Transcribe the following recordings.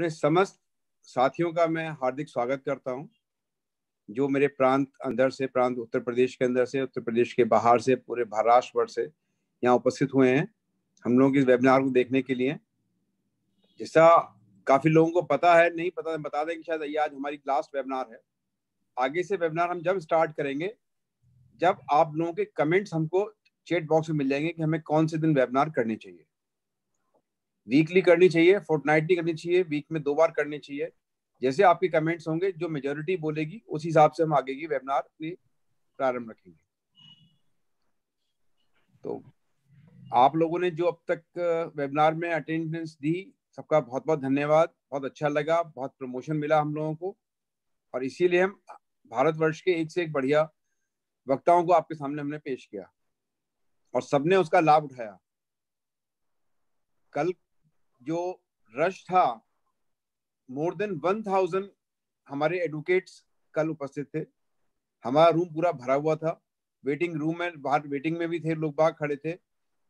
अपने समस्त साथियों का मैं हार्दिक स्वागत करता हूं, जो मेरे प्रांत उत्तर प्रदेश के अंदर से, उत्तर प्रदेश के बाहर से, पूरे महाराष्ट्र वर्ष से यहाँ उपस्थित हुए हैं हम लोग इस वेबिनार को देखने के लिए। जैसा काफी लोगों को पता है, नहीं पता बता दें कि शायद ये आज हमारी लास्ट वेबिनार है। आगे से वेबिनार हम जब स्टार्ट करेंगे, जब आप लोगों के कमेंट्स हमको चैट बॉक्स में मिल जाएंगे कि हमें कौन से दिन वेबिनार करनी चाहिए। वीकली करनी चाहिए, फोर्टनाइटली करनी चाहिए, वीक में 2 बार करनी चाहिए। जैसे आपके कमेंट्स होंगे, जो मेजोरिटी बोलेगी उस हिसाब से हम आगे की वेबिनार की प्रारंभ रखेंगे। तो आप लोगों ने जो अब तक वेबिनार में अटेंडेंस दी, सबका बहुत बहुत धन्यवाद। बहुत अच्छा लगा, बहुत प्रमोशन मिला हम लोगों को, और इसीलिए हम भारतवर्ष के एक से एक बढ़िया वक्ताओं को आपके सामने हमने पेश किया और सबने उसका लाभ उठाया। कल जो रश था, मोर देन 1000 हमारे एडवोकेट्स कल उपस्थित थे। हमारा रूम पूरा भरा हुआ था, वेटिंग रूम में, बाहर वेटिंग में भी थे, लोग बाहर खड़े थे।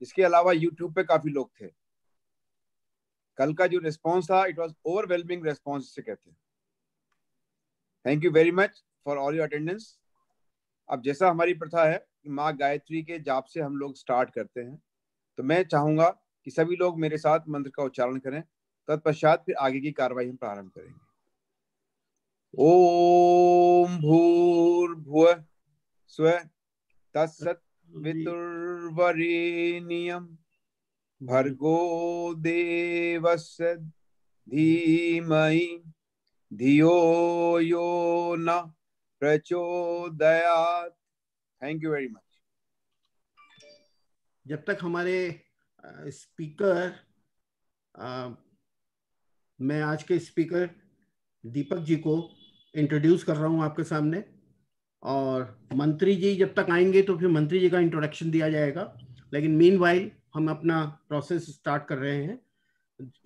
इसके अलावा यूट्यूब पे काफी लोग थे। कल का जो रिस्पॉन्स था, इट वाज ओवरवेलमिंग रिस्पॉन्स जिसे कहते हैं। Thank you very much for all your attendance. अब जैसा हमारी प्रथा है, माँ गायत्री के जाप से हम लोग स्टार्ट करते हैं, तो मैं चाहूंगा कि सभी लोग मेरे साथ मंत्र का उच्चारण करें। तत्पश्चात फिर आगे की कार्रवाई हम प्रारंभ करेंगे। ओम भूर्भुवः स्वः तत्सवितुर्वरेण्यं भर्गो देवस्य धीमहि धियो यो न प्रचोदयात्। Thank you very much. जब तक हमारे स्पीकर, मैं आज के स्पीकर दीपक जी को इंट्रोड्यूस कर रहा हूं आपके सामने, और मंत्री जी जब तक आएंगे तो फिर मंत्री जी का इंट्रोडक्शन दिया जाएगा। लेकिन मीनवाइल हम अपना प्रोसेस स्टार्ट कर रहे हैं।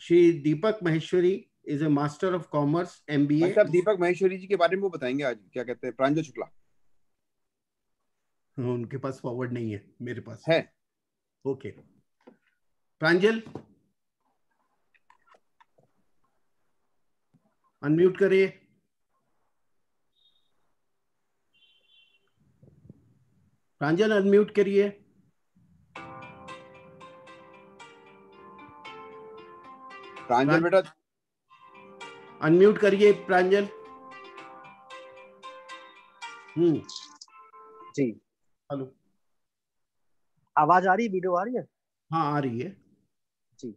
Shri Deepak Maheshwari is a master of commerce MBA। अच्छा, दीपक महेश्वरी जी के बारे में वो बताएंगे आज, क्या कहते हैं, प्रांजल शुक्ला। उनके पास फॉरवर्ड नहीं है, मेरे पास है। ओके, प्रांजल अनम्यूट करिए। प्रांजल अनम्यूट करिए। प्रांजल बेटा अनम्यूट करिए, प्रांजल। जी, हेलो, आवाज आ रही है? वीडियो आ रही है? हाँ आ रही है जी।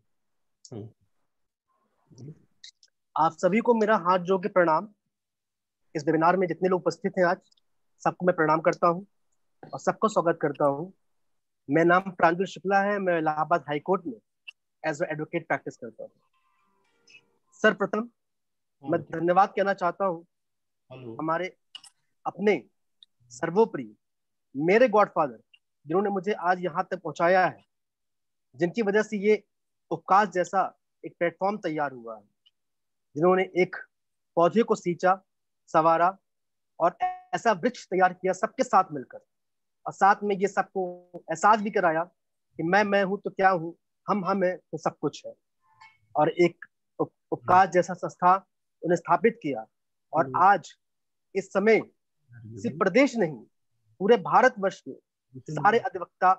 आप सभी को मेरा हाथ जोड़ के प्रणाम। इस वेबिनार में जितने लोग उपस्थित हैं आज, सबको मैं प्रणाम करता हूं और सबको स्वागत करता हूं। मेरा नाम प्रांजल शुक्ला है। मैं इलाहाबाद हाई कोर्ट में एज एडवोकेट प्रैक्टिस करता हूं। सर्वप्रथम मैं धन्यवाद कहना चाहता हूं हमारे अपने सर्वोपरि मेरे गॉडफादर, जिन्होंने मुझे आज यहाँ तक पहुंचाया है, जिनकी वजह से ये उपकाश जैसा एक प्लेटफॉर्म तैयार हुआ है, जिन्होंने एक पौधे को सींचा, संवारा और ऐसा वृक्ष तैयार किया सबके साथ मिलकर, और साथ में ये सबको एहसास भी कराया कि मैं हूं तो क्या हूं, हम है तो सब कुछ है। और एक उपकाश जैसा संस्था उन्हें स्थापित किया, और आज इस समय सिर्फ प्रदेश नहीं, पूरे भारतवर्ष में सारे अधिवक्ता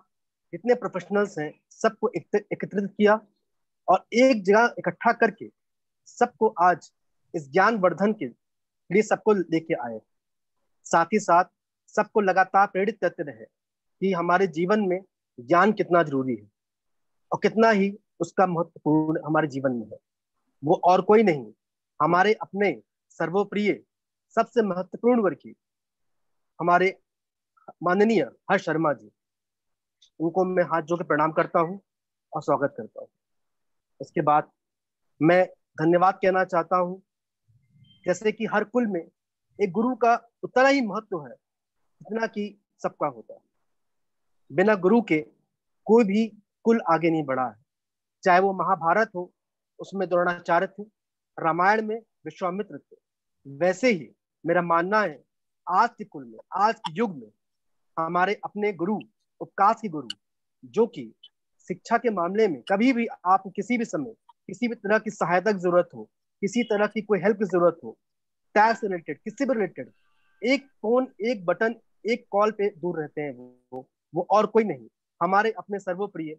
जितने प्रोफेशनल्स हैं सबको एकत्रित किया और एक जगह इकट्ठा करके सबको आज इस ज्ञान वर्धन के लिए सबको लेके आए। साथ ही साथ सबको लगातार प्रेरित करते रहे कि हमारे जीवन में ज्ञान कितना जरूरी है और कितना ही उसका महत्वपूर्ण हमारे जीवन में है। वो और कोई नहीं, हमारे अपने सर्वप्रिय सबसे महत्वपूर्ण वर्ग हमारे माननीय हर्ष शर्मा जी, उनको मैं हाथ जोड़ के प्रणाम करता हूं और स्वागत करता हूं। इसके बाद मैं धन्यवाद कहना चाहता हूं, जैसे कि हर कुल में एक गुरु का उतना ही महत्व है जितना कि सबका होता है। बिना गुरु के कोई भी कुल आगे नहीं बढ़ा है। चाहे वो महाभारत हो, उसमें द्रोणाचार्य थे, रामायण में विश्वामित्र थे, वैसे ही मेरा मानना है आज के कुल में, आज के युग में हमारे अपने गुरु, उपकाश के गुरु, जो कि शिक्षा के मामले में कभी भी आपको किसी भी समय किसी भी तरह की सहायता की जरूरत हो, किसी तरह की कोई हेल्प की जरूरत हो, टैक्स रिलेटेड, किसी भी रिलेटेड, एक फोन, एक बटन, एक कॉल पे दूर रहते हैं वो और कोई नहीं, हमारे अपने सर्वप्रिय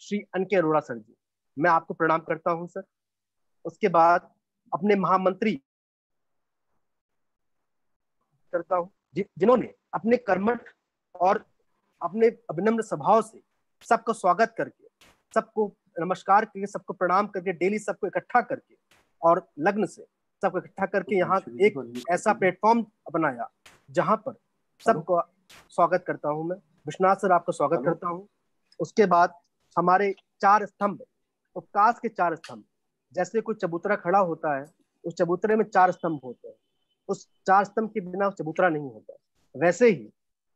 श्री अनके अरोड़ा सर जी। मैं आपको प्रणाम करता हूं सर। उसके बाद अपने महामंत्री करता हूं जिन्होंने अपने कर्मठ और अपने अभिनम्र स्वभाव से सबका स्वागत करके, सबको नमस्कार करके, सबको प्रणाम करके, डेली सबको इकट्ठा करके और लग्न से सबको इकट्ठा करके यहाँ एक ऐसा प्लेटफॉर्म बनाया जहां पर सबको स्वागत करता हूं मैं। विश्वनाथ सर आपका स्वागत करता हूं। उसके बाद हमारे 4 स्तंभ, उपकाश के 4 स्तंभ, जैसे कोई चबूतरा खड़ा होता है, उस चबूतरे में 4 स्तंभ होते हैं, उस 4 स्तंभ के बिना चबूतरा नहीं होता। वैसे ही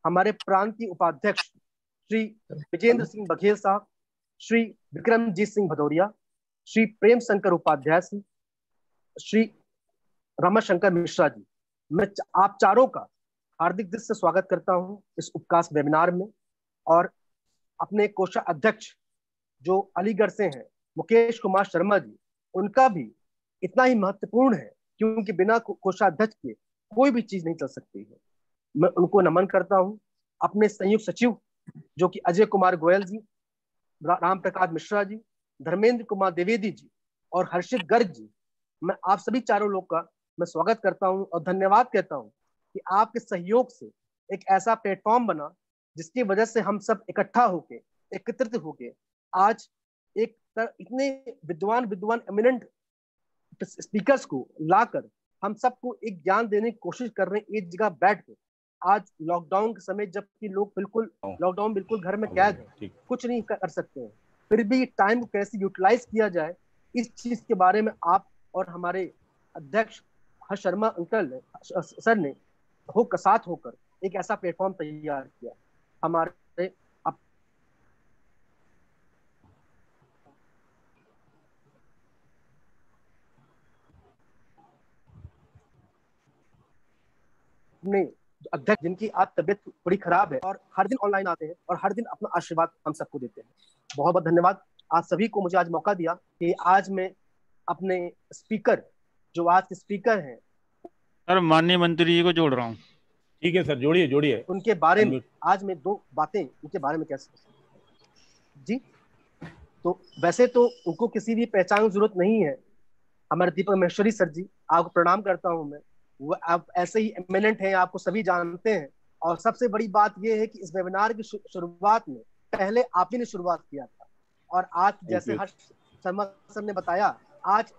हमारे प्रांत की उपाध्यक्ष श्री विजेंद्र सिंह बघेल साहब, श्री विक्रमजीत सिंह भदौरिया, श्री प्रेम शंकर उपाध्याय, श्री रमाशंकर मिश्रा जी, मैं आप चारों का हार्दिक दिल से स्वागत करता हूं इस उपकाश वेबिनार में। और अपने कोषाध्यक्ष जो अलीगढ़ से हैं, मुकेश कुमार शर्मा जी, उनका भी इतना ही महत्वपूर्ण है, क्योंकि बिना कोषाध्यक्ष के कोई भी चीज नहीं चल सकती है। मैं उनको नमन करता हूं। अपने संयुक्त सचिव जो कि अजय कुमार गोयल जी, राम प्रकाश मिश्रा जी, धर्मेंद्र कुमार द्विवेदी जी और हर्षित गर्ग जी, मैं आप सभी चारों लोग का मैं स्वागत करता हूं और धन्यवाद कहता हूं कि आपके सहयोग से एक ऐसा प्लेटफॉर्म बना जिसकी वजह से हम सब इकट्ठा होके, एकत्रित होके आज एक इतने विद्वान एमिनेंट स्पीकर्स को लाकर हम सबको एक ज्ञान देने की कोशिश कर रहे हैं, एक जगह बैठ के। आज लॉकडाउन के समय, जबकि लोग बिल्कुल लॉकडाउन, बिल्कुल घर में कैद है, कुछ नहीं कर सकते हैं, फिर भी टाइम को कैसे यूटिलाइज किया जाए, इस चीज के बारे में आप और हमारे अध्यक्ष हर्ष शर्मा अंकल सर ने साथ होकर एक ऐसा प्लेटफॉर्म तैयार किया। हमारे अपने अध्यक्ष, जिनकी आज तबियत थोड़ी खराब है और हर दिन ऑनलाइन आते हैं और हर दिन अपना आशीर्वाद हम सबको देते हैं, बहुत बहुत धन्यवाद आप सभी को मुझे आज मौका दिया कि आज मैं अपने स्पीकर, जो आज के स्पीकर हैं सर, माननीय मंत्री जी को जोड़ रहा हूँ। ठीक है सर, जोड़िए जोड़िए। उनके बारे में आज मैं 2 बातें उनके बारे में कैसे जी। तो वैसे तो उनको किसी भी पहचान की जरूरत नहीं है। हमारे दीपक महेश्वरी सर जी, आपको प्रणाम करता हूं मैं, वो आप ऐसे ही एमिनेंट हैं, आपको सभी जानते हैं। और सबसे बड़ी बात यह है कि इस वेबिनार की शुरुआत में पहले आप ही ने शुरुआत किया था, और आज जैसे हर्ष शर्मा सर ने बताया, आज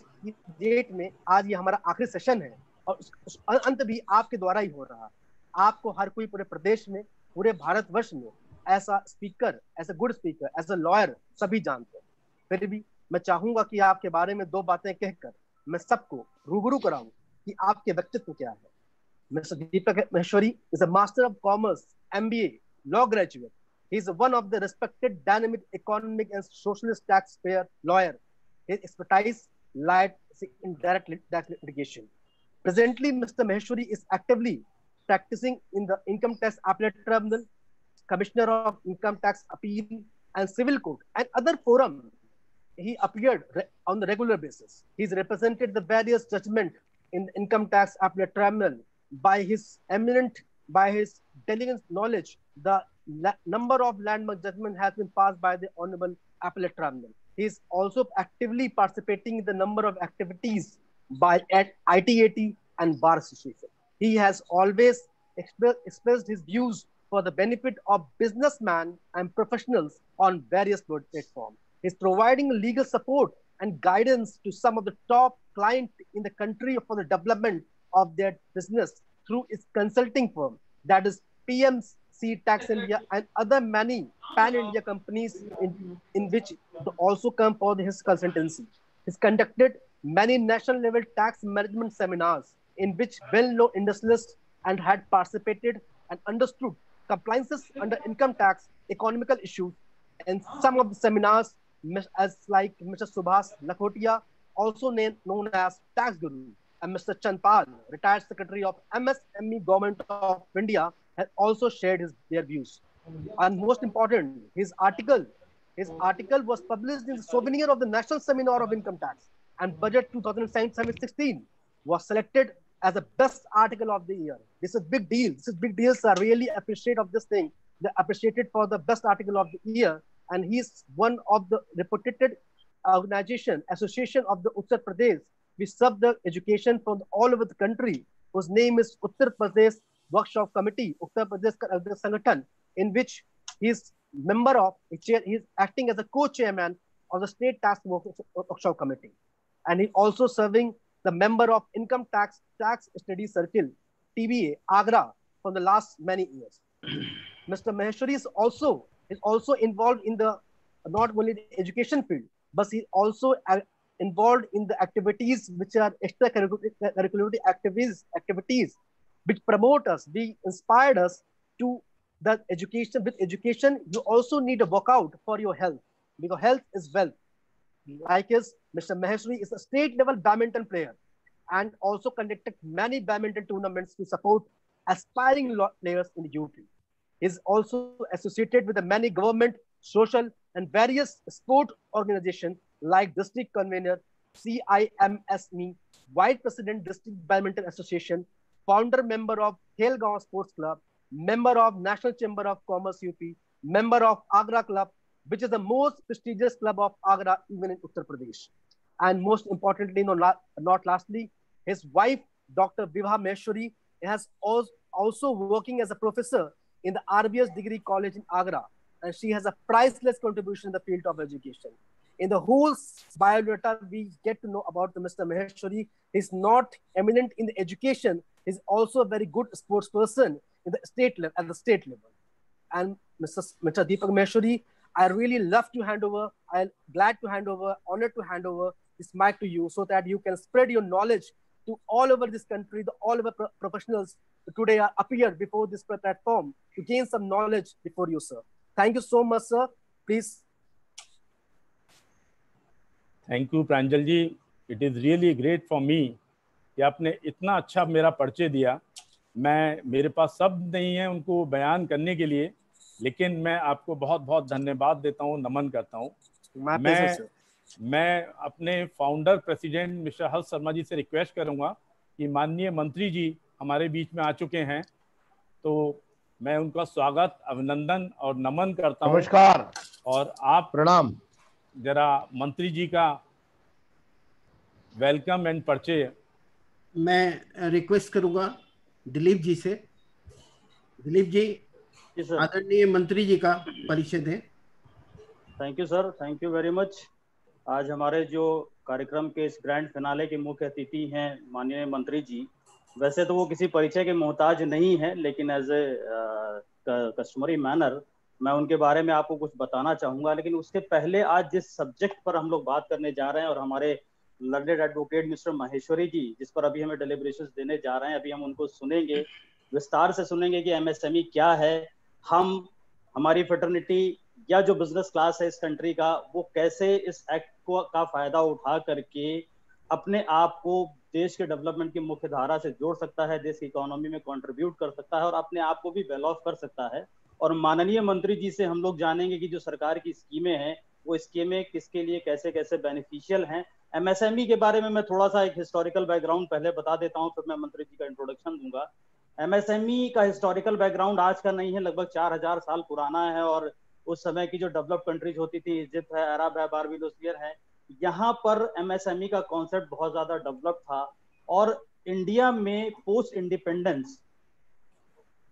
की डेट में आज ये हमारा आखिरी सेशन है और अंत भी आपके द्वारा ही हो रहा। आपको हर कोई पूरे प्रदेश में, पूरे भारतवर्ष में ऐसा स्पीकर, ऐसा good speaker, as a lawyer सभी जानते हैं। फिर भी मैं चाहूंगा कि आपके बारे में 2 बातें कहकर मैं सबको रूबरू कराऊं कि आपके व्यक्तित्व क्या है। Mister Deepak Maheshwari is a master of commerce, MBA, law graduate. He is one of the respected dynamic economic and socialist taxpayer lawyer. His expertise lies in direct litigation. Presently, Mr. Maheshwari is actively practicing in the Income Tax Appellate Tribunal, Commissioner of Income Tax Appeal and Civil Court, and other forums. He appeared on the regular basis. He's represented the various judgment in the Income Tax Appellate Tribunal. By his diligent knowledge, the number of landmark judgment has been passed by the Honorable Appellate Tribunal. He is also actively participating in the number of activities by ITAT and Bar Association. He has always expressed his views for the benefit of businessmen and professionals on various platforms. He is providing legal support and guidance to some of the top clients in the country for the development of their business through its consulting firm, that is PMC Tax India, and other many pan-India companies in which also come for his consultancy. He's conducted many national level tax management seminars in which well-known industrialists and had participated and understood compliances under income tax, economical issues, and some of the seminars as like Mr. Subhas Lakhotia, also known as Tax Guru, and Mr. Chandpal, retired secretary of MSME Government of India, has also shared their views. And most important, his article was published in the souvenir of the National Seminar of Income Tax and Budget 2016 was selected as the best article of the year. This is big deal. This is big deals. I really appreciate of this thing. They appreciated for the best article of the year, and he's one of the reputed organization, association of the Uttar Pradesh. We serve the education from all over the country, whose name is Uttar Pradesh Workshop Committee, Uttar Pradesh Sangathan, in which he's member of, he's acting as a co-chairman of the State Tax Workshop Committee. And he's also serving the member of Income Tax Study Circle, TBA, Agra, for the last many years. Mr. Maheshwari is also involved in the, not only the education field, but he's also involved in the activities which are extracurricular activities which promote us, we inspired us to the education. With education, you also need a workout for your health, because health is wealth. Like his, Mr. Maheshwari is a state level badminton player and also conducted many badminton tournaments to support aspiring players in the UP. Is also associated with the many government, social, and various sport organizations like District Convener, CIMSME, Vice President District Badminton Association, founder member of Khelgaon Sports Club, member of National Chamber of Commerce UP, member of Agra Club, which is the most prestigious club of Agra, even in Uttar Pradesh. And most importantly, not lastly, his wife, Dr. Vibha Maheshwari, has also working as a professor in the RBS Degree College in Agra, and she has a priceless contribution in the field of education. In the whole biodata, we get to know about the Mr. Maheshwari. He's not eminent in the education. He's also a very good sports person in the state level, at the state level. And Mr. Deepak Maheshwari, I really love to hand over, I'm glad to hand over, honored to hand over this mic to you so that you can spread your knowledge to all over this country, all over professionals today appear before this platform to gain some knowledge before you, sir. Thank you so much, sir. Please. Thank you Pranjal ji. It is really great for me कि आपने इतना अच्छा मेरा परिचय दिया. मेरे पास शब्द नहीं है उनको बयान करने के लिए, लेकिन मैं आपको बहुत बहुत धन्यवाद देता हूँ, नमन करता हूँ. मैं अपने फाउंडर प्रेसिडेंट मिस्टर हर्ष शर्मा जी से रिक्वेस्ट करूँगा कि माननीय मंत्री जी हमारे बीच में आ चुके हैं, तो मैं उनका स्वागत, अभिनंदन और नमन करता हूँ. नमस्कार और आप प्रणाम. जरा मंत्री जी का वेलकम एंड परिचय. मैं रिक्वेस्ट करूंगा दिलीप जी से. दिलीप जी, आदरणीय मंत्री जी का परिचय दें. Thank you sir, thank you very much. आज हमारे जो कार्यक्रम के इस ग्रैंड फिनाले के मुख्य अतिथि हैं माननीय मंत्री जी. वैसे तो वो किसी परिचय के मोहताज नहीं है, लेकिन एज ए कस्टमरी मैनर मैं उनके बारे में आपको कुछ बताना चाहूँगा. लेकिन उसके पहले आज जिस सब्जेक्ट पर हम लोग बात करने जा रहे हैं, और हमारे लर्नेड एडवोकेट मिस्टर माहेश्वरी जी जिस पर अभी हमें डेलिब्रेशंस देने जा रहे हैं, अभी हम उनको सुनेंगे, विस्तार से सुनेंगे कि एमएसएमई क्या है, हमारी फ्रेटर्निटी या जो बिजनेस क्लास है इस कंट्री का, वो कैसे इस एक्ट का फायदा उठा करके अपने आप को देश के डेवलपमेंट की मुख्य धारा से जोड़ सकता है, देश की इकोनॉमी में कंट्रीब्यूट कर सकता है और अपने आप को भी वेल ऑफ कर सकता है. और माननीय मंत्री जी से हम लोग जानेंगे कि जो सरकार की स्कीमें हैं वो स्कीमें किसके लिए कैसे कैसे बेनिफिशियल हैं. एमएसएमई के बारे में मैं थोड़ा सा एक हिस्टोरिकल बैकग्राउंड पहले बता देता हूँ, फिर मैं मंत्री जी का इंट्रोडक्शन दूंगा. एमएसएमई का हिस्टोरिकल बैकग्राउंड आज का नहीं है, लगभग 4000 साल पुराना है. और उस समय की जो डेवलप कंट्रीज होती थी, इजिप्ट है, अरब है, बारबेडोस है, यहाँ पर एमएसएमई का कॉन्सेप्ट बहुत ज्यादा डेवलप था. और इंडिया में पोस्ट इंडिपेंडेंस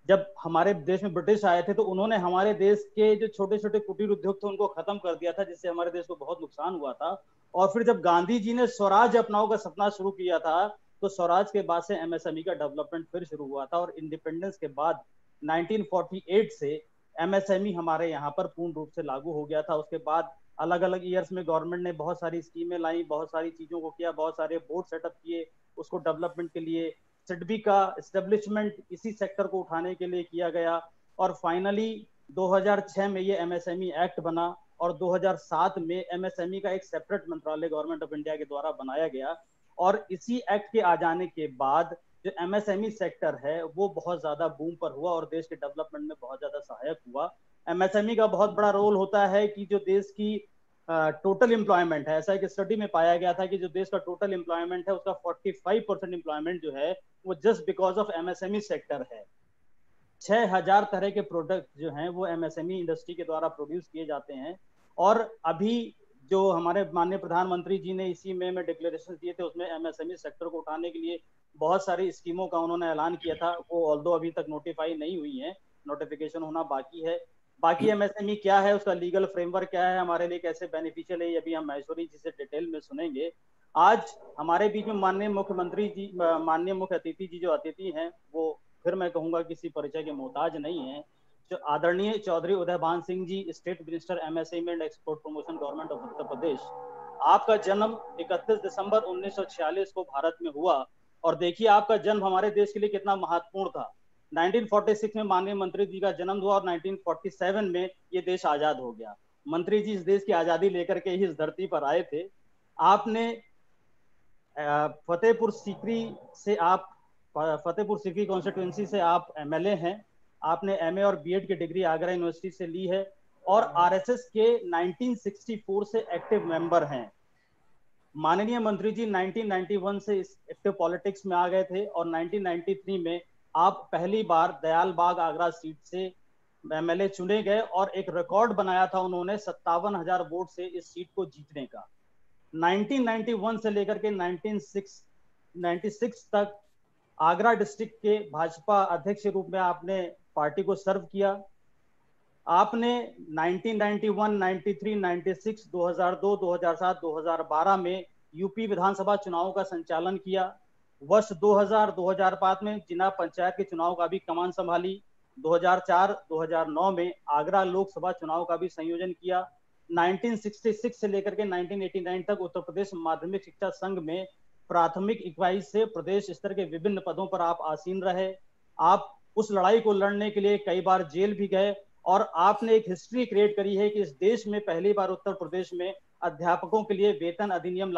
जब हमारे देश में ब्रिटिश आए थे, तो उन्होंने हमारे देश के जो छोटे छोटे कुटीर उद्योग थे उनको खत्म कर दिया था, जिससे हमारे देश को बहुत नुकसान हुआ था. और फिर जब गांधी जी ने स्वराज अपनाओ का सपना शुरू किया था, तो स्वराज के बाद से एमएसएमई का डेवलपमेंट फिर शुरू हुआ था. और इंडिपेंडेंस के बाद 1948 से एमएसएमई हमारे यहाँ पर पूर्ण रूप से लागू हो गया था. उसके बाद अलग अलग ईयर्स में गवर्नमेंट ने बहुत सारी स्कीमें लाई, बहुत सारी चीजों को किया, बहुत सारे बोर्ड सेटअप किए उसको डेवलपमेंट के लिए. सिडबी का एस्टेब्लिशमेंट इसी सेक्टर को उठाने के लिए किया गया. और फाइनली 2006 में ये एमएसएमई एक्ट बना और 2007 में एमएसएमई का एक सेपरेट मंत्रालय गवर्नमेंट ऑफ इंडिया के द्वारा बनाया गया. और इसी एक्ट के आ जाने के बाद जो एमएसएमई सेक्टर है वो बहुत ज्यादा बूम पर हुआ और देश के डेवलपमेंट में बहुत ज्यादा सहायक हुआ. एमएसएमई का बहुत बड़ा रोल होता है कि जो देश की टोटल एम्प्लॉयमेंट है। ऐसा एक स्टडी में पाया गया था कि जो देश का टोटल एम्प्लॉयमेंट है उसका 45% एम्प्लॉयमेंट जो है वो just because of MSME sector है। 6000 तरह के प्रोडक्ट जो हैं वो एमएसएमई इंडस्ट्री के द्वारा प्रोड्यूस किए जाते हैं। और अभी जो हमारे माननीय प्रधानमंत्री जी ने इसी में डिक्लेरेशन दिए थे उसमें एमएसएमई सेक्टर को उठाने के लिए बहुत सारी स्कीमों का उन्होंने ऐलान किया था। वो ऑल्दो अभी तक नोटिफाई नहीं हुई है, नोटिफिकेशन होना बाकी है। बाकी एमएसएमई क्या है, उसका लीगल फ्रेमवर्क क्या है, हमारे लिए कैसे बेनिफिशियल है, ये अभी हम महेश्वरी जी से डिटेल में सुनेंगे। आज हमारे बीच में माननीय मुख्यमंत्री जी, माननीय मुख्य अतिथि जी जो अतिथि हैं वो फिर मैं कहूंगा किसी परिचय के मोहताज नहीं है। जो आदरणीय Chaudhary Udaybhan Singh ji, state minister MSME and export promotion, government of Uttar Pradesh. आपका जन्म 31 दिसंबर 1946 को भारत में हुआ और देखिए आपका जन्म हमारे देश के लिए कितना महत्वपूर्ण था। 1946 में माननीय मंत्री जी का जन्म हुआ और 1947 में ये देश आजाद हो गया। मंत्री जी इस देश की आजादी लेकर के ही इस धरती पर आए थे। आपने फतेहपुर सीकरी कॉन्स्टिट्यूंसी से आप एमएलए हैं। आपने एमए और बीएड की डिग्री आगरा यूनिवर्सिटी से ली है और आरएसएस के 1964 से एक्टिव मेंबर हैं। माननीय मंत्री जी 1991 से एक्टिव पॉलिटिक्स में आ गए थे और 1993 में आप पहली बार दयाल बाग आगरा सीट से एमएलए चुने गए और एक रिकॉर्ड बनाया था उन्होंने 57,000 वोट से इस सीट को जीतने का। 1991 से लेकर के 1996 तक आगरा डिस्ट्रिक्ट के भाजपा अध्यक्ष के रूप में आपने पार्टी को सर्व किया। आपने 1991, 93, 96, 2002, 2007, 2012 में यूपी विधानसभा चुनावों का संचालन किया। वर्ष 2000-2005 में जिला पंचायत के चुनाव का भी कमान संभाली। 2004-2009 में आगरा लोकसभा चुनाव का भी संयोजन किया। 1966 से लेकर के 1989 तक उत्तर प्रदेश माध्यमिक शिक्षा संघ में प्राथमिक इकाई से प्रदेश स्तर के विभिन्न पदों पर आप आसीन रहे। आप उस लड़ाई को लड़ने के लिए कई बार जेल भी गए और आपने एक हिस्ट्री क्रिएट करी है कि इस देश में पहली बार उत्तर प्रदेश में अध्यापकों के लिए वेतन अधिनियम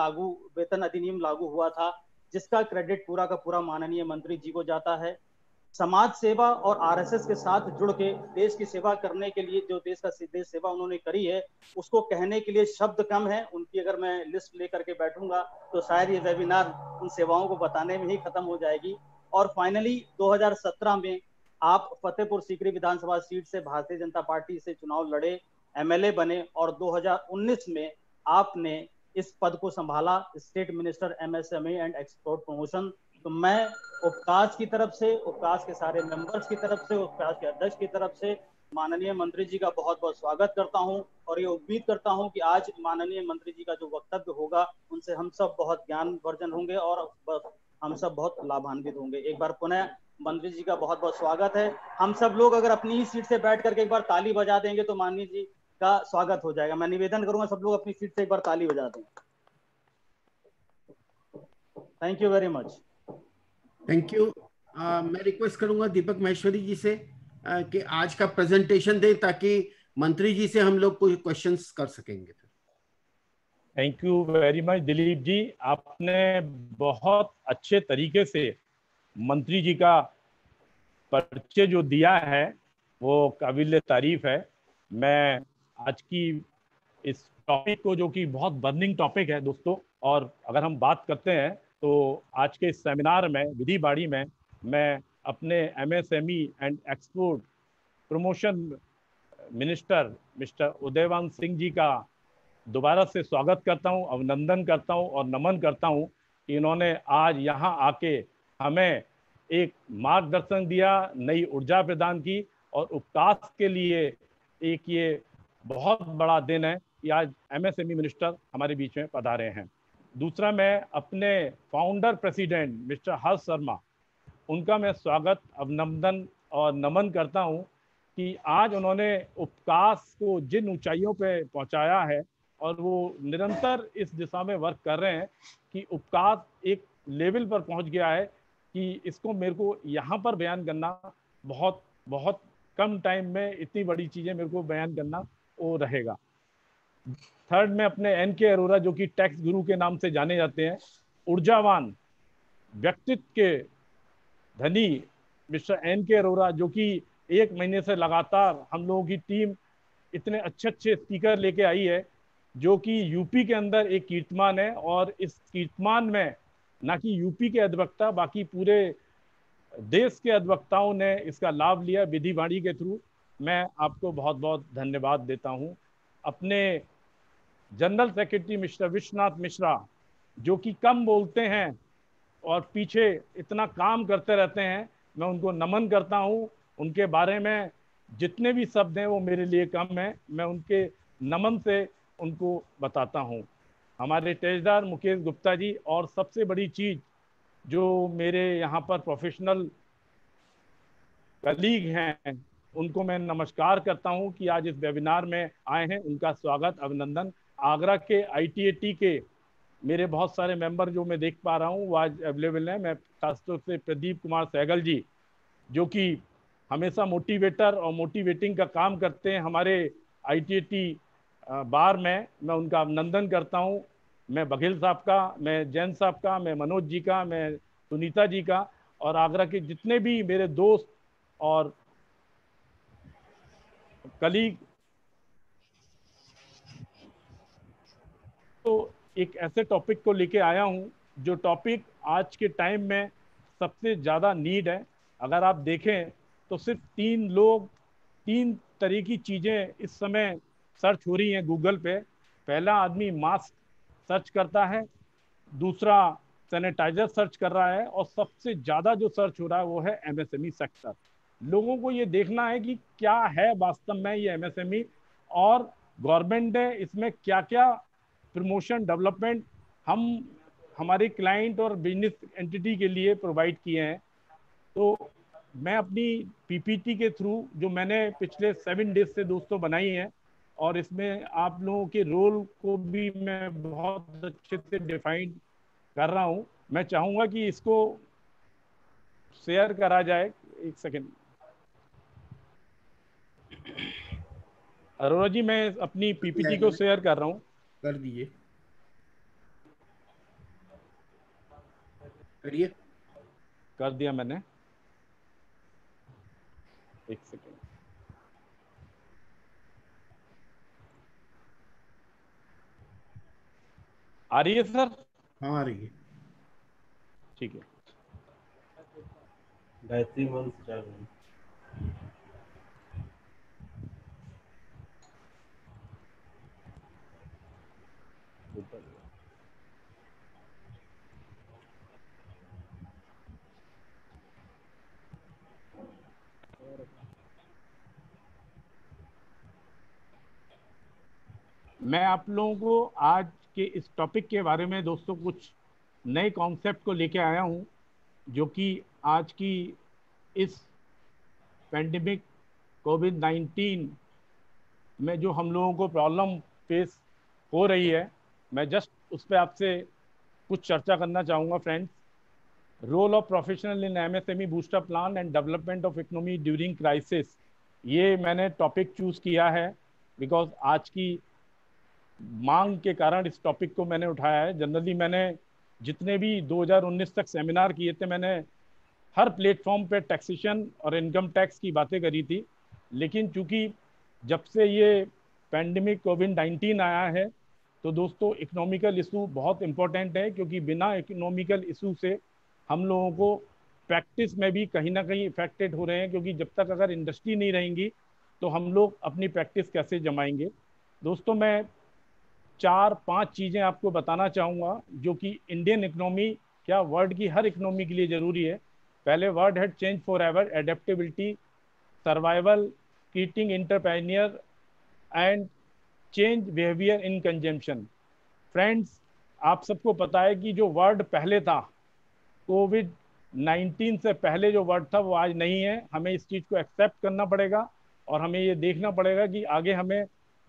लागू हुआ था, जिसका क्रेडिट पूरा का पूरा माननीय मंत्री जी को जाता है। समाज सेवा और आरएसएस के साथ जुड़ के देश की सेवा करने के लिए जो देश सेवा उन्होंने करी है उसको कहने के लिए शब्द कम है। उनकी अगर मैं लिस्ट लेकर के बैठूंगा तो शायद ये वेबिनार उन सेवाओं को बताने में ही खत्म हो जाएगी। और फाइनली 2017 में आप फतेहपुर सीकरी विधानसभा सीट से भारतीय जनता पार्टी से चुनाव लड़े, एमएलए बने और 2019 में आपने इस पद को संभाला, state minister MSME and export promotion. तो मैं उपकाश की तरफ से, उपकाश के सारे मेंबर्स की तरफ से, उपकाश के अध्यक्ष की तरफ से माननीय मंत्री जी का बहुत बहुत स्वागत करता हूं और ये उम्मीद करता हूं कि आज माननीय मंत्री जी का जो वक्तव्य होगा उनसे हम सब बहुत ज्ञानवर्धन होंगे और हम सब बहुत लाभान्वित होंगे। एक बार पुनः मंत्री जी का बहुत बहुत स्वागत है। हम सब लोग अगर अपनी ही सीट से बैठ करके एक बार ताली बजा देंगे तो माननीय जी का स्वागत हो जाएगा। मैं निवेदन करूंगा सब लोग अपनी सीट से एक बार ताली बजा दें। Thank you very much. Thank you. मैं रिक्वेस्ट करूंगा दीपक महेश्वरी जी से कि आज का प्रेजेंटेशन दें ताकि मंत्री जी से हम लोग कोई क्वेश्चंस कर सकेंगे। Thank you very much Dilip ji, आपने बहुत अच्छे तरीके से मंत्री जी का परिचय जो दिया है वो काबिल तारीफ है। मैं आज की इस टॉपिक को, जो कि बहुत बर्निंग टॉपिक है दोस्तों, और अगर हम बात करते हैं तो आज के इस सेमिनार में विधि बाड़ी में मैं अपने MSME and export promotion minister mister Udaybhan Singh ji का दोबारा से स्वागत करता हूं, अभिनंदन करता हूं और नमन करता हूं कि इन्होंने आज यहां आके हमें एक मार्गदर्शन दिया, नई ऊर्जा प्रदान की और उपकाश के लिए एक ये बहुत बड़ा दिन है कि आज एमएसएमई मिनिस्टर हमारे बीच में पधारे हैं। दूसरा, मैं अपने फाउंडर प्रेसिडेंट मिस्टर हर्ष शर्मा, उनका मैं स्वागत, अभिनंदन और नमन करता हूं कि आज उन्होंने उपकाश को जिन ऊंचाइयों पे पहुंचाया है और वो निरंतर इस दिशा में वर्क कर रहे हैं कि उपकाश एक लेवल पर पहुंच गया है कि इसको मेरे को यहाँ पर बयान करना बहुत बहुत कम टाइम में इतनी बड़ी चीज़ें मेरे को बयान करना वो रहेगा। थर्ड में अपने एन.के. अरोड़ा, जो कि टैक्स गुरु के नाम से जाने जाते हैं, ऊर्जावान व्यक्तित्व के धनी मिस्टर एन.के. अरोड़ा, जो कि 1 महीने से लगातार हम लोगों की टीम इतने अच्छे अच्छे स्पीकर लेके आई है जो कि यूपी के अंदर एक कीर्तिमान है, और इस कीर्तिमान में ना कि यूपी के अधिवक्ता बाकी पूरे देश के अधिवक्ताओं ने इसका लाभ लिया विधि वाणी के थ्रू। मैं आपको बहुत बहुत धन्यवाद देता हूं। अपने general secretary mister Vishwanath Mishra, जो कि कम बोलते हैं और पीछे इतना काम करते रहते हैं, मैं उनको नमन करता हूं। उनके बारे में जितने भी शब्द हैं वो मेरे लिए कम है, मैं उनके नमन से उनको बताता हूं। हमारे ठेकेदार मुकेश गुप्ता जी, और सबसे बड़ी चीज जो मेरे यहाँ पर प्रोफेशनल कलीग हैं, उनको मैं नमस्कार करता हूं कि आज इस वेबिनार में आए हैं। उनका स्वागत, अभिनंदन। आगरा के ITAT के मेरे बहुत सारे मेंबर जो मैं देख पा रहा हूं वो आज अवेलेबल हैं। मैं खासतौर से प्रदीप कुमार सहगल जी, जो कि हमेशा मोटिवेटर और मोटिवेटिंग का काम करते हैं हमारे ITAT बार में, मैं उनका अभिनंदन करता हूं। मैं बघेल साहब का, मैं जैन साहब का, मैं मनोज जी का, मैं सुनीता जी का, और आगरा के जितने भी मेरे दोस्त और कलीग। तो एक ऐसे टॉपिक को लेके आया हूं जो टॉपिक आज के टाइम में सबसे ज़्यादा नीड है। अगर आप देखें तो सिर्फ 3 तरह की चीज़ें इस समय सर्च हो रही हैं गूगल पे। पहला आदमी मास्क सर्च करता है, दूसरा सैनिटाइजर सर्च कर रहा है, और सबसे ज़्यादा जो सर्च हो रहा है वो है MSME सेक्टर। लोगों को ये देखना है कि क्या है वास्तव में ये MSME, और गवर्नमेंट ने इसमें क्या क्या प्रमोशन डेवलपमेंट हम हमारे क्लाइंट और बिजनेस एंटिटी के लिए प्रोवाइड किए हैं। तो मैं अपनी PPT के थ्रू, जो मैंने पिछले 7 डेज से दोस्तों बनाई है, और इसमें आप लोगों के रोल को भी मैं बहुत अच्छे से डिफाइन कर रहा हूं। मैं चाहूंगा कि इसको शेयर करा जाए। एक सेकेंड अरोरा जी, मैं अपनी PPT को शेयर कर रहा हूं। कर दीजिए, करिए। कर दिया मैंने, एक सेकेंड। आ रही है सर? हाँ, आ रही है। ठीक है। गायत्री मंत्र चल रही। मैं आप लोगों को आज के इस टॉपिक के बारे में दोस्तों कुछ नए कॉन्सेप्ट को लेके आया हूं, जो कि आज की इस पेंडेमिक कोविड-19 में जो हम लोगों को प्रॉब्लम फेस हो रही है, मैं जस्ट उस पर आपसे कुछ चर्चा करना चाहूँगा friends. Role of professional in MSME booster plan and development of economy during crisis, ये मैंने टॉपिक चूज़ किया है बिकॉज आज की मांग के कारण इस टॉपिक को मैंने उठाया है। जनरली मैंने जितने भी 2019 तक सेमिनार किए थे, मैंने हर प्लेटफॉर्म पे टैक्सेशन और इनकम टैक्स की बातें करी थी, लेकिन चूंकि जब से ये पैंडेमिक कोविड-19 आया है तो दोस्तों इकोनॉमिकल इशू बहुत इंपॉर्टेंट है, क्योंकि बिना इकोनॉमिकल इशू से हम लोगों को प्रैक्टिस में भी कहीं ना कहीं इफेक्टेड हो रहे हैं, क्योंकि जब तक अगर इंडस्ट्री नहीं रहेंगी तो हम लोग अपनी प्रैक्टिस कैसे जमाएंगे। दोस्तों मैं 4-5 चीज़ें आपको बताना चाहूँगा जो कि इंडियन इकोनॉमी, क्या वर्ल्ड की हर इकोनॉमी के लिए ज़रूरी है। पहले word had change for ever, adaptability, survival, creating entrepreneur and change behaviour in consumption. Friends, आप सबको पता है कि जो वर्ड पहले था, कोविड-19 से पहले जो वर्ड था वो आज नहीं है। हमें इस चीज़ को एक्सेप्ट करना पड़ेगा और हमें ये देखना पड़ेगा कि आगे हमें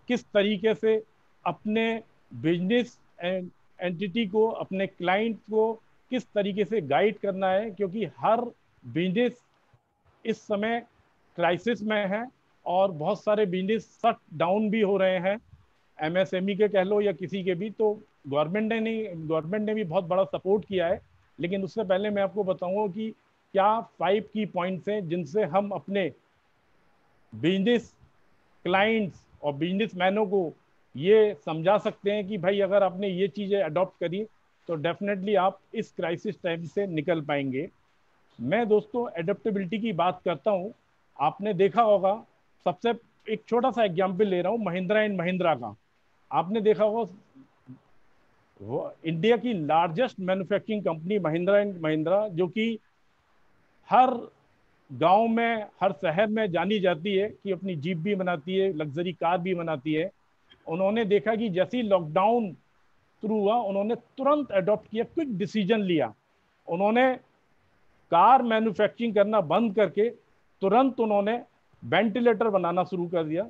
किस तरीके से अपने बिजनेस एंटिटी को, अपने क्लाइंट को किस तरीके से गाइड करना है, क्योंकि हर बिजनेस इस समय क्राइसिस में है और बहुत सारे बिजनेस शट डाउन भी हो रहे हैं, MSME के कह लो या किसी के भी। तो गवर्नमेंट ने भी बहुत बड़ा सपोर्ट किया है, लेकिन उससे पहले मैं आपको बताऊंगा कि क्या 5 की पॉइंट्स हैं जिनसे हम अपने बिजनेस क्लाइंट्स और बिजनेसमैनों को ये समझा सकते हैं कि भाई अगर आपने ये चीज़ें अडॉप्ट करी तो डेफिनेटली आप इस क्राइसिस टाइम से निकल पाएंगे। मैं दोस्तों एडेप्टेबिलिटी की बात करता हूँ। आपने देखा होगा, सबसे एक छोटा सा एग्जांपल ले रहा हूँ महिंद्रा एंड महिंद्रा का। आपने देखा होगा वो इंडिया की largest manufacturing company Mahindra and Mahindra, जो कि हर गांव में हर शहर में जानी जाती है कि अपनी जीप भी बनाती है, लग्जरी कार भी बनाती है। उन्होंने देखा कि जैसे ही लॉकडाउन शुरू हुआ उन्होंने तुरंत अडॉप्ट किया, क्विक डिसीजन लिया। उन्होंने कार मैन्युफैक्चरिंग करना बंद करके तुरंत उन्होंने वेंटिलेटर बनाना शुरू कर दिया।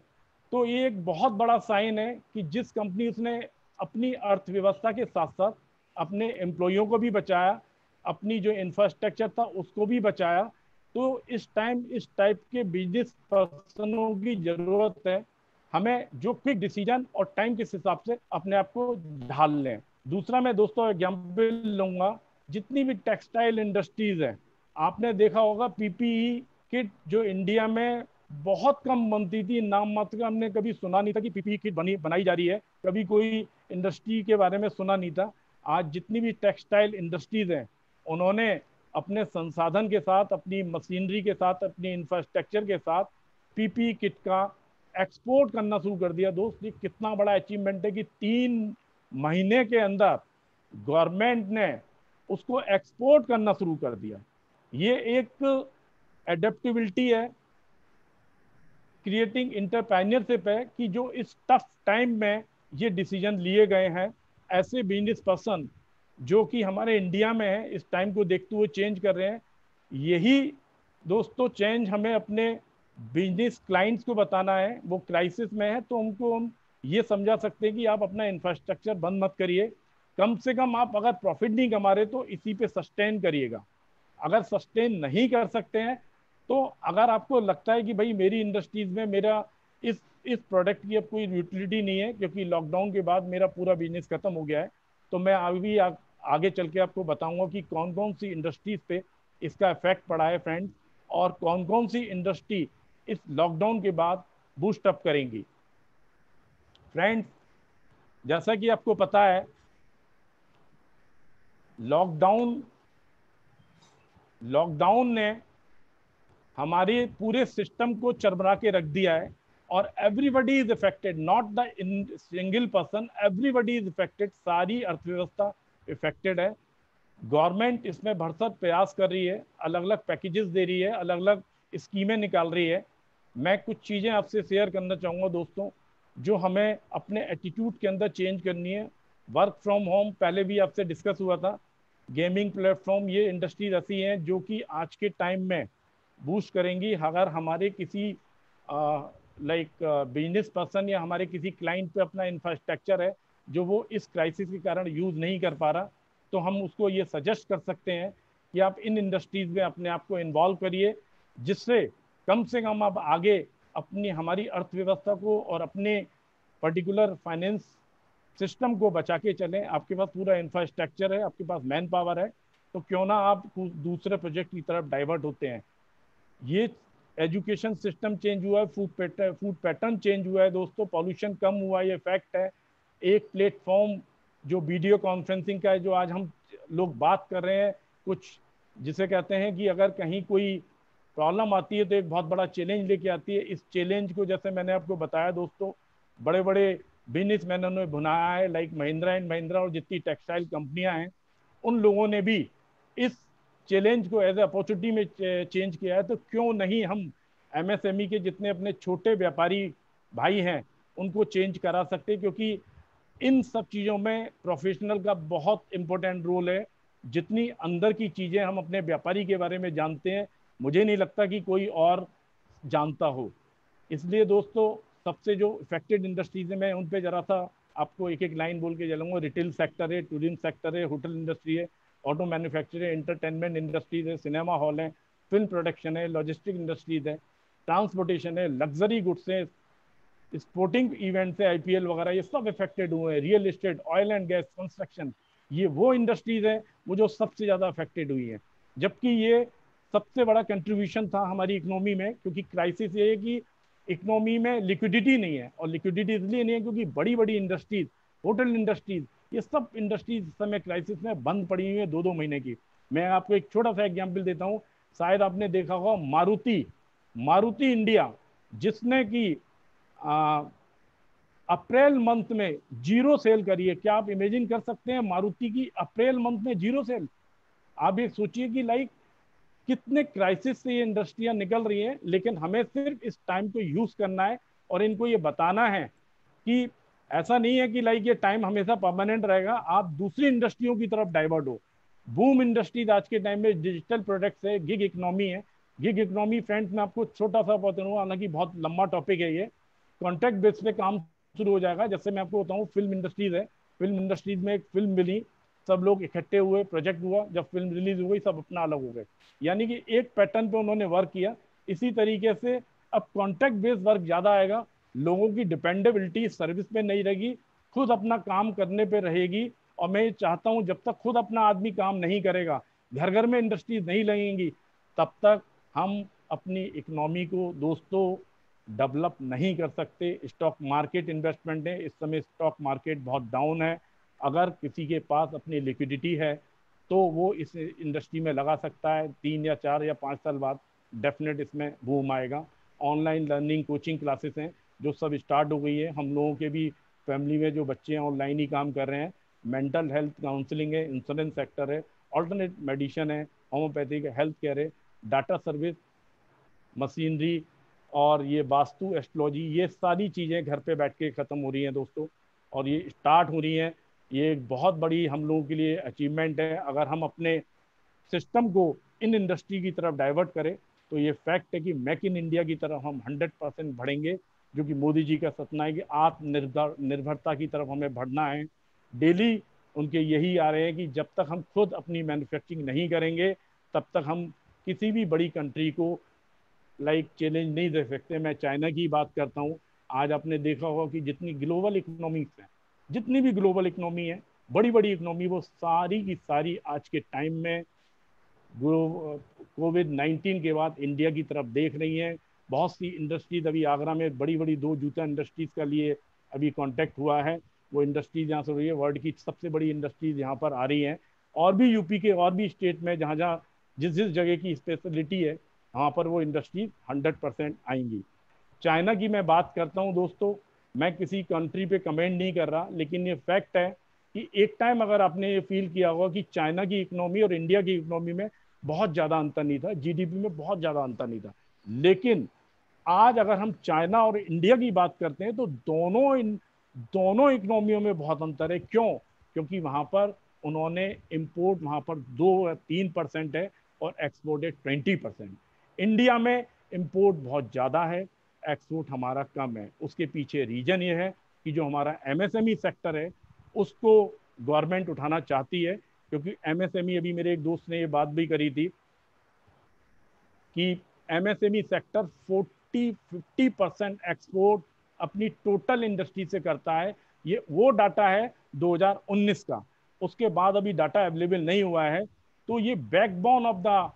तो ये एक बहुत बड़ा साइन है कि जिस कंपनी उसने अपनी अर्थव्यवस्था के साथ साथ अपने एम्प्लॉइयों को भी बचाया, अपनी जो इंफ्रास्ट्रक्चर था उसको भी बचाया। तो इस टाइम इस टाइप के बिजनेस पर्सनों की जरूरत है, हमें जो क्विक डिसीजन और टाइम के हिसाब से अपने आप को ढाल लें। दूसरा मैं दोस्तों एग्जाम्पल लूंगा, जितनी भी टेक्सटाइल इंडस्ट्रीज है, आपने देखा होगा पीपीई किट जो इंडिया में बहुत कम बनती थी, नाम मात्र का हमने कभी सुना नहीं था कि पीपीई किट बनाई जा रही है, कभी कोई इंडस्ट्री के बारे में सुना नहीं था। आज जितनी भी टेक्सटाइल इंडस्ट्रीज हैं उन्होंने अपने संसाधन के साथ, अपनी मशीनरी के साथ, अपनी इंफ्रास्ट्रक्चर के साथ पीपीई किट का एक्सपोर्ट करना शुरू कर दिया। दोस्त ये कितना बड़ा अचीवमेंट है कि 3 महीने के अंदर गवर्नमेंट ने उसको एक्सपोर्ट करना शुरू कर दिया। ये एक एडेप्टेबिलिटी है, क्रिएटिंग इंटरप्रेन्योरशिप है कि जो इस टफ टाइम में ये डिसीजन लिए गए हैं। ऐसे बिजनेस पर्सन जो कि हमारे इंडिया में है, इस टाइम को देखते हुए चेंज कर रहे हैं। यही दोस्तों चेंज हमें अपने बिजनेस क्लाइंट्स को बताना है। वो क्राइसिस में है तो उनको हम ये समझा सकते हैं कि आप अपना इंफ्रास्ट्रक्चर बंद मत करिए, कम से कम आप अगर प्रॉफिट नहीं कमा रहे तो इसी पे सस्टेन करिएगा। अगर सस्टेन नहीं कर सकते हैं तो अगर आपको लगता है कि भाई मेरी इंडस्ट्रीज में मेरा इस प्रोडक्ट की अब कोई यूटिलिटी नहीं है क्योंकि लॉकडाउन के बाद मेरा पूरा बिजनेस खत्म हो गया है, तो मैं अभी आगे चल के आपको बताऊंगा कि कौन कौन सी इंडस्ट्रीज पे इसका इफेक्ट पड़ा है फ्रेंड्स, और कौन कौन सी इंडस्ट्री इस लॉकडाउन के बाद बूस्ट अप करेंगी। फ्रेंड्स, जैसा कि आपको पता है लॉकडाउन ने हमारे पूरे सिस्टम को चरमरा के रख दिया है और everybody is affected, not the single person, everybody is affected. सारी अर्थव्यवस्था इफेक्टेड है। गवर्नमेंट इसमें भरसक प्रयास कर रही है, अलग अलग पैकेजेस दे रही है, अलग अलग स्कीमें निकाल रही है। मैं कुछ चीज़ें आपसे शेयर करना चाहूँगा दोस्तों, जो हमें अपने एटीट्यूड के अंदर चेंज करनी है। वर्क फ्रॉम होम पहले भी आपसे डिस्कस हुआ था, गेमिंग प्लेटफॉर्म, ये इंडस्ट्रीज ऐसी हैं जो कि आज के टाइम में बूस्ट करेंगी। अगर हमारे किसी बिजनेस पर्सन या हमारे किसी क्लाइंट पे अपना इंफ्रास्ट्रक्चर है जो वो इस क्राइसिस के कारण यूज़ नहीं कर पा रहा, तो हम उसको ये सजेस्ट कर सकते हैं कि आप इन इंडस्ट्रीज में अपने आप को इन्वॉल्व करिए, जिससे कम से कम आप आगे अपनी हमारी अर्थव्यवस्था को और अपने पर्टिकुलर फाइनेंस सिस्टम को बचा के चलें। आपके पास पूरा इंफ्रास्ट्रक्चर है, आपके पास मैन पावर है, तो क्यों ना आप दूसरे प्रोजेक्ट की तरफ डाइवर्ट होते हैं। ये एजुकेशन सिस्टम चेंज हुआ है, फूड पैटर्न चेंज हुआ है दोस्तों, पॉल्यूशन कम हुआ है, ये फैक्ट है। एक प्लेटफॉर्म जो वीडियो कॉन्फ्रेंसिंग का है, जो आज हम लोग बात कर रहे हैं, कुछ जिसे कहते हैं कि अगर कहीं कोई प्रॉब्लम आती है तो एक बहुत बड़ा चैलेंज लेके आती है। इस चैलेंज को जैसे मैंने आपको बताया दोस्तों, बड़े बड़े बिजनेसमैनों ने बनाया है, लाइक महिंद्रा एंड महिंद्रा और जितनी टेक्सटाइल कंपनियां हैं, उन लोगों ने भी इस चैलेंज को एज ए अपॉर्चुनिटी में चेंज किया है। तो क्यों नहीं हम एमएसएमई के जितने अपने छोटे व्यापारी भाई हैं उनको चेंज करा सकते हैं, क्योंकि इन सब चीज़ों में प्रोफेशनल का बहुत इंपॉर्टेंट रोल है। जितनी अंदर की चीज़ें हम अपने व्यापारी के बारे में जानते हैं, मुझे नहीं लगता कि कोई और जानता हो। इसलिए दोस्तों सबसे जो इफेक्टेड इंडस्ट्रीज है, मैं उन पे जरा सा आपको एक एक लाइन बोल के चलूँगा। रिटेल सेक्टर है, टूरिज्म सेक्टर है, होटल इंडस्ट्री है, ऑटो मैन्युफैक्चर है, एंटरटेनमेंट इंडस्ट्रीज है, सिनेमा हॉल है, फिल्म प्रोडक्शन है, लॉजिस्टिक इंडस्ट्रीज है, ट्रांसपोर्टेशन है, लग्जरी गुड्स है, स्पोर्टिंग इवेंट्स है, आईपीएल वगैरह, ये सब इफेक्टेड हुए हैं। Real estate, oil and gas, construction, ये वो इंडस्ट्रीज है वो जो सबसे ज़्यादा अफेक्टेड हुई है। जबकि ये सबसे बड़ा कंट्रीब्यूशन था हमारी इकोनॉमी में, क्योंकि क्राइसिस ये है कि इकोनॉमी में लिक्विडिटी नहीं है, और लिक्विडिटी इसलिए नहीं है क्योंकि बड़ी बड़ी इंडस्ट्रीज, होटल इंडस्ट्रीज, ये सब इंडस्ट्रीज इस समय क्राइसिस में बंद पड़ी हुई है 2-2 महीने की। मैं आपको एक छोटा सा एग्जाम्पल देता हूँ, शायद आपने देखा होगा मारुति इंडिया, जिसने कि अप्रैल मंथ में जीरो सेल करी है। क्या आप इमेजिन कर सकते हैं मारुति की अप्रैल मंथ में जीरो सेल? आप ये सोचिए कि लाइक कितने क्राइसिस से ये इंडस्ट्रियां निकल रही हैं, लेकिन हमें सिर्फ इस टाइम को यूज करना है और इनको ये बताना है कि ऐसा नहीं है कि लाइक ये टाइम हमेशा परमानेंट रहेगा, आप दूसरी इंडस्ट्रियों की तरफ डाइवर्ट हो। बूम इंडस्ट्रीज आज के टाइम में डिजिटल प्रोडक्ट्स है, गिग इकोनॉमी है। गिग इकोनॉमी फ्रेंड्स मैं आपको छोटा सा बताऊंगा, हालांकि बहुत लंबा टॉपिक है ये। कॉन्ट्रैक्ट बेस पे काम शुरू हो जाएगा। जैसे मैं आपको बताऊं, फिल्म इंडस्ट्रीज है, फिल्म इंडस्ट्रीज में एक फिल्म मिली, सब लोग इकट्ठे हुए, प्रोजेक्ट हुआ, जब फिल्म रिलीज हो गई सब अपना अलग हो गए, यानी कि एक पैटर्न पे उन्होंने वर्क किया। इसी तरीके से अब कॉन्ट्रैक्ट बेस्ड वर्क ज्यादा आएगा, लोगों की डिपेंडेबिलिटी सर्विस पे नहीं रहेगी, खुद अपना काम करने पे रहेगी। और मैं ये चाहता हूं जब तक खुद अपना आदमी काम नहीं करेगा, घर घर में इंडस्ट्रीज नहीं लगेंगी, तब तक हम अपनी इकोनॉमी को दोस्तों डेवलप नहीं कर सकते। स्टॉक मार्केट इन्वेस्टमेंट है, इस समय स्टॉक मार्केट बहुत डाउन है। अगर किसी के पास अपनी लिक्विडिटी है तो वो इस इंडस्ट्री में लगा सकता है, 3 या 4 या 5 साल बाद डेफिनेट इसमें बूम आएगा। ऑनलाइन लर्निंग कोचिंग क्लासेस हैं जो सब स्टार्ट हो गई है। हम लोगों के भी फैमिली में जो बच्चे हैं ऑनलाइन ही काम कर रहे हैं। मेंटल हेल्थ काउंसलिंग है, इंश्योरेंस सेक्टर है, ऑल्टरनेट मेडिसिन है, होम्योपैथिक है, हेल्थ केयर है, डाटा सर्विस, मशीनरी और ये वास्तु एस्ट्रोलॉजी, ये सारी चीज़ें घर पे बैठ के ख़त्म हो रही हैं दोस्तों, और ये स्टार्ट हो रही हैं। ये एक बहुत बड़ी हम लोगों के लिए अचीवमेंट है। अगर हम अपने सिस्टम को इन इंडस्ट्री की तरफ डाइवर्ट करें तो ये फैक्ट है कि मेक इन इंडिया की तरफ हम 100% बढ़ेंगे, जो कि मोदी जी का सपना है कि आत्मनिर्भरता की तरफ हमें बढ़ना है। डेली उनके यही आ रहे हैं कि जब तक हम खुद अपनी मैन्युफैक्चरिंग नहीं करेंगे तब तक हम किसी भी बड़ी कंट्री को लाइक चैलेंज नहीं दे सकते। मैं चाइना की बात करता हूँ, आज आपने देखा होगा कि जितनी ग्लोबल इकोनॉमिक्स है, जितनी भी ग्लोबल इकोनॉमी है, बड़ी बड़ी इकोनॉमी, वो सारी की सारी आज के टाइम में कोविड-19 के बाद इंडिया की तरफ देख रही हैं। बहुत सी इंडस्ट्रीज अभी आगरा में बड़ी बड़ी 2 जूता इंडस्ट्रीज का लिए अभी कॉन्टेक्ट हुआ है, वो इंडस्ट्रीज यहाँ से हो रही है, वर्ल्ड की सबसे बड़ी इंडस्ट्रीज यहाँ पर आ रही हैं। और भी यूपी के और भी स्टेट में जहाँ जहाँ जिस जिस जगह की स्पेशलिटी है वहाँ पर वो इंडस्ट्रीज 100% आएंगी। चाइना की मैं बात करता हूँ दोस्तों, मैं किसी कंट्री पे कमेंट नहीं कर रहा, लेकिन ये फैक्ट है कि एक टाइम अगर आपने ये फील किया होगा कि चाइना की इकोनॉमी और इंडिया की इकोनॉमी में बहुत ज़्यादा अंतर नहीं था, जीडीपी में बहुत ज़्यादा अंतर नहीं था। लेकिन आज अगर हम चाइना और इंडिया की बात करते हैं तो दोनों इकोनॉमियों में बहुत अंतर है। क्यों? क्योंकि वहाँ पर उन्होंने इम्पोर्ट वहाँ पर 2-3% है और एक्सपोर्ट है 20%। इंडिया में इम्पोर्ट बहुत ज़्यादा है, एक्सपोर्ट हमारा कम है। उसके पीछे रीजन ये है कि जो हमारा एमएसएमई सेक्टर है उसको गवर्नमेंट उठाना चाहती है, क्योंकि एमएसएमई, अभी मेरे एक दोस्त ने ये बात भी करी थी कि एमएसएमई सेक्टर 40-50% एक्सपोर्ट अपनी टोटल इंडस्ट्री से करता है। ये वो डाटा है 2019 का, उसके बाद अभी डाटा अवेलेबल नहीं हुआ है। तो ये backbone of the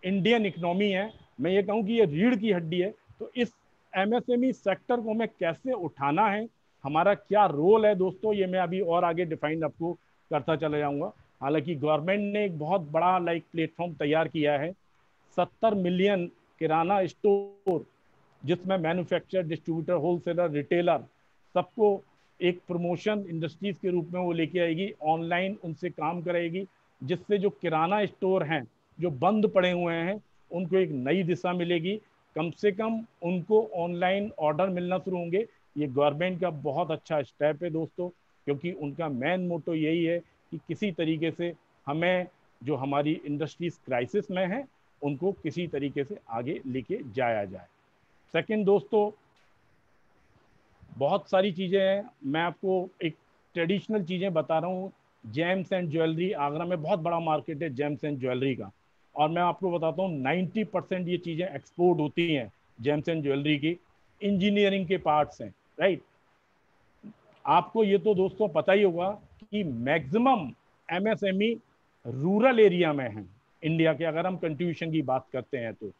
Indian economy है। मैं ये कहूँ कि ये रीढ़ की हड्डी है। तो इस एमएसएमई सेक्टर को हमें कैसे उठाना है, हमारा क्या रोल है दोस्तों, ये मैं अभी और आगे डिफाइन आपको करता चला जाऊंगा। हालांकि गवर्नमेंट ने एक बहुत बड़ा प्लेटफॉर्म तैयार किया है, 70 मिलियन किराना स्टोर, जिसमें मैन्युफैक्चरर, डिस्ट्रीब्यूटर, होलसेलर, रिटेलर सबको एक प्रमोशन इंडस्ट्रीज के रूप में वो लेके आएगी, ऑनलाइन उनसे काम कराएगी, जिससे जो किराना स्टोर हैं जो बंद पड़े हुए हैं उनको एक नई दिशा मिलेगी। कम से कम उनको ऑनलाइन ऑर्डर मिलना शुरू होंगे। ये गवर्नमेंट का बहुत अच्छा स्टेप है दोस्तों, क्योंकि उनका मेन मोटो यही है कि किसी तरीके से हमें जो हमारी इंडस्ट्रीज क्राइसिस में है उनको किसी तरीके से आगे लेके जाया जाए। सेकंड दोस्तों, बहुत सारी चीज़ें हैं, मैं आपको एक ट्रेडिशनल चीज़ें बता रहा हूँ। जेम्स एंड ज्वेलरी, आगरा में बहुत बड़ा मार्केट है जेम्स एंड ज्वेलरी का, और मैं आपको बताता हूँ 90% ये चीज़ें एक्सपोर्ट होती हैं जेम्स एंड ज्वेलरी की। इंजीनियरिंग के पार्ट्स हैं, राइट। आपको ये तो दोस्तों पता ही होगा कि मैक्सिमम एमएसएमई रूरल एरिया में है इंडिया के, अगर हम कंट्रीब्यूशन की बात करते हैं तो।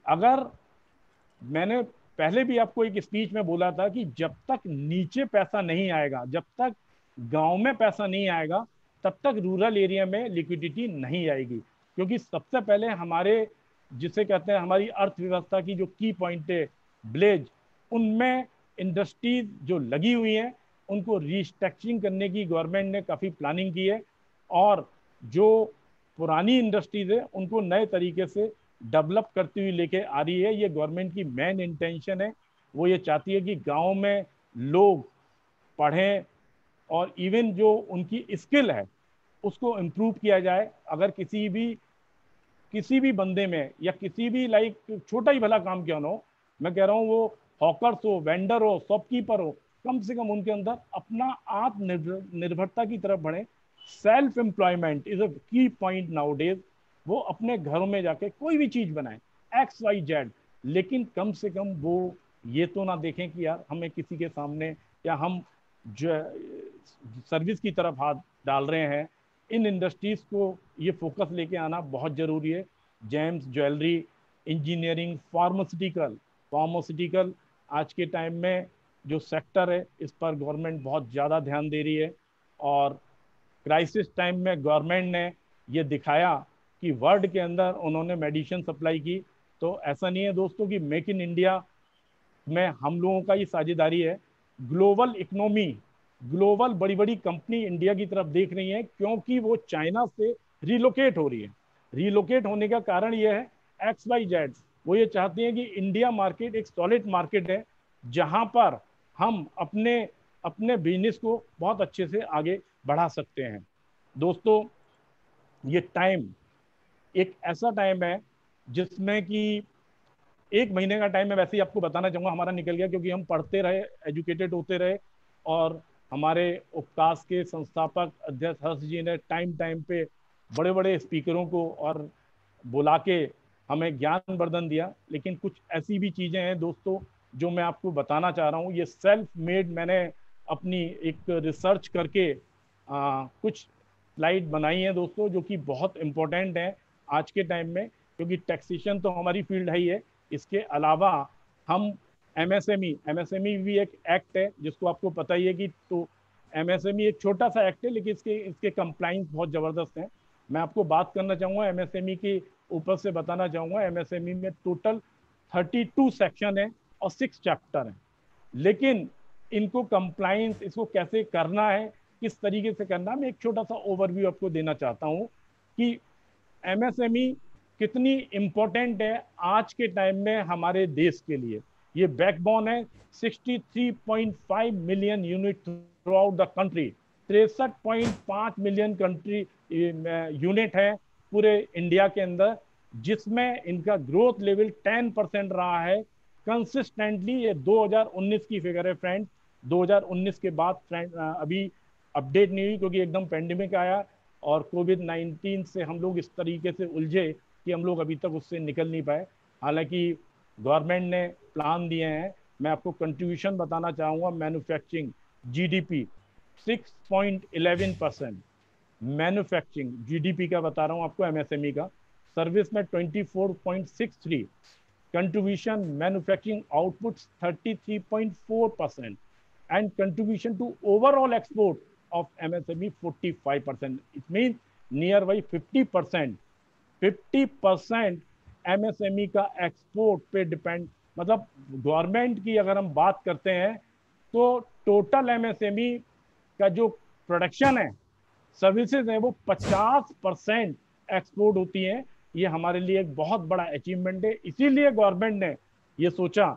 अगर मैंने पहले भी आपको एक स्पीच में बोला था कि जब तक नीचे पैसा नहीं आएगा, जब तक गांव में पैसा नहीं आएगा, तब तक रूरल एरिया में लिक्विडिटी नहीं आएगी। क्योंकि सबसे पहले हमारे, जिसे कहते हैं हमारी अर्थव्यवस्था की जो की पॉइंट है ब्लेज, उनमें इंडस्ट्रीज जो लगी हुई हैं उनको रीस्ट्रक्चरिंग करने की गवर्नमेंट ने काफ़ी प्लानिंग की है, और जो पुरानी इंडस्ट्रीज है उनको नए तरीके से डेवलप करती हुई लेके आ रही है। ये गवर्नमेंट की मेन इंटेंशन है। वो ये चाहती है कि गांव में लोग पढ़ें और इवन जो उनकी स्किल है उसको इम्प्रूव किया जाए। अगर किसी भी बंदे में या किसी भी लाइक छोटा ही भला काम क्यों ना हो, मैं कह रहा हूँ वो हॉकर्स हो, वेंडर हो, शॉपकीपर हो, कम से कम उनके अंदर अपना आत्मनिर्भरता की तरफ बढ़े। सेल्फ एम्प्लॉयमेंट इज अ की पॉइंट नाउ डेज। वो अपने घरों में जाके कोई भी चीज बनाए XYZ, लेकिन कम से कम वो ये तो ना देखें कि यार हमें किसी के सामने या हम जो सर्विस की तरफ हाथ डाल रहे हैं। इन इंडस्ट्रीज को ये फोकस लेके आना बहुत जरूरी है। जेम्स, ज्वेलरी, इंजीनियरिंग, फार्मास्यूटिकल आज के टाइम में जो सेक्टर है इस पर गवर्नमेंट बहुत ज़्यादा ध्यान दे रही है। और क्राइसिस टाइम में गवर्नमेंट ने ये दिखाया कि वर्ल्ड के अंदर उन्होंने मेडिसिन सप्लाई की। तो ऐसा नहीं है दोस्तों कि मेक इन इंडिया में हम लोगों का ही साझेदारी है। ग्लोबल इकोनॉमी, ग्लोबल बड़ी बड़ी कंपनी इंडिया की तरफ देख रही है, क्योंकि वो चाइना से रिलोकेट हो रही है। रिलोकेट होने का कारण यह है XYZ, वो ये चाहती हैं कि इंडिया मार्केट एक सॉलिड मार्केट है जहां पर हम अपने बिजनेस को बहुत अच्छे से आगे बढ़ा सकते हैं। दोस्तों, ये टाइम एक ऐसा टाइम है जिसमें कि 1 महीने का टाइम है, वैसे ही आपको बताना चाहूँगा, हमारा निकल गया क्योंकि हम पढ़ते रहे, एजुकेटेड होते रहे, और हमारे उपकास के संस्थापक अध्यक्ष हर्ष जी ने टाइम टाइम पे बड़े बड़े स्पीकरों को और बुला के हमें ज्ञानवर्धन दिया। लेकिन कुछ ऐसी भी चीज़ें हैं दोस्तों जो मैं आपको बताना चाह रहा हूँ। ये सेल्फ मेड, मैंने अपनी एक रिसर्च करके कुछ स्लाइड बनाई हैं दोस्तों, जो कि बहुत इम्पोर्टेंट है आज के टाइम में, क्योंकि टैक्सेशन तो हमारी फील्ड है ही है। इसके अलावा हम एमएसएमई भी एक एक्ट है जिसको आपको पता ही है कि, तो एमएसएमई एक छोटा सा एक्ट है लेकिन इसके कंप्लाइंस बहुत ज़बरदस्त हैं। मैं आपको बात करना चाहूँगा एमएसएमई के ऊपर से बताना चाहूँगा। एमएसएमई में टोटल 32 सेक्शन है और 6 चैप्टर हैं, लेकिन इनको कंप्लाइंस, इसको कैसे करना है, किस तरीके से करना है, मैं एक छोटा सा ओवरव्यू आपको देना चाहता हूँ कि एमएसएमई कितनी इम्पोर्टेंट है आज के टाइम में हमारे देश के लिए। ये बैकबोन है। 63.5 million unit through out the country, 63.5 million country unit है पूरे इंडिया के अंदर, जिसमें इनका ग्रोथ लेवल 10% रहा है कंसिस्टेंटली। ये 2019 की फिगर है फ्रेंड। 2019 के बाद फ्रेंड अभी अपडेट नहीं हुई क्योंकि एकदम पेंडेमिक आया और कोविड-19 से हम लोग इस तरीके से उलझे कि हम लोग अभी तक उससे निकल नहीं पाए। हालांकि गवर्नमेंट ने प्लान दिए हैं। मैं आपको कंट्रीब्यूशन बताना चाहूँगा। मैन्युफैक्चरिंग GDP 6.11%, मैन्युफैक्चरिंग GDP का बता रहा हूँ आपको, MSME का। सर्विस में 24.63, contribution manufacturing output 33.4%, and contribution to overall export of MSME 45%. It means nearby 50%. 50% MSME का एक्सपोर्ट पे डिपेंड। मतलब गवर्नमेंट की अगर हम बात करते हैं तो टोटल MSME का जो प्रोडक्शन है, सर्विसेज है, वो 50% एक्सपोर्ट होती हैं। ये हमारे लिए एक बहुत बड़ा अचीवमेंट है। इसीलिए गवर्नमेंट ने ये सोचा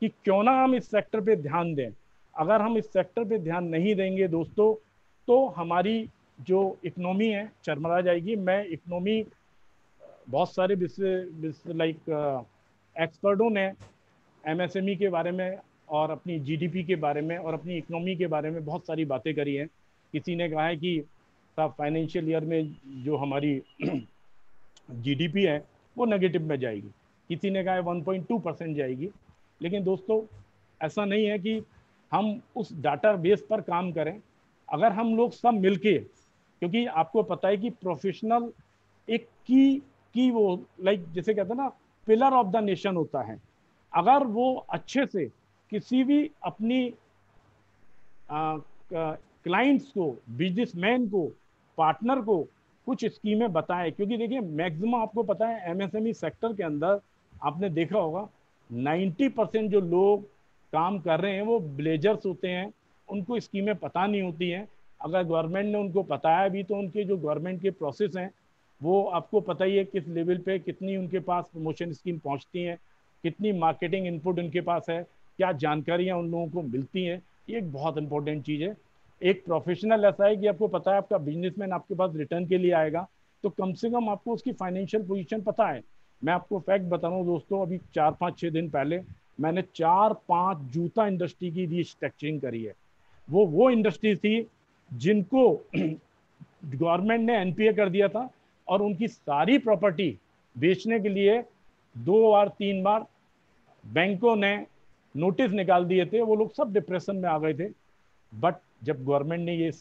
कि क्यों ना हम इस सेक्टर पे ध्यान दें। अगर हम इस सेक्टर पे ध्यान नहीं देंगे दोस्तों तो हमारी जो इकोनॉमी है चरमरा जाएगी। मैं इकोनॉमी, बहुत सारे एक्सपर्टों ने MSME के बारे में और अपनी GDP के बारे में और अपनी इकोनॉमी के बारे में बहुत सारी बातें करी हैं। किसी ने कहा है कि साहब फाइनेंशियल ईयर में जो हमारी GDP है वो नेगेटिव में जाएगी, किसी ने कहा है 1.2% जाएगी। लेकिन दोस्तों ऐसा नहीं है कि हम उस डाटा बेस पर काम करें। अगर हम लोग सब मिलके, क्योंकि आपको पता है कि प्रोफेशनल एक की वो लाइक जैसे कहते हैं ना, पिलर ऑफ द नेशन होता है। अगर वो अच्छे से किसी भी अपनी क्लाइंट्स को, बिजनेसमैन को, पार्टनर को कुछ स्कीमें बताएं, क्योंकि देखिए मैक्सिमम आपको पता है एमएसएमई सेक्टर के अंदर आपने देखा होगा 90% जो लोग काम कर रहे हैं वो ब्लेजर्स होते हैं, उनको स्कीमें पता नहीं होती हैं। अगर गवर्नमेंट ने उनको बताया भी तो उनके जो गवर्नमेंट के प्रोसेस हैं वो आपको पता ही है किस लेवल पे कितनी उनके पास प्रमोशन स्कीम पहुंचती हैं, कितनी मार्केटिंग इनपुट उनके पास है, क्या जानकारियां उन लोगों को मिलती हैं। ये एक बहुत इंपॉर्टेंट चीज़ है। एक प्रोफेशनल ऐसा है कि आपको पता है आपका बिजनेसमैन आपके पास रिटर्न के लिए आएगा तो कम से कम आपको उसकी फाइनेंशियल पोजीशन पता है। मैं आपको फैक्ट बता रहा हूँ दोस्तों, अभी 4-5-6 दिन पहले मैंने 4-5 जूता इंडस्ट्री की रीस्ट्रक्चरिंग करी है। वो इंडस्ट्री थी जिनको गवर्नमेंट ने एनपीए कर दिया था और उनकी सारी प्रॉपर्टी बेचने के लिए 2 बार 3 बार बैंकों ने नोटिस निकाल दिए थे, वो लोग सब डिप्रेशन में आ गए थे। बट जब गवर्नमेंट ने ये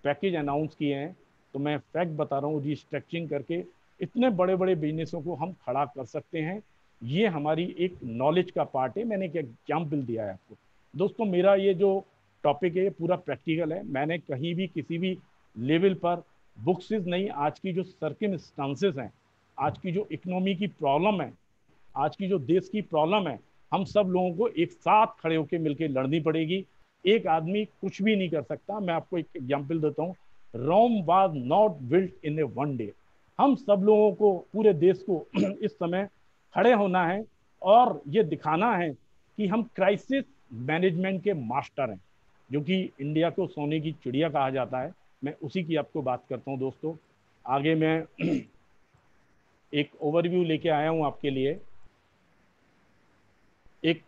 पैकेज अनाउंस किए हैं तो मैं फैक्ट बता रहा हूँ, रीस्ट्रक्चरिंग करके इतने बड़े बड़े बिजनेसों को हम खड़ा कर सकते हैं। ये हमारी एक नॉलेज का पार्ट है। मैंने एक एग्जाम्पल दिया है आपको दोस्तों। मेरा ये जो टॉपिक है ये पूरा प्रैक्टिकल है। मैंने कहीं भी किसी भी लेवल पर बुक्स नहीं, आज की जो सर्कमस्टांसेस हैं, आज की जो इकोनॉमी की प्रॉब्लम है, आज की जो देश की प्रॉब्लम है, हम सब लोगों को एक साथ खड़े होकर मिलकर लड़नी पड़ेगी। एक आदमी कुछ भी नहीं कर सकता। मैं आपको एक एग्जाम्पल देता हूँ, Rome was not built in a one day. हम सब लोगों को, पूरे देश को इस समय खड़े होना है और ये दिखाना है कि हम क्राइसिस मैनेजमेंट के मास्टर हैं, जो कि इंडिया को सोने की चिड़िया कहा जाता है। मैं उसी की आपको बात करता हूँ दोस्तों। आगे मैं एक ओवरव्यू लेके आया हूँ आपके लिए। एक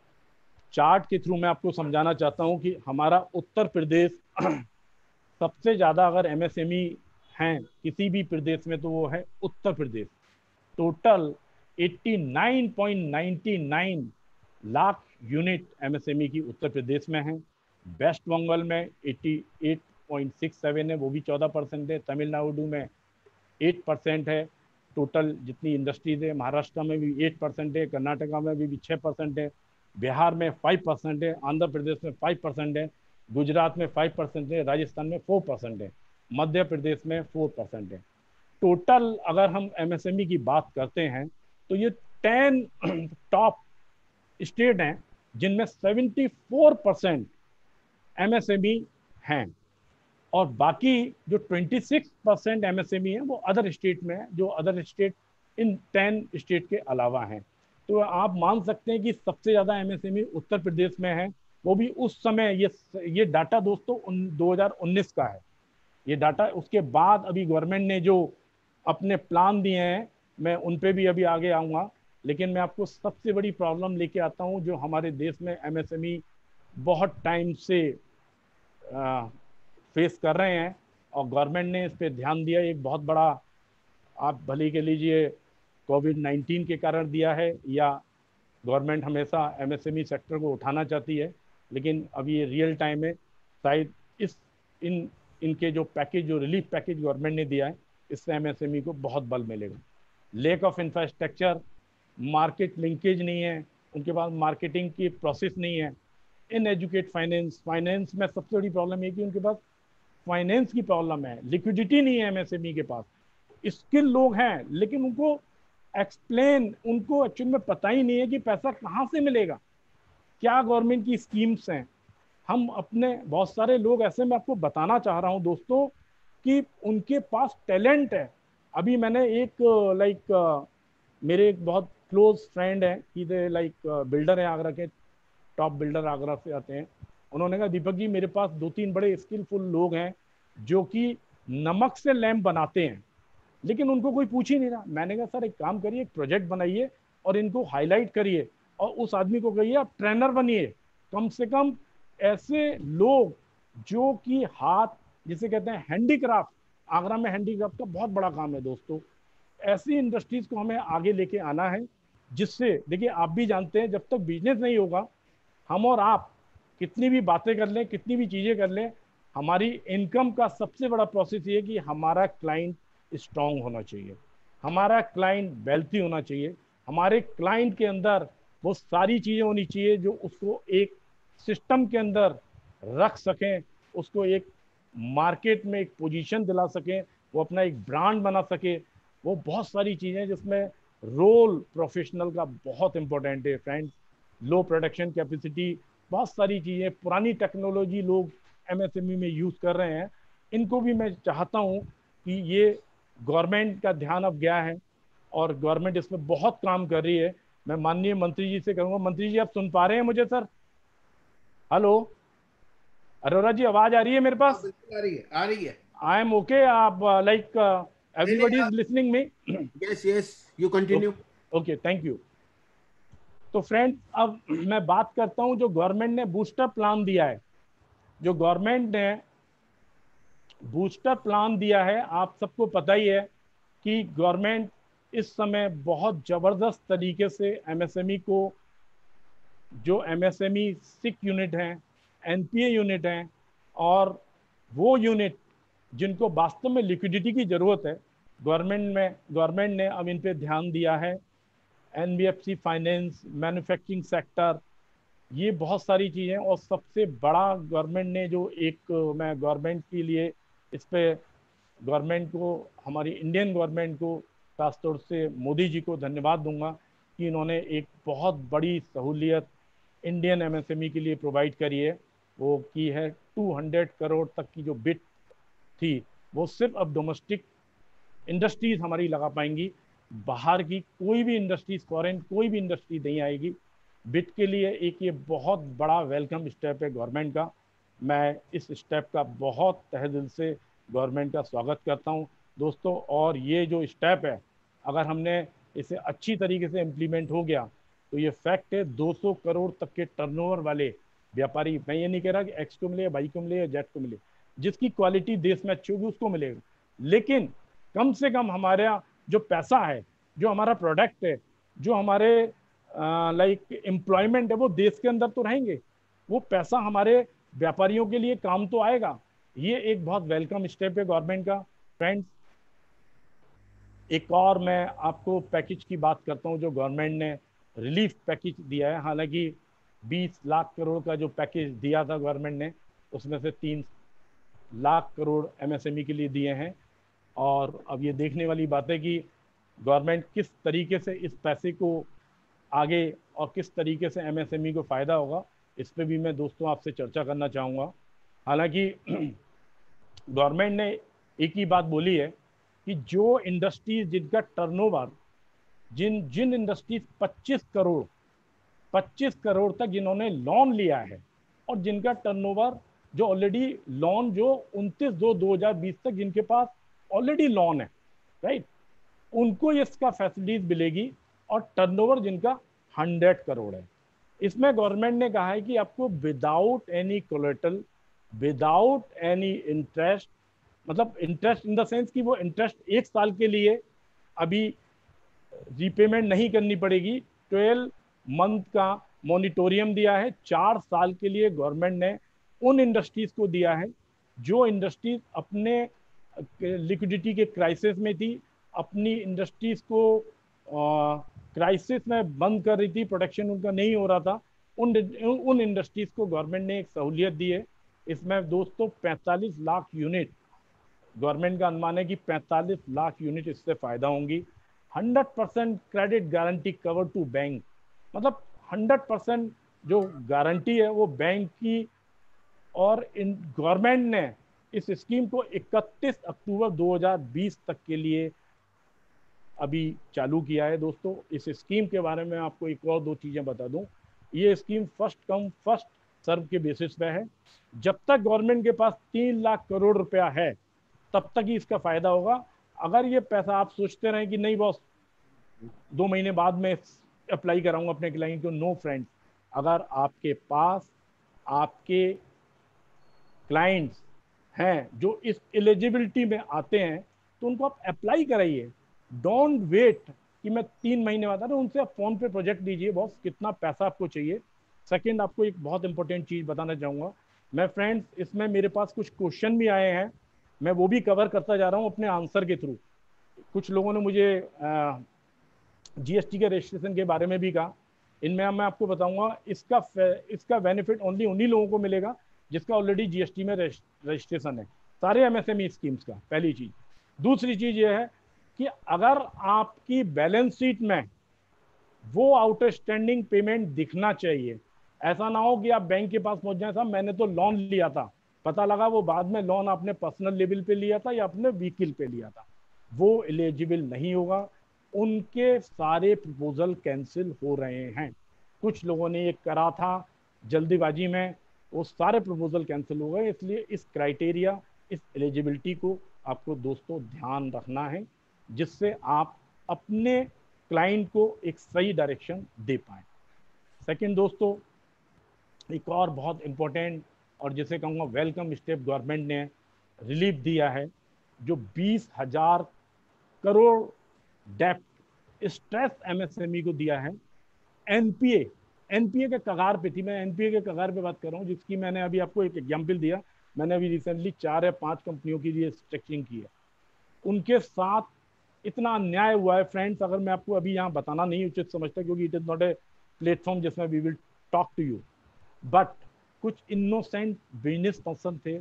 चार्ट के थ्रू मैं आपको समझाना चाहता हूँ कि हमारा उत्तर प्रदेश सबसे ज़्यादा अगर एमएसएमई हैं किसी भी प्रदेश में तो वो है Uttar Pradesh. Total 89.99 lakh unit MSME की उत्तर प्रदेश में है। वेस्ट बंगाल में 88.67 है, वो भी 14% है। तमिलनाडु में 8% है टोटल जितनी इंडस्ट्रीज है। महाराष्ट्र में भी 8% है, कर्नाटका में भी 6% है, बिहार में 5% है, आंध्र प्रदेश में 5% है, गुजरात में 5% है, राजस्थान में 4% है, मध्य प्रदेश में 4% है। टोटल अगर हम एमएसएमई की बात करते हैं तो ये 10 टॉप स्टेट हैं जिनमें 74% एमएसएमई हैं और बाकी जो 26% एमएसएमई है वो अदर स्टेट में है, जो अदर स्टेट इन 10 स्टेट के अलावा हैं। तो आप मान सकते हैं कि सबसे ज़्यादा एमएसएमई उत्तर प्रदेश में है। वो भी उस समय, ये डाटा दोस्तों 2019 का है ये डाटा। उसके बाद अभी गवर्नमेंट ने जो अपने प्लान दिए हैं मैं उन पे भी अभी आगे आऊँगा, लेकिन मैं आपको सबसे बड़ी प्रॉब्लम लेके आता हूँ जो हमारे देश में एमएसएमई बहुत टाइम से फेस कर रहे हैं और गवर्नमेंट ने इस पर ध्यान दिया। एक बहुत बड़ा, आप भले के लीजिए कोविड-19 के कारण दिया है या गवर्नमेंट हमेशा एमएसएमई सेक्टर को उठाना चाहती है, लेकिन अभी ये रियल टाइम है। शायद इनके जो पैकेज, जो रिलीफ पैकेज गवर्नमेंट ने दिया है, इससे एमएसएमई को बहुत बल मिलेगा। Lack of infrastructure, market linkage नहीं है, उनके पास मार्केटिंग की प्रोसेस नहीं है। इन एजुकेट फाइनेंस में सबसे बड़ी प्रॉब्लम है कि उनके पास फाइनेंस की प्रॉब्लम है, लिक्विडिटी नहीं है एमएसएमई के पास। स्किल लोग हैं लेकिन उनको एक्चुअली में पता ही नहीं है कि पैसा कहाँ से मिलेगा, क्या गवर्नमेंट की स्कीम्स हैं। हम अपने बहुत सारे लोग ऐसे, मैं आपको बताना चाह रहा हूँ दोस्तों कि उनके पास टैलेंट है। अभी मैंने एक मेरे एक बहुत क्लोज फ्रेंड है, बिल्डर है, आगरा के टॉप बिल्डर आगरा से आते हैं। उन्होंने कहा दीपक जी मेरे पास 2-3 बड़े स्किलफुल लोग हैं जो कि नमक से लैंप बनाते हैं, लेकिन उनको कोई पूछ ही नहीं रहा। मैंने कहा सर एक काम करिए, एक प्रोजेक्ट बनाइए और इनको हाईलाइट करिए और उस आदमी को कहिए आप ट्रेनर बनिए। कम से कम ऐसे लोग जो कि हाथ, जिसे कहते हैं हैंडीक्राफ्ट, आगरा में हैंडीक्राफ्ट का बहुत बड़ा काम है दोस्तों। ऐसी इंडस्ट्रीज को हमें आगे लेके आना है, जिससे देखिए आप भी जानते हैं जब तक बिजनेस नहीं होगा, हम और आप कितनी भी बातें कर लें, कितनी भी चीज़ें कर लें, हमारी इनकम का सबसे बड़ा प्रोसेस ये है कि हमारा क्लाइंट स्ट्रांग होना चाहिए, हमारा क्लाइंट वेल्थी होना चाहिए, हमारे क्लाइंट के अंदर वो सारी चीज़ें होनी चाहिए जो उसको एक सिस्टम के अंदर रख सकें, उसको एक मार्केट में एक पोजीशन दिला सकें, वो अपना एक ब्रांड बना सके। वो बहुत सारी चीज़ें जिसमें रोल प्रोफेशनल का बहुत इंपॉर्टेंट है फ्रेंड्स। लो प्रोडक्शन कैपेसिटी, बहुत सारी चीज़ें, पुरानी टेक्नोलॉजी लोग एमएसएमई में यूज़ कर रहे हैं, इनको भी मैं चाहता हूँ कि ये गवर्नमेंट का ध्यान अब गया है और गवर्नमेंट इसमें बहुत काम कर रही है। मैं माननीय मंत्री जी से कहूँगा, मंत्री जी आप सुन पा रहे हैं मुझे सर? हेलो अरोरा जी, आवाज आ रही है मेरे पास? बिल्कुल आ रही है, आ रही है। आई एम ओके, आप like everybody is listening me? Yes yes, you continue. Okay, thank you. तो फ्रेंड्स, अब मैं बात करता हूं जो गवर्नमेंट ने बूस्टर प्लान दिया है। जो गवर्नमेंट ने बूस्टर प्लान दिया है, आप सबको पता ही है कि गवर्नमेंट इस समय बहुत जबरदस्त तरीके से एमएसएमई को, जो एमएसएमई सिक यूनिट हैं, एनपीए यूनिट हैं, और वो यूनिट जिनको वास्तव में लिक्विडिटी की जरूरत है, गवर्नमेंट ने अब इन पे ध्यान दिया है। एनबीएफसी फाइनेंस, मैन्युफैक्चरिंग सेक्टर, ये बहुत सारी चीज़ें। और सबसे बड़ा गवर्नमेंट ने जो एक, मैं गवर्नमेंट के लिए इस पे गवर्नमेंट को, हमारी इंडियन गवर्नमेंट को खासतौर से मोदी जी को धन्यवाद दूंगा कि इन्होंने एक बहुत बड़ी सहूलियत इंडियन एमएसएमई के लिए प्रोवाइड करी है। वो की है 200 करोड़ तक की जो बिट थी, वो सिर्फ अब डोमेस्टिक इंडस्ट्रीज हमारी लगा पाएंगी, बाहर की कोई भी इंडस्ट्रीज, फॉरेन कोई भी इंडस्ट्री नहीं आएगी। बिट के लिए एक ये बहुत बड़ा वेलकम स्टेप है गवर्नमेंट का। मैं इस स्टेप का बहुत तहे दिल से गवर्नमेंट का स्वागत करता हूं दोस्तों। और ये जो स्टेप है, अगर हमने इसे अच्छी तरीके से इम्प्लीमेंट हो गया तो ये फैक्ट है 200 करोड़ तक के टर्नओवर वाले व्यापारी, मैं ये नहीं कह रहा कि एक्स को मिले, वाई को मिले या जेड को मिले, जिसकी क्वालिटी देश में अच्छी होगी उसको मिलेगा, लेकिन कम से कम हमारा जो पैसा है, जो हमारा प्रोडक्ट है, जो हमारे लाइक एम्प्लॉयमेंट है, वो देश के अंदर तो रहेंगे, वो पैसा हमारे व्यापारियों के लिए काम तो आएगा। ये एक बहुत वेलकम स्टेप है गवर्नमेंट का फ्रेंड्स। एक और मैं आपको पैकेज की बात करता हूं जो गवर्नमेंट ने रिलीफ पैकेज दिया है। हालांकि 20 लाख करोड़ का जो पैकेज दिया था गवर्नमेंट ने, उसमें से 3 लाख करोड़ एमएसएमई के लिए दिए हैं। और अब ये देखने वाली बात है कि गवर्नमेंट किस तरीके से इस पैसे को आगे और किस तरीके से एमएसएमई को फ़ायदा होगा, इस पे भी मैं दोस्तों आपसे चर्चा करना चाहूँगा। हालांकि गवर्नमेंट ने एक ही बात बोली है कि जो इंडस्ट्रीज जिनका टर्नओवर, जिन इंडस्ट्रीज 25 करोड़ तक जिन्होंने लोन लिया है, और जिनका टर्नओवर जो ऑलरेडी लोन जो 29/2/2020 तक जिनके पास ऑलरेडी लोन है, राइट, उनको इसका फैसिलिटीज मिलेगी। और टर्नओवर जिनका 100 करोड़ है, इसमें गवर्नमेंट ने कहा है कि आपको without any collateral, without any interest, मतलब इंटरेस्ट इन द सेंस कि वो इंटरेस्ट 1 साल के लिए अभी रीपेमेंट नहीं करनी पड़ेगी। 12 मंथ का मॉनिटोरियम दिया है। 4 साल के लिए गवर्नमेंट ने उन इंडस्ट्रीज को दिया है जो इंडस्ट्रीज अपने लिक्विडिटी के क्राइसिस में थी, अपनी इंडस्ट्रीज को क्राइसिस में बंद कर रही थी, प्रोडक्शन उनका नहीं हो रहा था। उन इंडस्ट्रीज को गवर्नमेंट ने एक सहूलियत दी है। इसमें दोस्तों 45 लाख यूनिट, गवर्नमेंट का अनुमान है कि 45 लाख यूनिट इससे फायदा होंगी। 100% credit guarantee cover to bank, मतलब 100% जो गारंटी है वो बैंक की। और गवर्नमेंट ने इस स्कीम को 31 अक्टूबर 2020 तक के लिए अभी चालू किया है। दोस्तों, इस स्कीम के बारे में आपको एक और 2 चीज़ें बता दूं। ये scheme first come first serve के बेसिस पे है। जब तक गवर्नमेंट के पास 3 लाख करोड़ रुपया है तब तक ही इसका फायदा होगा। अगर ये पैसा आप सोचते रहें कि नहीं बॉस 2 महीने बाद में अप्लाई कराऊंगा अपने क्लाइंट को, नो फ्रेंड्स, अगर आपके पास आपके क्लाइंट्स हैं जो इस एलिजिबिलिटी में आते हैं तो उनको आप अप्लाई कराइए। डोंट वेट कि मैं 3 महीने बाद, अरे उनसे आप फोन पे प्रोजेक्ट दीजिए, बॉस कितना पैसा आपको चाहिए। सेकंड, आपको एक बहुत इंपॉर्टेंट चीज़ बताना चाहूँगा मैं फ्रेंड्स, इसमें मेरे पास कुछ क्वेश्चन भी आए हैं, मैं वो भी कवर करता जा रहा हूँ अपने आंसर के थ्रू। कुछ लोगों ने मुझे जीएसटी के रजिस्ट्रेशन के बारे में भी कहा। इनमें मैं आपको बताऊंगा इसका बेनिफिट ओनली उन्हीं लोगों को मिलेगा जिसका ऑलरेडी जीएसटी में रजिस्ट्रेशन है, सारे एमएसएमई स्कीम्स का, पहली चीज। दूसरी चीज ये है कि अगर आपकी बैलेंस शीट में वो आउटस्टैंडिंग पेमेंट दिखना चाहिए, ऐसा ना हो कि आप बैंक के पास पहुंच जाए, साहब मैंने तो लोन लिया था, पता लगा वो बाद में लोन आपने पर्सनल लेवल पे लिया था या अपने व्हीकल पे लिया था, वो एलिजिबल नहीं होगा। उनके सारे प्रपोजल कैंसिल हो रहे हैं। कुछ लोगों ने ये करा था जल्दीबाजी में, वो सारे प्रपोजल कैंसिल हो गए। इसलिए इस क्राइटेरिया, इस एलिजिबिलिटी को आपको दोस्तों ध्यान रखना है, जिससे आप अपने क्लाइंट को एक सही डायरेक्शन दे पाए। सेकंड दोस्तों, एक और बहुत इंपॉर्टेंट और जिसे कहूँगा वेलकम स्टेप गवर्नमेंट ने रिलीफ दिया है, जो 20,000 करोड़ डेप्ट स्ट्रेस एमएसएमई को दिया है। एनपीए के कगार पे थी, मैं एनपीए के कगार पे बात कर रहा हूँ, जिसकी मैंने अभी आपको एक एग्जाम्पल दिया। मैंने अभी रिसेंटली 4 या 5 कंपनियों की ये स्ट्रक्चरिंग की है, उनके साथ इतना अन्याय हुआ है फ्रेंड्स, अगर मैं आपको अभी यहाँ बताना नहीं उचित समझता, क्योंकि it is not a platform जिसमें we will talk to you, but कुछ इनोसेंट बिजनेस पर्सन थे,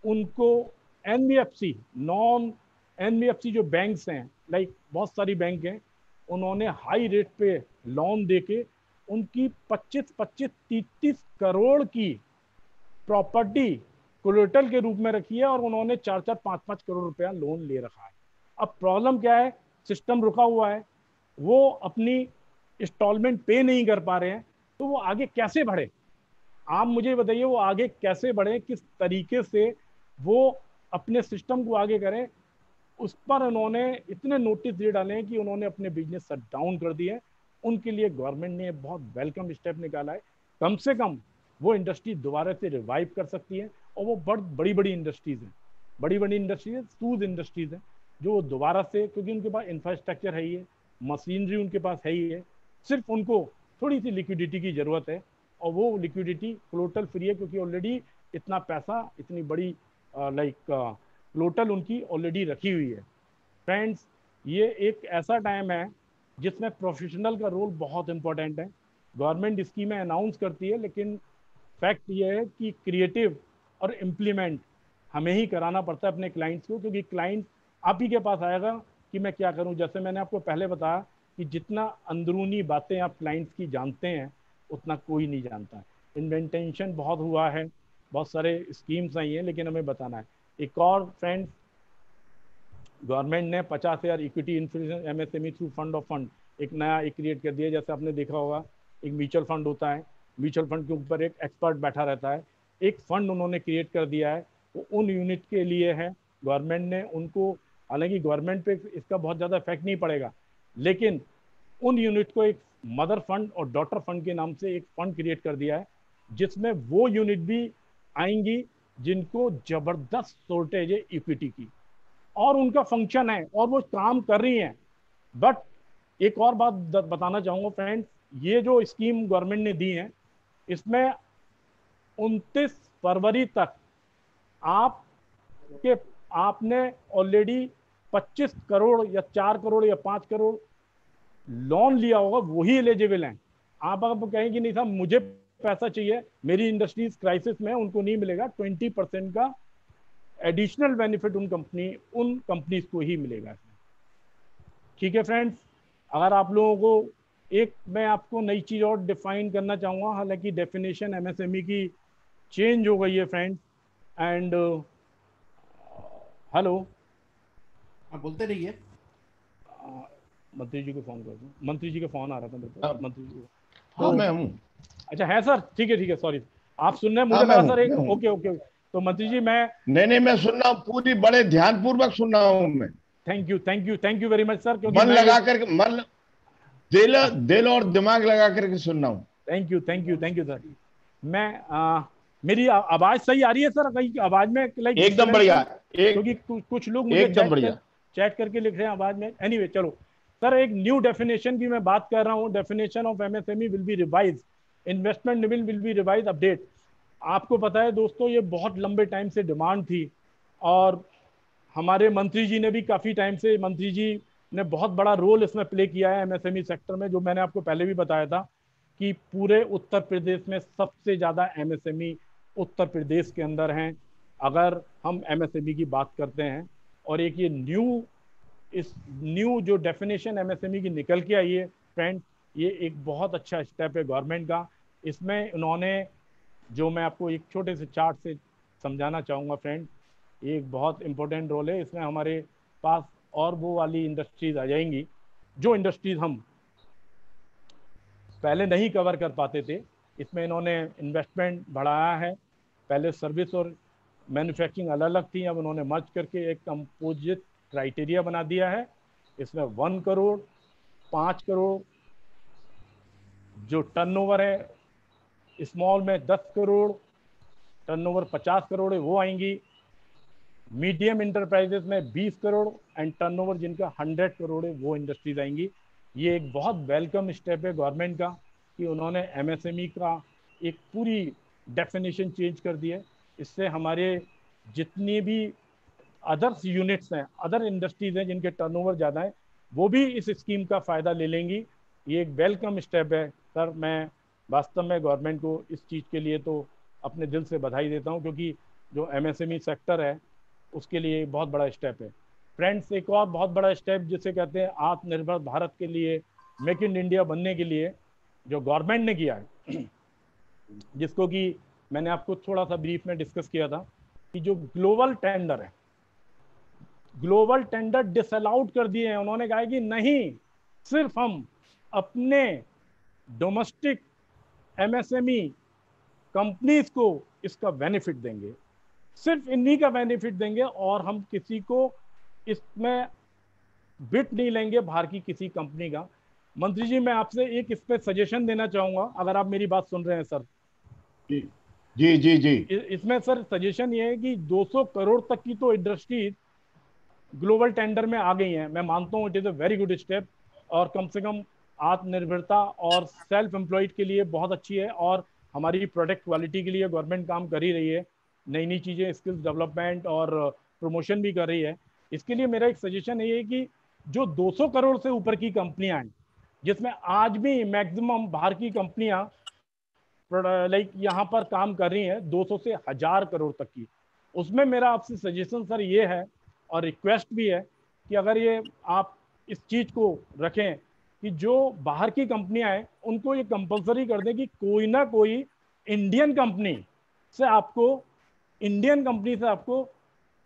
उनको एनबीएफसी, नॉन एनबीएफसी जो बैंक्स हैं, लाइक बहुत सारी बैंक हैं, उन्होंने हाई रेट पे लोन देके उनकी 25-30 करोड़ की प्रॉपर्टी कोलेटरल के रूप में रखी है और उन्होंने 4-4, 5-5 करोड़ रुपया लोन ले रखा है। अब प्रॉब्लम क्या है, सिस्टम रुका हुआ है, वो अपनी इंस्टॉलमेंट पे नहीं कर पा रहे हैं, तो वो आगे कैसे बढ़े? आप मुझे बताइए, वो आगे कैसे बढ़े, किस तरीके से वो अपने सिस्टम को आगे करें? उस पर उन्होंने इतने नोटिस दे डाले हैं कि उन्होंने अपने बिजनेस शट डाउन कर दिए। उनके लिए गवर्नमेंट ने बहुत वेलकम स्टेप निकाला है। कम से कम वो इंडस्ट्री दोबारा से रिवाइव कर सकती है, और वो बड़ी बड़ी इंडस्ट्रीज हैं, बड़ी इंडस्ट्रीज, शूज इंडस्ट्रीज हैं, जो दोबारा से, क्योंकि उनके पास इंफ्रास्ट्रक्चर है ही है, मशीनरी उनके पास है ही है, सिर्फ उनको थोड़ी सी लिक्विडिटी की जरूरत है, और वो लिक्विडिटी फ्लोटल फ्री है, क्योंकि ऑलरेडी इतना पैसा, इतनी बड़ी फ्लोटल उनकी ऑलरेडी रखी हुई है। फ्रेंड्स, ये एक ऐसा टाइम है जिसमें प्रोफेशनल का रोल बहुत इंपॉर्टेंट है। गवर्नमेंट स्कीमें अनाउंस करती है, लेकिन फैक्ट ये है कि क्रिएटिव और इम्प्लीमेंट हमें ही कराना पड़ता है अपने क्लाइंट्स को, क्योंकि क्लाइंट आप ही के पास आएगा कि मैं क्या करूं। जैसे मैंने आपको पहले बताया कि जितना अंदरूनी बातें आप क्लाइंट्स की जानते हैं, उतना कोई नहीं जानता है। इन्वेंटेशन बहुत हुआ है, बहुत सारे स्कीम्स आई हैं, लेकिन हमें बताना है। एक और फ्रेंड्स, गवर्नमेंट ने 50,000 equity influence MSME through fund of fund एक नया एक क्रिएट कर दिया। जैसे आपने देखा होगा, एक म्यूचुअल फंड होता है, म्यूचुअल फंड के ऊपर एक एक्सपर्ट बैठा रहता है, एक फंड उन्होंने क्रिएट कर दिया है, वो उन यूनिट के लिए है। गवर्नमेंट ने उनको, हालांकि गवर्नमेंट पे इसका बहुत ज़्यादा इफेक्ट नहीं पड़ेगा, लेकिन उन यूनिट को एक मदर फंड और डॉटर फंड के नाम से एक फंड क्रिएट कर दिया है, जिसमें वो यूनिट भी आएंगी जिनको जबरदस्त शॉर्टेज है इक्विटी की, और उनका फंक्शन है और वो काम कर रही हैं। बट एक और बात बताना चाहूँगा फ्रेंड्स, ये जो स्कीम गवर्नमेंट ने दी है, इसमें 29 फरवरी तक आपने ऑलरेडी 25 करोड़ या 4 करोड़ या 5 करोड़ लोन लिया होगा, वही एलिजिबल हैं। आप अगर कहेंगे नहीं साहब मुझे पैसा चाहिए, मेरी इंडस्ट्रीज क्राइसिस में, उनको नहीं मिलेगा। 20% का एडिशनल बेनिफिट उन कंपनीज को ही मिलेगा। ठीक है फ्रेंड्स, अगर आप लोगों को एक, मैं आपको नई चीज और डिफाइन करना चाहूँगा, हालांकि डेफिनेशन एमएसएमई की चेंज हो गई है फ्रेंड्स। एंड हेलो, आप बोलते रहिए। मंत्री जी को फोन कर दूं, मंत्री जी का फोन आ रहा था मेरे पास, मंत्री जी को। हाँ, मैं हूँ। अच्छा है सर, ठीक है, सॉरी, आप सुन रहे हैं? मुझे लगा सर एक, ओके, तो मंत्री जी मैं नहीं, मैं सुन रहा हूँ, पूरी बड़े ध्यान पूर्वक सुन रहा हूँ मैं। Thank you very much sir, क्योंकि मन लगा करके, मन, दिल और दिमाग लगा करके सुन रहा हूँ। Thank you sir. मैं मेरी आवाज सही आ रही है सर? कहीं आवाज में लाइक एकदम बढ़िया, क्योंकि कुछ लोग मुझे चैट करके लिख रहे हैं आवाज में। एनीवे, चलो सर, एक न्यू डेफिनेशन की मैं बात कर रहा हूँ। Definition of MSME will be revise, investment level will be revise update. आपको पता है दोस्तों, ये बहुत लंबे टाइम से डिमांड थी, और हमारे मंत्री जी ने भी काफ़ी टाइम से, मंत्री जी ने बहुत बड़ा रोल इसमें प्ले किया है एमएसएमई सेक्टर में, जो मैंने आपको पहले भी बताया था कि पूरे उत्तर प्रदेश में सबसे ज़्यादा एमएसएमई उत्तर प्रदेश के अंदर हैं, अगर हम एमएसएमई की बात करते हैं। और एक ये न्यू जो डेफिनेशन एमएसएमई की निकल के आई है फ्रेंड, ये एक बहुत अच्छा स्टेप है गवर्नमेंट का। इसमें उन्होंने, जो मैं आपको एक छोटे से चार्ट से समझाना चाहूँगा फ्रेंड, ये एक बहुत इंपॉर्टेंट रोल है। इसमें हमारे पास और वो वाली इंडस्ट्रीज आ जाएंगी जो इंडस्ट्रीज हम पहले नहीं कवर कर पाते थे। इसमें इन्होंने इन्वेस्टमेंट बढ़ाया है। पहले सर्विस और मैन्युफैक्चरिंग अलग अलग थी, अब उन्होंने मर्ज करके एक कंपोजिट क्राइटेरिया बना दिया है। इसमें 1 करोड़, 5 करोड़ जो टर्नओवर है, स्मॉल में 10 करोड़, टर्नओवर 50 करोड़ है वो आएंगी। मीडियम इंटरप्राइजेस में 20 करोड़ एंड टर्नओवर जिनका 100 करोड़ है वो इंडस्ट्रीज आएंगी। ये एक बहुत वेलकम स्टेप है गवर्नमेंट का कि उन्होंने एमएसएमई का एक पूरी डेफिनेशन चेंज कर दी है। इससे हमारे जितनी भी अदर्स यूनिट्स हैं, अदर इंडस्ट्रीज हैं जिनके टर्नओवर ज़्यादा है, वो भी इस स्कीम का फ़ायदा ले लेंगी। ये एक वेलकम स्टेप है सर। मैं वास्तव में गवर्नमेंट को इस चीज़ के लिए तो अपने दिल से बधाई देता हूँ, क्योंकि जो एमएसएमई सेक्टर है उसके लिए बहुत बड़ा स्टेप है। फ्रेंड्स, एक और बहुत बड़ा स्टेप जिसे कहते हैं आत्मनिर्भर भारत के लिए, मेक इन इंडिया बनने के लिए जो गवर्नमेंट ने किया है, जिसको कि मैंने आपको थोड़ा सा ब्रीफ में डिस्कस किया था कि जो ग्लोबल टेंडर है, ग्लोबल टेंडर डिसअलाउड कर दिए हैं। उन्होंने कहा कि नहीं, सिर्फ हम अपने डोमेस्टिक एमएसएमई कंपनीज को इसका बेनिफिट देंगे, सिर्फ इन्हीं का बेनिफिट देंगे और हम किसी को इसमें बिट नहीं लेंगे बाहर की किसी कंपनी का। मंत्री जी, मैं आपसे एक इस पे सजेशन देना चाहूंगा, अगर आप मेरी बात सुन रहे हैं सर। जी जी जी। इसमें सर सजेशन ये है कि 200 करोड़ तक की तो इंडस्ट्रीज ग्लोबल टेंडर में आ गई हैं। मैं मानता हूँ it is a very good step, और कम से कम आत्मनिर्भरता और सेल्फ एम्प्लॉयड के लिए बहुत अच्छी है, और हमारी प्रोडक्ट क्वालिटी के लिए गवर्नमेंट काम कर ही रही है, नई नई चीज़ें, स्किल्स डेवलपमेंट और प्रमोशन भी कर रही है। इसके लिए मेरा एक सजेशन ये है कि जो 200 करोड़ से ऊपर की कंपनियां हैं, जिसमें आज भी मैक्सिमम बाहर की कंपनियां लाइक यहाँ पर काम कर रही हैं 200 से 1000 करोड़ तक की, उसमें मेरा आपसे सजेशन सर ये है और रिक्वेस्ट भी है कि अगर ये आप इस चीज़ को रखें कि जो बाहर की कंपनियां हैं उनको ये कंपलसरी कर दें कि कोई ना कोई इंडियन कंपनी से आपको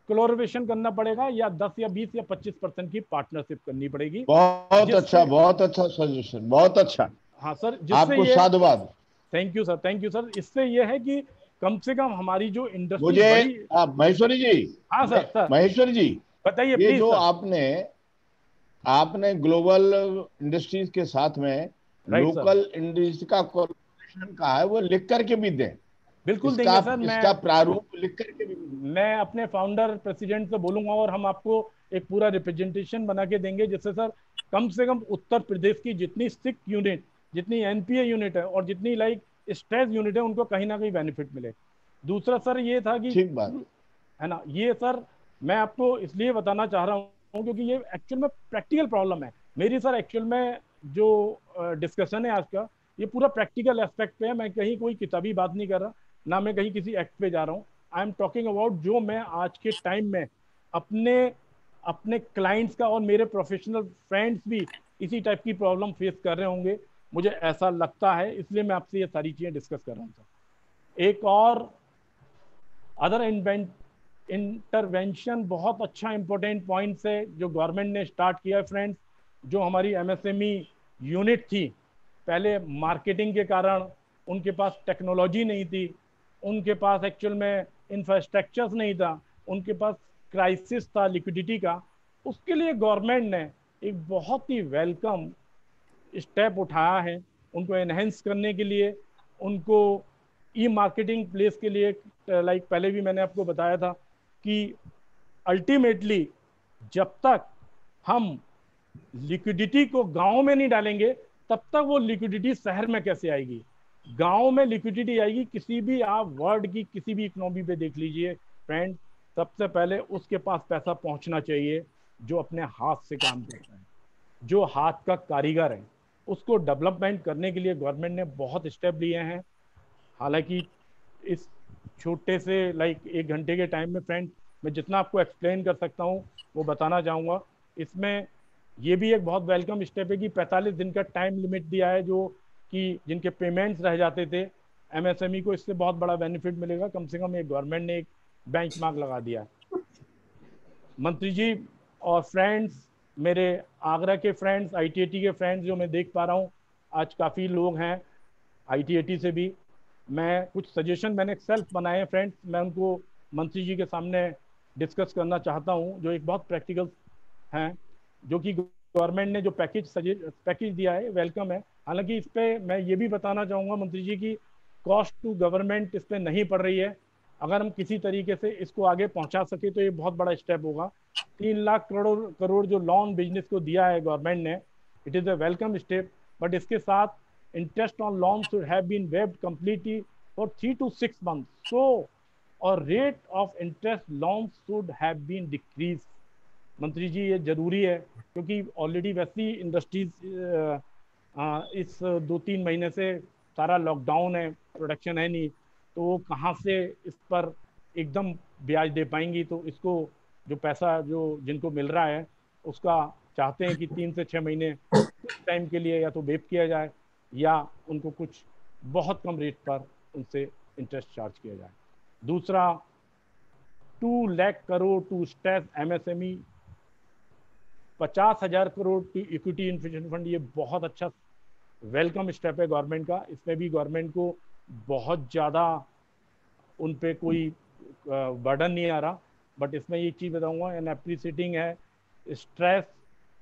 कोलैबोरेशन करना पड़ेगा, या 10 या 20 या 25% की पार्टनरशिप करनी पड़ेगी। बहुत अच्छा सजेशन, बहुत अच्छा। हाँ सर, आपको साधुवाद। Thank you sir. इससे ये है कि कम से कम हमारी जो इंडस्ट्री मुझे महेश्वरी जी, हाँ सर महेश्वरी जी बताइए ये जो आपने ग्लोबल इंडस्ट्रीज के साथ में लोकल इंडस्ट्री का कोलैबोरेशन कहा है, वो लिख करके भी दें। बिल्कुल देंगे सर। इसका प्रारूप लिख करके भी मैं अपने फाउंडर प्रेसिडेंट से बोलूंगा और हम आपको एक पूरा रिप्रेजेंटेशन बना के देंगे, जिससे सर कम से कम उत्तर प्रदेश की जितनी सिक यूनिट, जितनी एनपीए यूनिट है और जितनी लाइक स्ट्रेस यूनिट है, उनको कहीं ना कहीं बेनिफिट मिले। दूसरा सर ये था कि ठीक बात है ना, ये सर मैं आपको इसलिए बताना चाह रहा हूँ क्योंकि ये एक्चुअल में प्रैक्टिकल प्रॉब्लम है मेरी सर। एक्चुअल में जो डिस्कशन है आज का, ये पूरा प्रैक्टिकल एस्पेक्ट पे है। मैं कहीं कोई किताबी बात नहीं कर रहा, ना मैं कहीं किसी एक्ट पे जा रहा हूँ। आई एम टॉकिंग अबाउट जो मैं आज के टाइम में अपने क्लाइंट्स का, और मेरे प्रोफेशनल फ्रेंड्स भी इसी टाइप की प्रॉब्लम फेस कर रहे होंगे, मुझे ऐसा लगता है, इसलिए मैं आपसे ये सारी चीजें डिस्कस कर रहा हूँ सर। एक और अदर इंटरवेंशन बहुत अच्छा इंपॉर्टेंट पॉइंट है जो गवर्नमेंट ने स्टार्ट किया है फ्रेंड्स। जो हमारी एमएसएमई यूनिट थी, पहले मार्केटिंग के कारण उनके पास टेक्नोलॉजी नहीं थी, उनके पास एक्चुअल में इंफ्रास्ट्रक्चर्स नहीं था, उनके पास क्राइसिस था लिक्विडिटी का। उसके लिए गवर्नमेंट ने एक बहुत ही वेलकम स्टेप उठाया है उनको एनहेंस करने के लिए, उनको ई मार्केटिंग प्लेस के लिए। लाइक पहले भी मैंने आपको बताया था कि अल्टीमेटली जब तक हम लिक्विडिटी को गांव में नहीं डालेंगे, तब तक वो लिक्विडिटी शहर में कैसे आएगी। गांव में लिक्विडिटी आएगी, किसी भी आप वर्ल्ड की किसी भी इकोनॉमी पे देख लीजिए फ्रेंड, सबसे पहले उसके पास पैसा पहुंचना चाहिए जो अपने हाथ से काम करता है, जो हाथ का कारीगर है। उसको डेवलपमेंट करने के लिए गवर्नमेंट ने बहुत स्टेप लिए हैं। हालांकि इस छोटे से लाइक 1 घंटे के टाइम में फ्रेंड मैं जितना आपको एक्सप्लेन कर सकता हूँ वो बताना चाहूँगा। इसमें ये भी एक बहुत वेलकम स्टेप है कि 45 दिन का टाइम लिमिट दिया है, जो कि जिनके पेमेंट्स रह जाते थे एमएसएमई को, इससे बहुत बड़ा बेनिफिट मिलेगा। कम से कम एक गवर्नमेंट ने एक बेंचमार्क लगा दिया है। मंत्री जी और फ्रेंड्स, मेरे आगरा के फ्रेंड्स, आईटीएटी के फ्रेंड्स जो मैं देख पा रहा हूँ आज काफ़ी लोग हैं आईटीएटी से भी, मैं कुछ सजेशन मैंने सेल्फ बनाए हैं फ्रेंड्स, मैं उनको मंत्री जी के सामने डिस्कस करना चाहता हूँ, जो एक बहुत प्रैक्टिकल हैं, जो कि गवर्नमेंट ने जो पैकेज दिया है वेलकम है। हालांकि इस पर मैं ये भी बताना चाहूँगा मंत्री जी की कॉस्ट टू गवर्नमेंट इस पर नहीं पड़ रही है। अगर हम किसी तरीके से इसको आगे पहुंचा सके तो ये बहुत बड़ा स्टेप होगा। 3 लाख करोड़ जो लोन बिजनेस को दिया है गवर्नमेंट ने, it is a welcome step, but इसके साथ interest on loans should have been waived completely for 3 to 6 months. So, और rate of interest loans should have been decreased. मंत्री जी ये जरूरी है क्योंकि ऑलरेडी वैसी इंडस्ट्रीज इस 2-3 महीने से सारा लॉकडाउन है, प्रोडक्शन है नहीं, तो वो कहाँ से इस पर एकदम ब्याज दे पाएंगी। तो इसको जो पैसा जो जिनको मिल रहा है उसका चाहते हैं कि 3 से 6 महीने कुछ टाइम के लिए या तो वेव किया जाए या उनको कुछ बहुत कम रेट पर उनसे इंटरेस्ट चार्ज किया जाए। दूसरा 2 lakh crore to stress MSME, 50,000 crore to equity inflation fund, ये बहुत अच्छा वेलकम स्टेप है गवर्नमेंट का। इसमें भी गवर्नमेंट को बहुत ज़्यादा उन पे कोई बर्डन नहीं आ रहा, बट इसमें ये चीज़ बताऊंगा एन एप्रिसिएटिंग है स्ट्रेस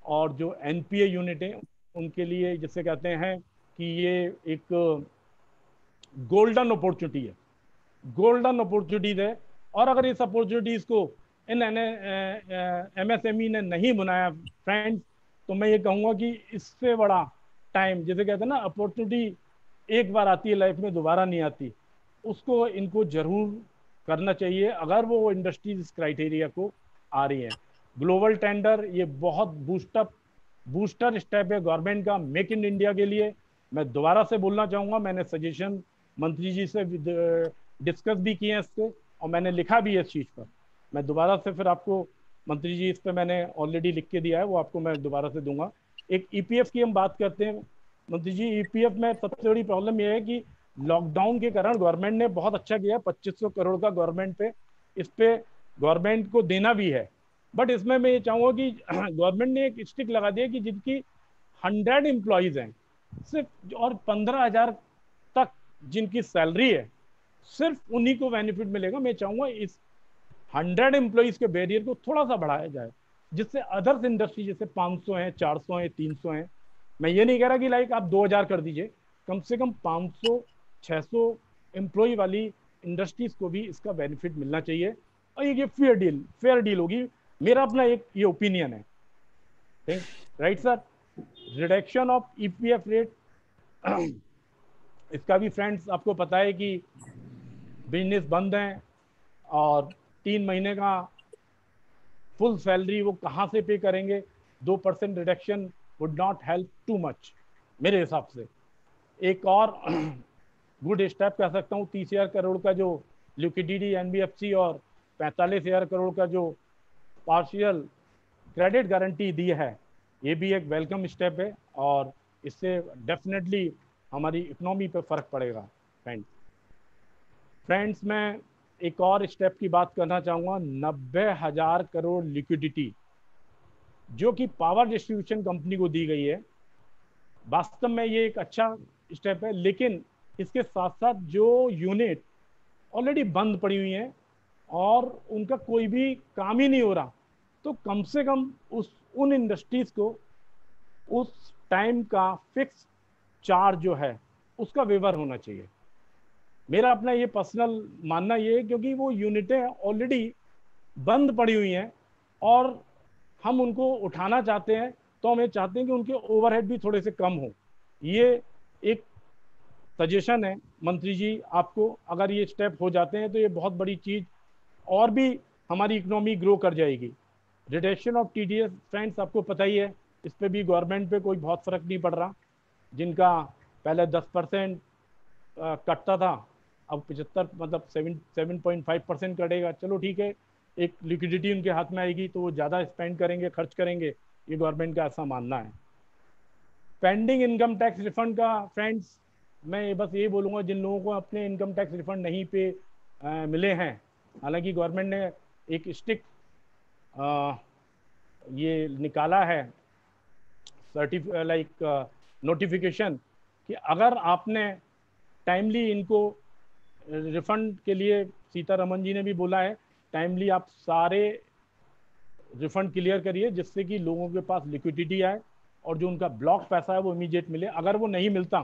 और जो एनपीए यूनिट है उनके लिए, जिसे कहते हैं कि ये एक गोल्डन अपॉर्चुनिटी है, गोल्डन अपॉर्चुनिटीज है। और अगर इस अपॉर्चुनिटीज को इन एमएसएमई ने नहीं बनाया फ्रेंड्स, तो मैं ये कहूँगा कि इससे बड़ा टाइम, जिसे कहते हैं ना अपॉर्चुनिटी एक बार आती है लाइफ में दोबारा नहीं आती, उसको इनको जरूर करना चाहिए अगर वो इंडस्ट्रीज इस क्राइटेरिया को आ रही है। ग्लोबल टेंडर ये बहुत बूस्टर स्टेप है गवर्नमेंट का मेक इन इंडिया के लिए। मैं दोबारा से बोलना चाहूँगा, मैंने सजेशन मंत्री जी से डिस्कस भी किए हैं इसको और मैंने लिखा भी है इस चीज़ पर। मैं दोबारा से फिर आपको मंत्री जी इस पर मैंने ऑलरेडी लिख के दिया है, वो आपको मैं दोबारा से दूंगा। एक ईपीएफ की हम बात करते हैं मंत्री जी, ईपीएफ में सबसे बड़ी प्रॉब्लम यह है कि लॉकडाउन के कारण गवर्नमेंट ने बहुत अच्छा किया, 2500 करोड़ का गवर्नमेंट पे इस पे गवर्नमेंट को देना भी है, बट इसमें मैं ये चाहूँगा कि गवर्नमेंट ने एक स्टिक लगा दिया कि जिनकी 100 एम्प्लॉयज़ हैं सिर्फ और 15,000 तक जिनकी सैलरी है सिर्फ उन्हीं को बेनिफिट मिलेगा। मैं चाहूँगा इस 100 एम्प्लॉयज़ के बैरियर को थोड़ा सा बढ़ाया जाए, जिससे अदर्स इंडस्ट्री जैसे 500 हैं, 400 हैं, 300 हैं, मैं ये नहीं कह रहा कि लाइक आप 2000 कर दीजिए, कम से कम 500-600 एम्प्लॉय वाली इंडस्ट्रीज को भी इसका बेनिफिट मिलना चाहिए और ये फेयर डील होगी। मेरा अपना एक ये ओपिनियन है, right sir. Reduction of EPF rate, इसका भी फ्रेंड्स आपको पता है कि बिजनेस बंद हैं और 3 महीने का फुल सैलरी वो कहाँ से पे करेंगे। 2% reduction would not help too much मेरे हिसाब से। एक और गुड स्टेप कह सकता हूँ, 30,000 करोड़ का जो लिक्विडिटी एनबीएफसी और 45,000 करोड़ का जो पार्शियल क्रेडिट गारंटी दी है, ये भी एक वेलकम स्टेप है और इससे डेफिनेटली हमारी इकोनॉमी पे फर्क पड़ेगा। फ्रेंड्स मैं एक और स्टेप की बात करना चाहूँगा, 90,000 करोड़ लिक्विडिटी जो कि पावर डिस्ट्रीब्यूशन कंपनी को दी गई है। वास्तव में ये एक अच्छा स्टेप है, लेकिन इसके साथ साथ जो यूनिट ऑलरेडी बंद पड़ी हुई हैं और उनका कोई भी काम ही नहीं हो रहा, तो कम से कम उन इंडस्ट्रीज को उस टाइम का फिक्स चार्ज जो है उसका वेवर होना चाहिए। मेरा अपना ये पर्सनल मानना ये है, क्योंकि वो यूनिटें ऑलरेडी बंद पड़ी हुई हैं और हम उनको उठाना चाहते हैं, तो हम ये चाहते हैं कि उनके ओवरहेड भी थोड़े से कम हो। ये एक सजेशन है मंत्री जी आपको, अगर ये स्टेप हो जाते हैं तो ये बहुत बड़ी चीज़ और भी हमारी इकोनॉमी ग्रो कर जाएगी। रिडक्शन ऑफ टीडीएस फ्रेंड्स आपको पता ही है, इस पर भी गवर्नमेंट पे कोई बहुत फर्क नहीं पड़ रहा। जिनका पहले 10% कटता था, अब 75 मतलब 7.5% कटेगा। चलो ठीक है, एक लिक्विडिटी उनके हाथ में आएगी तो वो ज़्यादा स्पेंड करेंगे, खर्च करेंगे, ये गवर्नमेंट का ऐसा मानना है। पेंडिंग इनकम टैक्स रिफंड का फ्रेंड्स, मैं बस ये बोलूँगा जिन लोगों को अपने इनकम टैक्स रिफंड नहीं पे मिले हैं, हालांकि गवर्नमेंट ने एक स्ट्रिक्ट ये निकाला है नोटिफिकेशन कि अगर आपने टाइमली इनको रिफंड के लिए, सीतारमन जी ने भी बोला है, टाइमली आप सारे रिफंड क्लियर करिए जिससे कि लोगों के पास लिक्विडिटी आए और जो उनका ब्लॉक पैसा है वो इमीडिएट मिले। अगर वो नहीं मिलता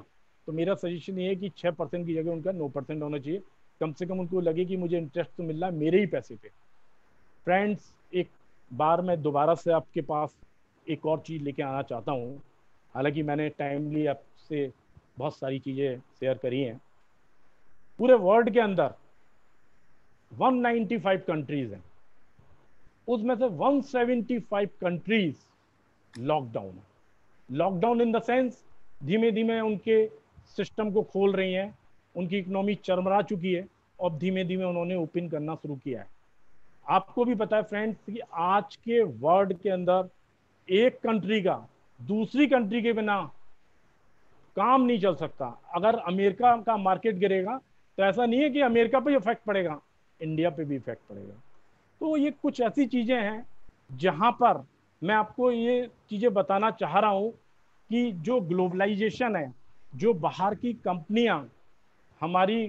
तो मेरा सजेशन ये है कि 6% की जगह उनका 9% होना चाहिए। कम से कम उनको लगे कि मुझे इंटरेस्ट तो मिल रहा है मेरे ही पैसे पे। फ्रेंड्स, एक बार मैं दोबारा से आपके पास एक और चीज़ लेके आना चाहता हूँ। हालांकि मैंने टाइमली आपसे बहुत सारी चीज़ें शेयर करी हैं। पूरे वर्ल्ड के अंदर 195 कंट्रीज हैं, उसमें से 175 कंट्रीज लॉकडाउन है। लॉकडाउन इन द सेंस धीमे धीमे उनके सिस्टम को खोल रही हैं, उनकी इकोनॉमी चरमरा चुकी है और धीमे धीमे उन्होंने ओपन करना शुरू किया है। आपको भी पता है फ्रेंड्स कि आज के वर्ल्ड के अंदर एक कंट्री का दूसरी कंट्री के बिना काम नहीं चल सकता। अगर अमेरिका का मार्केट गिरेगा तो ऐसा नहीं है कि अमेरिका पे इफेक्ट पड़ेगा, इंडिया पे भी इफेक्ट पड़ेगा। तो ये कुछ ऐसी चीजें हैं जहां पर मैं आपको ये चीजें बताना चाह रहा हूं कि जो ग्लोबलाइजेशन है, जो बाहर की कंपनियां हमारी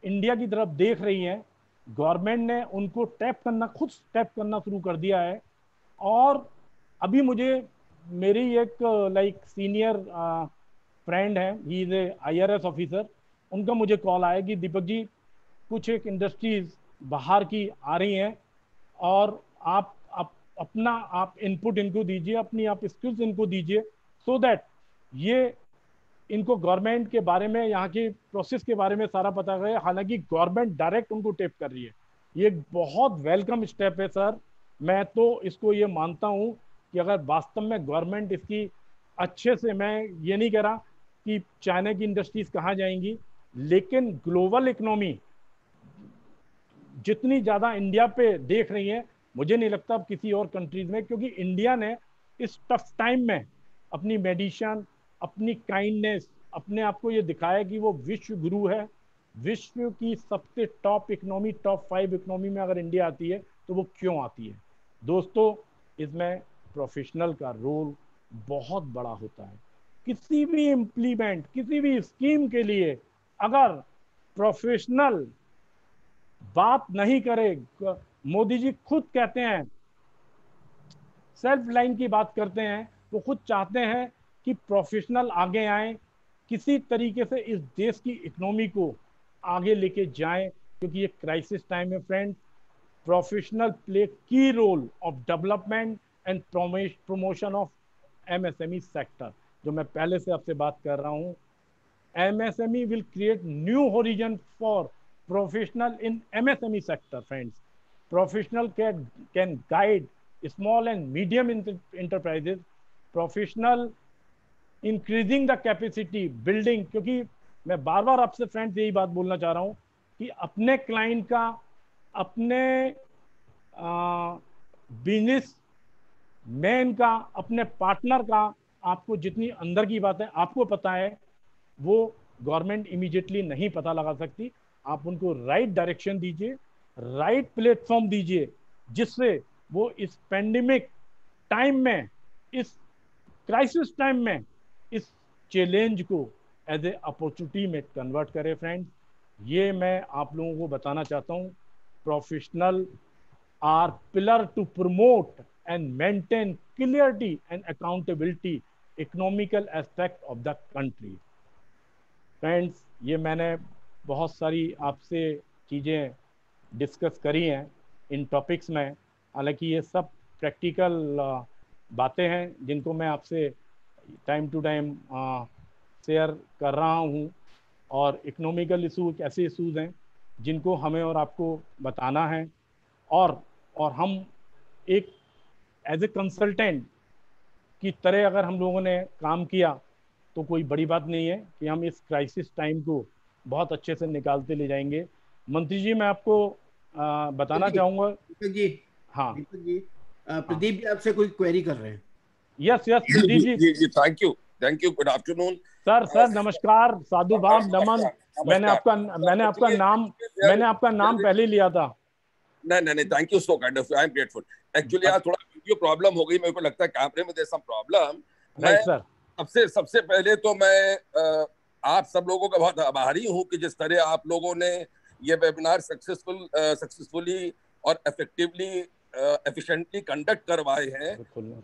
इंडिया की तरफ देख रही हैं, गवर्नमेंट ने उनको खुद टैप करना शुरू कर दिया है। और अभी मुझे मेरी एक सीनियर फ्रेंड है, he is a IRS officer, उनका मुझे कॉल आया कि दीपक जी कुछ एक इंडस्ट्रीज बाहर की आ रही हैं और आप अपना इनपुट इनको दीजिए, अपनी आप स्किल्स इनको दीजिए, सो दैट ये इनको गवर्नमेंट के बारे में, यहाँ के प्रोसेस के बारे में सारा पता करे। हालांकि गवर्नमेंट डायरेक्ट उनको टेप कर रही है। ये बहुत वेलकम स्टेप है सर। मैं तो इसको ये मानता हूँ कि अगर वास्तव में गवर्नमेंट इसकी अच्छे से, मैं ये नहीं कह रहा कि चाइना की इंडस्ट्रीज कहाँ जाएंगी, लेकिन ग्लोबल इकोनॉमी जितनी ज़्यादा इंडिया पे देख रही है, मुझे नहीं लगता अब किसी और कंट्रीज में, क्योंकि इंडिया ने इस टफ टाइम में अपनी मेडिसिन, अपनी काइंडनेस, अपने आप को ये दिखाया कि वो विश्व गुरु है। विश्व की सबसे टॉप इकोनॉमी, टॉप 5 इकोनॉमी में अगर इंडिया आती है तो वो क्यों आती है? दोस्तों, इसमें प्रोफेशनल का रोल बहुत बड़ा होता है। किसी भी इम्प्लीमेंट, किसी भी स्कीम के लिए अगर प्रोफेशनल बात नहीं करे, मोदी जी खुद कहते हैं, सेल्फ लाइन की बात करते हैं, वो खुद चाहते हैं कि प्रोफेशनल आगे आए, किसी तरीके से इस देश की इकोनॉमी को आगे लेके जाएं, क्योंकि ये क्राइसिस टाइम है फ्रेंड। प्रोफेशनल प्ले की role of development and promotion of MSME sector, जो मैं पहले से आपसे बात कर रहा हूँ। MSME will create new horizon for professional in MSME sector, friends. Professional can guide small and medium enterprises. Professional increasing the capacity building, क्योंकि मैं बार बार आपसे फ्रेंड्स यही बात बोलना चाह रहा हूँ कि अपने क्लाइंट का, अपने बिजनेस मैन का, अपने पार्टनर का, आपको जितनी अंदर की बात है आपको पता है, वो गवर्नमेंट इमीडिएटली नहीं पता लगा सकती। आप उनको राइट डायरेक्शन दीजिए, राइट प्लेटफॉर्म दीजिए, जिससे वो इस पेंडेमिक टाइम में, इस क्राइसिस टाइम में, इस चैलेंज को एज ए अपॉर्चुनिटी में कन्वर्ट करे। फ्रेंड्स, ये मैं आप लोगों को बताना चाहता हूँ। Professional are pillar to promote and maintain clarity and accountability economical aspect of the country. Friends, ये मैंने बहुत सारी आपसे चीज़ें डिस्कस करी हैं इन टॉपिक्स में। हालांकि ये सब प्रैक्टिकल बातें हैं जिनको मैं आपसे टाइम टू टाइम शेयर कर रहा हूँ, और इकोनॉमिकल इशू ऐसे इशूज़ हैं जिनको हमें और आपको बताना है, और हम एक एज ए कंसल्टेंट की तरह अगर हम लोगों ने काम किया तो कोई बड़ी बात नहीं है कि हम इस क्राइसिस टाइम को बहुत अच्छे से निकालते ले जाएंगे। मंत्री जी, मैं आपको बताना चाहूँगा। दीपक जी, हाँ दीपक जी, प्रदीप जी आपसे कोई क्वेरी कर रहे हैं। Yes yes Pradeep ji. जी thank you good afternoon sir नमस्कार, साधु भाव नमन। मैंने आपका नाम पहले लिया था। नहीं thank you so kind of, I am grateful. Actually यार थोड़ा वीडियो प्रॉब्लम हो गई, मेरे को लगता है कैमरे में there some problem. Right sir. सबसे पहले तो मैं आप सब लोगों का बहुत आभारी हूँ कि जिस तरह आप लोगों ने ये वेबिनार सक्सेसफुली और इफेक्टिवली एफिशिएंटली कंडक्ट करवाए हैं।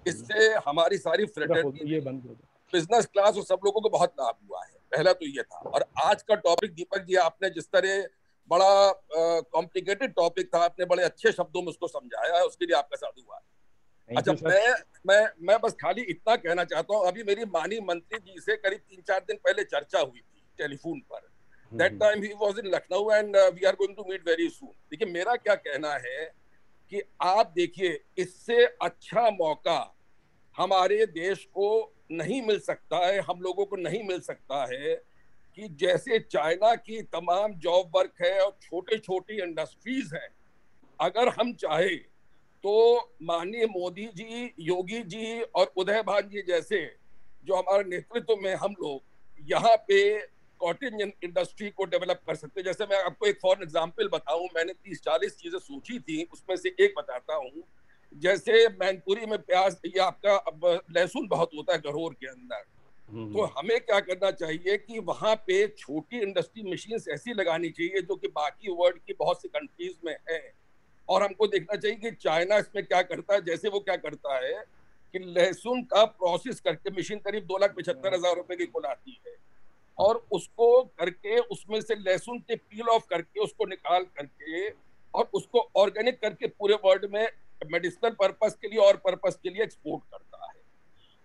इससे हमारी सारी फ्रेटर्निटी, बिजनेस क्लास और सब लोगों को बहुत लाभ हुआ है। पहला तो ये था। और आज का टॉपिक दीपक जी, आपने जिस तरह बड़ा कॉम्प्लिकेटेड टॉपिक था, आपने बड़े अच्छे शब्दों में उसको समझाया है, उसके लिए आपका साधुवाद। अच्छा, मैं बस खाली इतना कहना चाहता हूँ, अभी मेरी माननीय मंत्री जी से करीब 3-4 दिन पहले चर्चा हुई थी टेलीफोन पर। दैट टाइम ही was in Lucknow and we are going to meet very soon. देखिए, मेरा क्या कहना है कि आप देखिए, इससे अच्छा मौका हमारे देश को नहीं मिल सकता है, हम लोगों को नहीं मिल सकता है कि जैसे चाइना की तमाम जॉब वर्क है और छोटे छोटी इंडस्ट्रीज हैं, अगर हम चाहे तो माननीय मोदी जी, योगी जी और उदय भान जी जैसे जो हमारे नेतृत्व में हम लोग यहाँ पे कॉटेज इंडस्ट्री को डेवलप कर सकते हैं। जैसे मैं आपको एक फॉर एग्जांपल बताऊं, मैंने 30-40 चीजें सोची थी, उसमें से एक बताता हूँ। जैसे मैनपुरी में प्याज, ये आपका लहसुन बहुत होता है घरोर के अंदर, तो हमें क्या करना चाहिए कि वहां पे छोटी इंडस्ट्री मशीन्स ऐसी लगानी चाहिए जो कि बाकी वर्ल्ड की बहुत सी कंट्रीज में है। और हमको देखना चाहिए कि चाइना इसमें क्या करता है। जैसे वो क्या करता है कि लहसुन का प्रोसेस करके मशीन करीब 2,75,000 रुपए की कुल आती है, और उसको करके उसमें से लहसुन के पील ऑफ करके उसको निकाल करके और उसको ऑर्गेनिक करके पूरे वर्ल्ड में मेडिसिनल पर्पस के लिए और पर्पस के लिए एक्सपोर्ट करता है।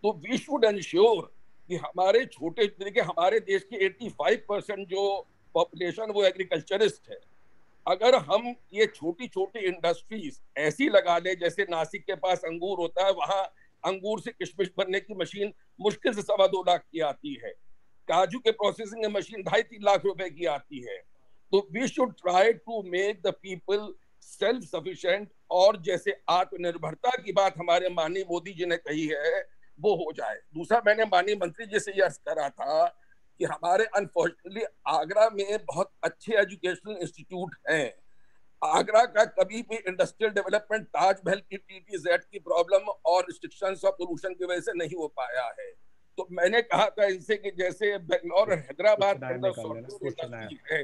तो वी शुड एंश्योर कि हमारे छोटे तरीके, हमारे देश की 85% जो पॉपुलेशन वो एग्रीकल्चरिस्ट है। अगर हम ये छोटी छोटी इंडस्ट्रीज ऐसी लगा ले, जैसे नासिक के पास अंगूर होता है, वहां अंगूर से किशमिश बनने की मशीन मुश्किल से 2.25 लाख की आती है, काजू के प्रोसेसिंग मशीन 2.5-3 लाख रुपए की आती है। तो we should try to make the people self sufficient, और जैसे आत्मनिर्भरता की बात हमारे माननीय मोदी जी ने कही है वो हो जाए। दूसरा, मैंने माननीय मंत्री जी से ये अर्ज करा था कि हमारे अनफॉर्चुनेटली आगरा में बहुत अच्छे एजुकेशनल इंस्टीट्यूट हैं। आगरा का कभी भी इंडस्ट्रियल डेवलपमेंट ताजमहल की TTZ की प्रॉब्लम और रिस्ट्रिक्शंस ऑफ पोल्यूशन की वजह से नहीं हो पाया है। तो मैंने कहा था इनसे कि जैसे बेंगलोर और हैदराबाद के अंदर सॉफ्टवेयर इंडस्ट्री है,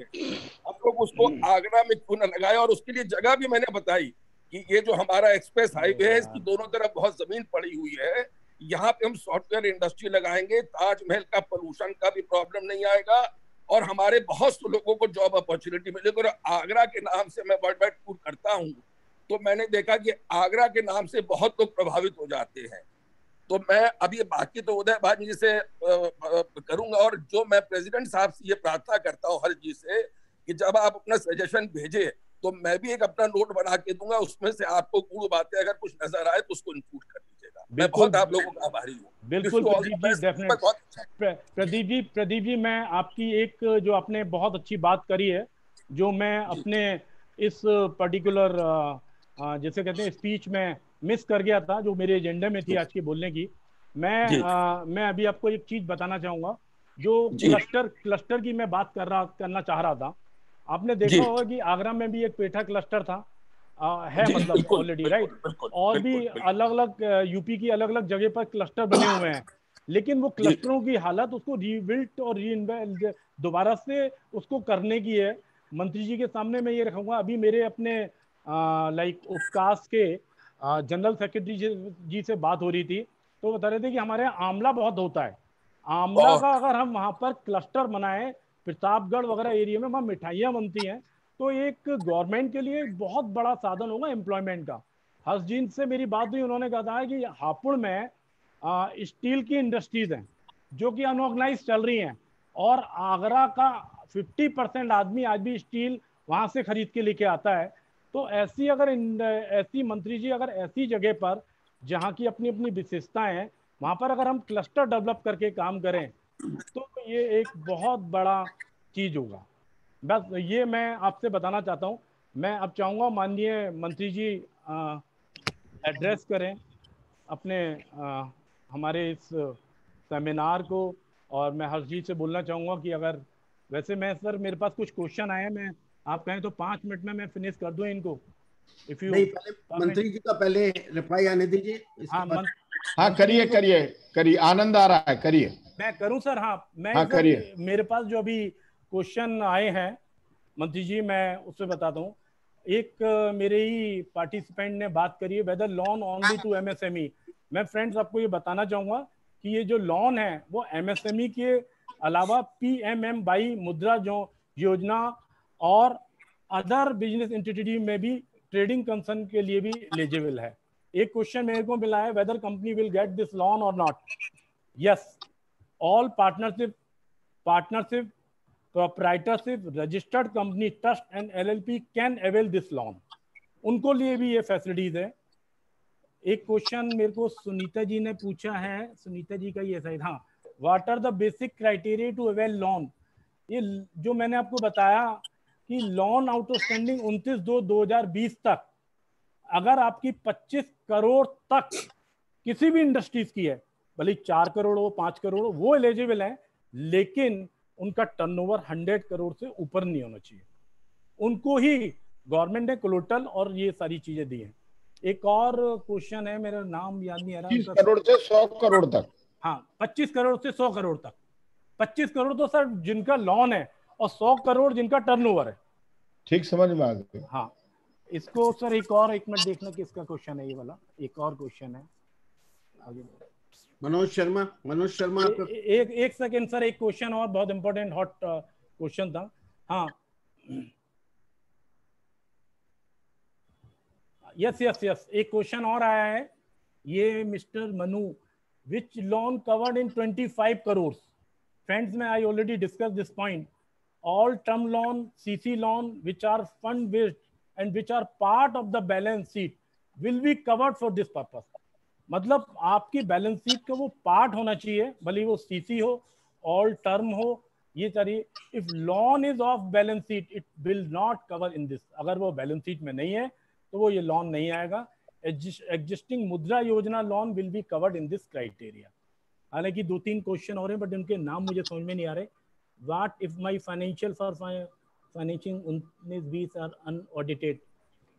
हम लोग उसको आगरा में क्यों न लगाए। और उसके लिए जगह भी मैंने बताई कि ये जो हमारा एक्सप्रेस हाईवे है, इसकी दोनों तरफ बहुत जमीन पड़ी हुई है, यहाँ पे हम सॉफ्टवेयर इंडस्ट्री लगाएंगे, ताजमहल का पोल्यूशन का भी प्रॉब्लम नहीं आएगा और हमारे बहुत से लोगों को जॉब अपॉर्चुनिटी मिलेगी। और आगरा के नाम से मैं वर्ल्ड वाइड टूर करता हूँ, तो मैंने देखा कि आगरा के नाम से बहुत लोग प्रभावित हो जाते हैं। तो मैं अभी बाकी तो उदय भान जी से करूंगा, और जो मैं प्रेसिडेंट साहब से ये प्रार्थना करता हूँ हर चीज से कि जब आप अपना सजेशन भेजे तो मैं भी एक अपना नोट बना के दूंगा, उसमें से आपको गुड़ बातें अगर कुछ नजर आए तो उसको इंक्लूड कर लीजिएगा। मैं बहुत आप लोगों का आभारी हूँ। बिल्कुल प्रदीप जी, मैं आपकी एक जो आपने बहुत अच्छी बात करी है, जो मैं अपने इस पर्टिकुलर जैसे कहते हैं स्पीच में मिस कर गया था, जो मेरे एजेंडे में थी आज के बोलने की। मैं अभी आपको एक चीज बताना चाहूंगा, जो क्लस्टर की मैं बात करना चाह रहा था। आपने देखा होगा कि आगरा में भी एक पेठा क्लस्टर था, है मतलब ऑलरेडी, राइट। और भी अलग अलग यूपी की अलग अलग जगह पर क्लस्टर बने हुए हैं, लेकिन वो क्लस्टरों की हालत उसको रीबिल्ट और दोबारा से उसको करने की है। मंत्री जी के सामने मैं ये रखूंगा, अभी मेरे अपने लाइक उपकास के जनरल सेक्रेटरी जी से बात हो रही थी, तो बता रहे थे कि हमारे यहाँ आंवला बहुत होता है। आंवला का अगर हम वहाँ पर क्लस्टर बनाए, प्रतापगढ़ वगैरह एरिया में वहाँ मिठाइयाँ बनती हैं, तो एक गवर्नमेंट के लिए बहुत बड़ा साधन होगा एम्प्लॉयमेंट का। हर्ष जी से मेरी बात हुई, उन्होंने कहा है कि हापुड़ में स्टील की इंडस्ट्रीज हैं जो कि अनऑर्गेनाइज चल रही हैं, और आगरा का 50% आदमी आज भी स्टील वहाँ से खरीद के लेके आता है। तो ऐसी मंत्री जी अगर ऐसी जगह पर जहाँ की अपनी अपनी विशेषताएं हैं, वहाँ पर अगर हम क्लस्टर डेवलप करके काम करें तो ये एक बहुत बड़ा चीज होगा। बस ये मैं आपसे बताना चाहता हूँ। मैं अब चाहूँगा माननीय मंत्री जी एड्रेस करें अपने हमारे इस सेमिनार को। और मैं हरजीत से बोलना चाहूँगा कि अगर वैसे मैं सर मेरे पास कुछ क्वेश्चन आए हैं, मैं आप कहें तो 5 मिनट में मैं फिनिश कर दूं इनको। इफ यू नहीं, पहले मंत्री जी का पहले रिप्लाई आने दीजिए। हाँ करिए करिए करिए, आनंद आ रहा है, करिए। मैं करूं सर? हाँ मैं हाँ, सर मेरे पास जो अभी क्वेश्चन आए हैं मंत्री जी, मैं उससे बताता हूँ। एक मेरे ही पार्टिसिपेंट ने बात करी है, whether loan only to MSME. मैं फ्रेंड्स आपको ये बताना चाहूंगा कि ये जो लोन है वो एमएसएमई के अलावा पीएमएमवाई मुद्रा जो योजना और अदर बिजनेस एंटिटी में भी ट्रेडिंग कंसर्न के लिए भी एलिजिबल है। एक क्वेश्चन मेरे को मिला है, whether company will get this loan और not. Yes, all partnership proprietorship registered company trust and LLP can avail this loan। उनको लिए भी ये फैसिलिटीज है। एक क्वेश्चन मेरे को सुनीता जी ने पूछा है, सुनीता जी का ये शायद, हाँ, what are the basic criteria to avail loan. ये जो मैंने आपको बताया कि लोन आउटस्टैंडिंग 29/2/2020 तक अगर आपकी 25 करोड़ तक किसी भी इंडस्ट्रीज की है, भले 4 करोड़ हो 5 करोड़ हो, वो एलिजिबल है, लेकिन उनका टर्नओवर 100 करोड़ से ऊपर नहीं होना चाहिए। उनको ही गवर्नमेंट ने कोलेटरल और ये सारी चीजें दी हैं। एक और क्वेश्चन है, मेरा नाम याद नहीं आ रहा। 30 करोड़ से 100 करोड़ तक। हाँ, 25 करोड़ से 100 करोड़ तक। 25 करोड़ तो सर जिनका लोन है और 100 करोड़ जिनका टर्नओवर है। ठीक, समझ में आ गया। हाँ, इसको सर एक मिनट देखना किसका क्वेश्चन है ये वाला। एक और क्वेश्चन है आगे। मनोज शर्मा आपका एक सेकेंड सर, एक क्वेश्चन और बहुत इंपॉर्टेंट हॉट क्वेश्चन था। हाँ, यस, एक क्वेश्चन और आया है, ये mister Manu, which loan covered in 25 crore. Friends, में I already discuss this point. All term loan, CC loan which are fund based and which are part of the balance sheet will be covered for this purpose. मतलब आपकी balance sheet का वो part होना चाहिए, भले वो CC हो, all term हो, ये सारी। If loan is of balance sheet it will not cover in this. अगर वो बैलेंस शीट में नहीं है तो वो ये लोन नहीं आएगा। एग्जिस्टिंग मुद्रा योजना loan will be covered in this criteria. हालांकि 2-3 क्वेश्चन और हैं, बट उनके नाम मुझे समझ में नहीं आ रहे। What if my financial for financing 19-20 are unaudited.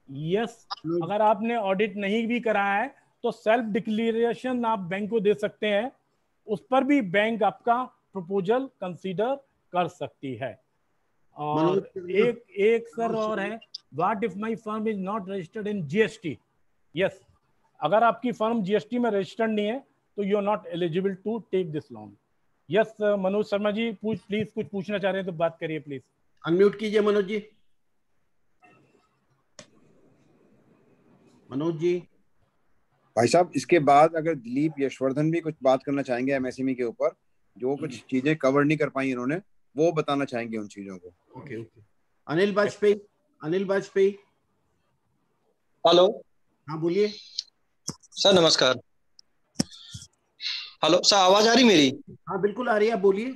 Yes, अगर आपने ऑडिट नहीं भी कराया है तो सेल्फ डिक्लेरेशन आप बैंक को दे सकते हैं, उस पर भी बैंक आपका प्रपोजल कंसीडर कर सकती है। और एक सर और है, what if my firm is not registered in GST. Yes, अगर आपकी फर्म जीएसटी में रजिस्टर्ड नहीं है तो you are not eligible to take this loan. Yes, Manoj Sharma ji please कुछ पूछना चाह रहे हैं तो बात करिए प्लीज। अनम्यूट कीजिए मनोज जी। मनोज जी। भाई साहब, इसके बाद अगर दिलीप यशवर्धन भी कुछ बात करना चाहेंगे एमएसएमई के ऊपर, जो कुछ चीजें कवर नहीं कर पाई इन्होंने, वो बताना चाहेंगे उन चीजों को। ओके। अनिल वाजपेयी। हेलो। हाँ बोलिए सर, नमस्कार। हेलो सर, आवाज आ रही मेरी? हाँ बिल्कुल आ रही है, आप बोलिए।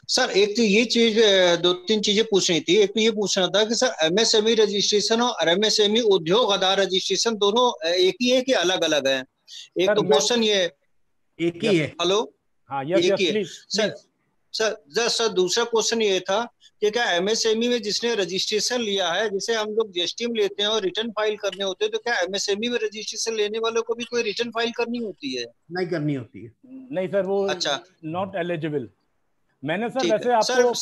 सर, एक तो ये चीज, 2-3 चीजें पूछनी थी। एक तो ये पूछना था कि सर एमएसएमई रजिस्ट्रेशन और एमएसएमई उद्योग आधार रजिस्ट्रेशन दोनों एक ही है कि अलग अलग है? एक तो क्वेश्चन ये एक ही है। हेलो, हाँ, एक ही है सर। दूसरा क्वेश्चन ये था कि क्या एमएसएमई में जिसने रजिस्ट्रेशन लिया है, जैसे हम लोग जीएसटी में लेते हैं और रिटर्न फाइल करने होते हैं, तो क्या एमएसएमई में रजिस्ट्रेशन लेने वालों को भी कोई रिटर्न फाइल करनी होती है? नहीं करनी होती है। नहीं सर, वो अच्छा, नॉट एलिजिबल। मैंने सर वैसे आपको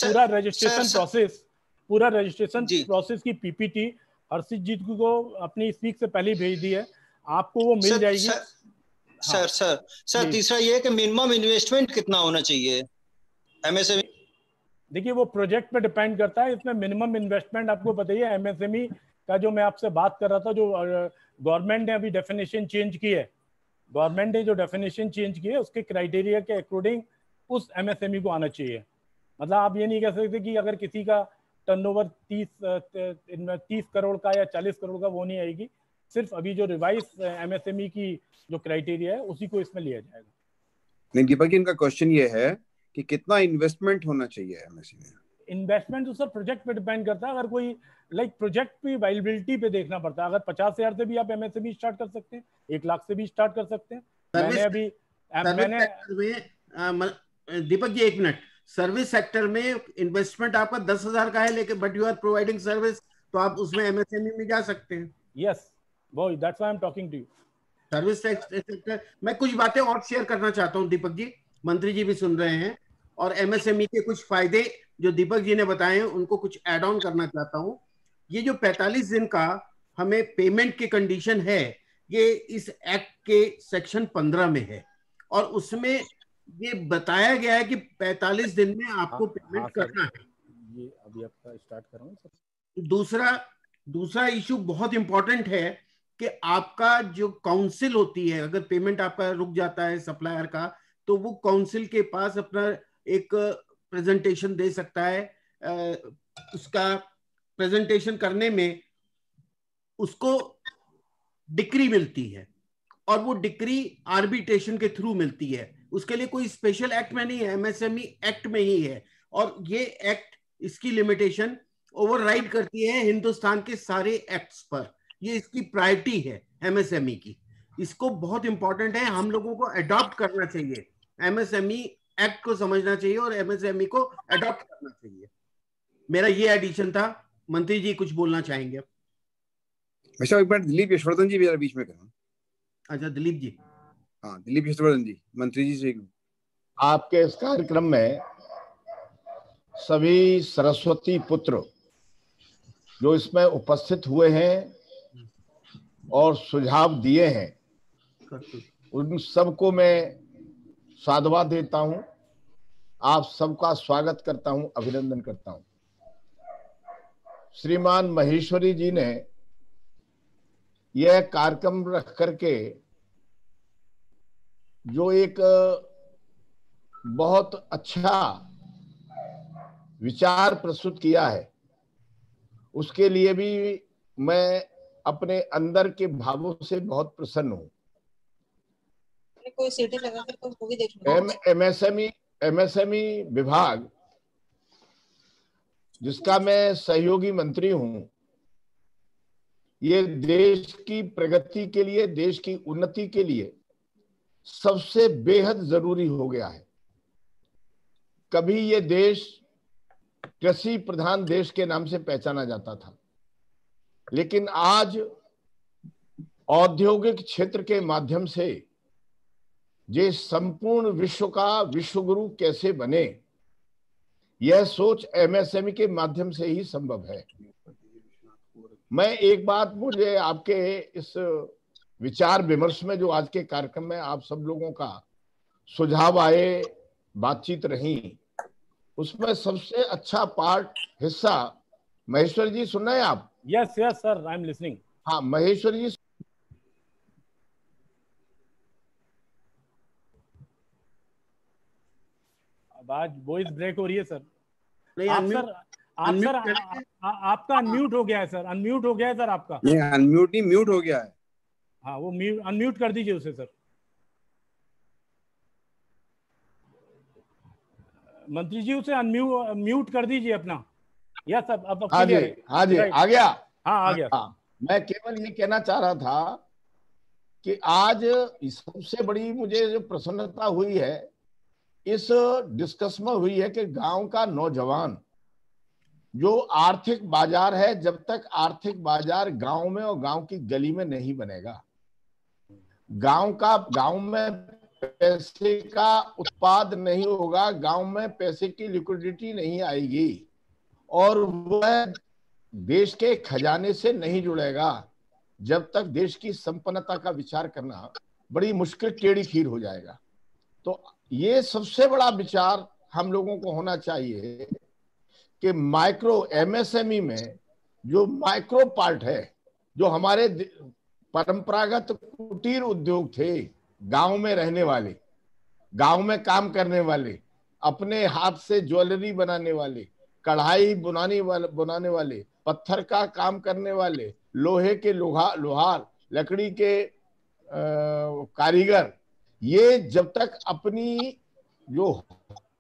पूरा रजिस्ट्रेशन प्रोसेस की पीपीटी हर्षित जी को अपनी स्पीच से पहले भेज दी है, आपको वो मिल जाएगी। सर, तीसरा ये है कि मिनिमम इन्वेस्टमेंट कितना होना चाहिए एमएसएमई? देखिए, वो प्रोजेक्ट पे डिपेंड करता है। इसमें मिनिमम इन्वेस्टमेंट आपको पता ही है। एमएसएमई का जो मैं आपसे बात कर रहा था, जो गवर्नमेंट ने अभी डेफिनेशन चेंज की है, उसके क्राइटेरिया के अकॉर्डिंग उस एमएसएमई को आना चाहिए। मतलब आप ये नहीं कह सकते कि अगर किसी का टर्नओवर 30 करोड़ का या 40 करोड़ का, वो नहीं आएगी। सिर्फ अभी जो रिवाइज एमएसएमई की जो क्राइटेरिया है उसी को इसमें लिया जाएगा। नहीं, दीपक जी, इनका क्वेश्चन ये है कि कितना इन्वेस्टमेंट होना चाहिए एमएसएमई में? इन्वेस्टमेंट तो सर प्रोजेक्ट पे डिपेंड करता है। अगर कोई प्रोजेक्ट की वाइबिलिटी पे देखना पड़ता है। अगर 50,000 से भी आप एमएसएमई स्टार्ट कर सकते हैं, 1 लाख से भी स्टार्ट कर सकते हैं। Deepak ji 1 minute, service sector में इन्वेस्टमेंट आपका 10,000 का है, लेकिन but you are providing service, तो आप उसमें एमएसएमई में जा सकते हैं। यस, वो that's why I am talking to you. Service sector मैं कुछ बातें और शेयर करना चाहता हूं दीपक जी, मंत्री जी भी सुन रहे हैं, और एमएसएमई के कुछ फायदे जो दीपक जी ने बताए हैं उनको कुछ ऐड ऑन करना चाहता हूं। ये जो 45 दिन का हमें पेमेंट की कंडीशन है, ये इस एक्ट के सेक्शन 15 में है, और उसमें ये बताया गया है कि 45 दिन में आपको पेमेंट करना है। ये अभी आपका स्टार्ट कर रहा हूं सर। दूसरा इशू बहुत इंपॉर्टेंट है कि आपका जो काउंसिल होती है, अगर पेमेंट आपका रुक जाता है सप्लायर का, तो वो काउंसिल के पास अपना एक प्रेजेंटेशन दे सकता है। उसका प्रेजेंटेशन करने में उसको डिक्री मिलती है, और वो डिक्री आर्बिट्रेशन के थ्रू मिलती है। उसके लिए कोई स्पेशल एक्ट में नहीं है, एमएसएमई एक्ट में ही है, और ये एक्ट, इसकी लिमिटेशन ओवरराइड करती है हिंदुस्तान के सारे एक्ट्स पर। ये इसकी प्रायोरिटी है एमएसएमई की। इसको बहुत इंपॉर्टेंट है, हम लोगों को अडॉप्ट करना चाहिए, एमएसएमई एक्ट को समझना चाहिए और एमएसएमई को अडॉप्ट करना चाहिए। मेरा ये एडिशन था। मंत्री जी कुछ बोलना चाहेंगे? अच्छा, एक बार दिलीप यशवर्धन जी मेरा बीच में करो। अच्छा, दिलीप जी। हाँ, दिलीप यशवर्धन जी, मंत्री जी से। आपके इस कार्यक्रम में सभी सरस्वती पुत्र जो इसमें उपस्थित हुए हैं और सुझाव दिए हैं, उन सबको मैं साधुवाद देता हूं। आप सबका स्वागत करता हूं, अभिनंदन करता हूं। श्रीमान महेश्वरी जी ने यह कार्यक्रम रख करके जो एक बहुत अच्छा विचार प्रस्तुत किया है, उसके लिए भी मैं अपने अंदर के भावों से बहुत प्रसन्न हूं। कोई सीटी लगाकर कोई मूवी देख लो। एमएसएमई विभाग, जिसका मैं सहयोगी मंत्री हूं, ये देश की प्रगति के लिए, देश की उन्नति के लिए सबसे बेहद जरूरी हो गया है। कभी ये देश कृषि प्रधान देश के नाम से पहचाना जाता था, लेकिन आज औद्योगिक क्षेत्र के माध्यम से ये संपूर्ण विश्व का विश्वगुरु कैसे बने, यह सोच एमएसएमई के माध्यम से ही संभव है। मैं एक बात, मुझे आपके इस विचार विमर्श में, जो आज के कार्यक्रम में आप सब लोगों का सुझाव आए, बातचीत रही, उसमें सबसे अच्छा हिस्सा महेश्वर जी, सुन रहे हैं आप? Yes yes sir, I am listening. हाँ, महेश्वर जी, आज वॉइस ब्रेक हो रही है सर। नहीं, आपका अनम्यूट हो गया है सर, अनम्यूट हो गया है सर आपका। नहीं, अनम्यूट नहीं, म्यूट हो गया है। हाँ, वो अनम्यूट कर दीजिए उसे सर। मंत्री जी, उसे म्यूट कर दीजिए अपना। यस, अब हाँ जी, हाँ जी, आ गया। हाँ, आ गया। हाँ, मैं केवल ये कहना चाह रहा था कि आज सबसे बड़ी मुझे जो प्रसन्नता हुई है इस डिस्कशन में हुई है कि गांव का नौजवान जो आर्थिक बाजार है, जब तक आर्थिक बाजार गांव में और गांव की गली में नहीं बनेगा, गांव में पैसे का उत्पाद नहीं होगा, गांव में पैसे की लिक्विडिटी नहीं आएगी, और वह देश के खजाने से नहीं जुड़ेगा, जब तक देश की संपन्नता का विचार करना बड़ी मुश्किल, टेढ़ी खीर हो जाएगा। तो ये सबसे बड़ा विचार हम लोगों को होना चाहिए कि माइक्रो एमएसएमई में जो माइक्रो पार्ट है, जो हमारे परंपरागत कुटीर उद्योग थे, गांव में रहने वाले, गांव में काम करने वाले, अपने हाथ से ज्वेलरी बनाने वाले, कढ़ाई बनाने वाले, पत्थर का काम करने वाले, लोहे के लोहार, लकड़ी के कारीगर, ये जब तक अपनी जो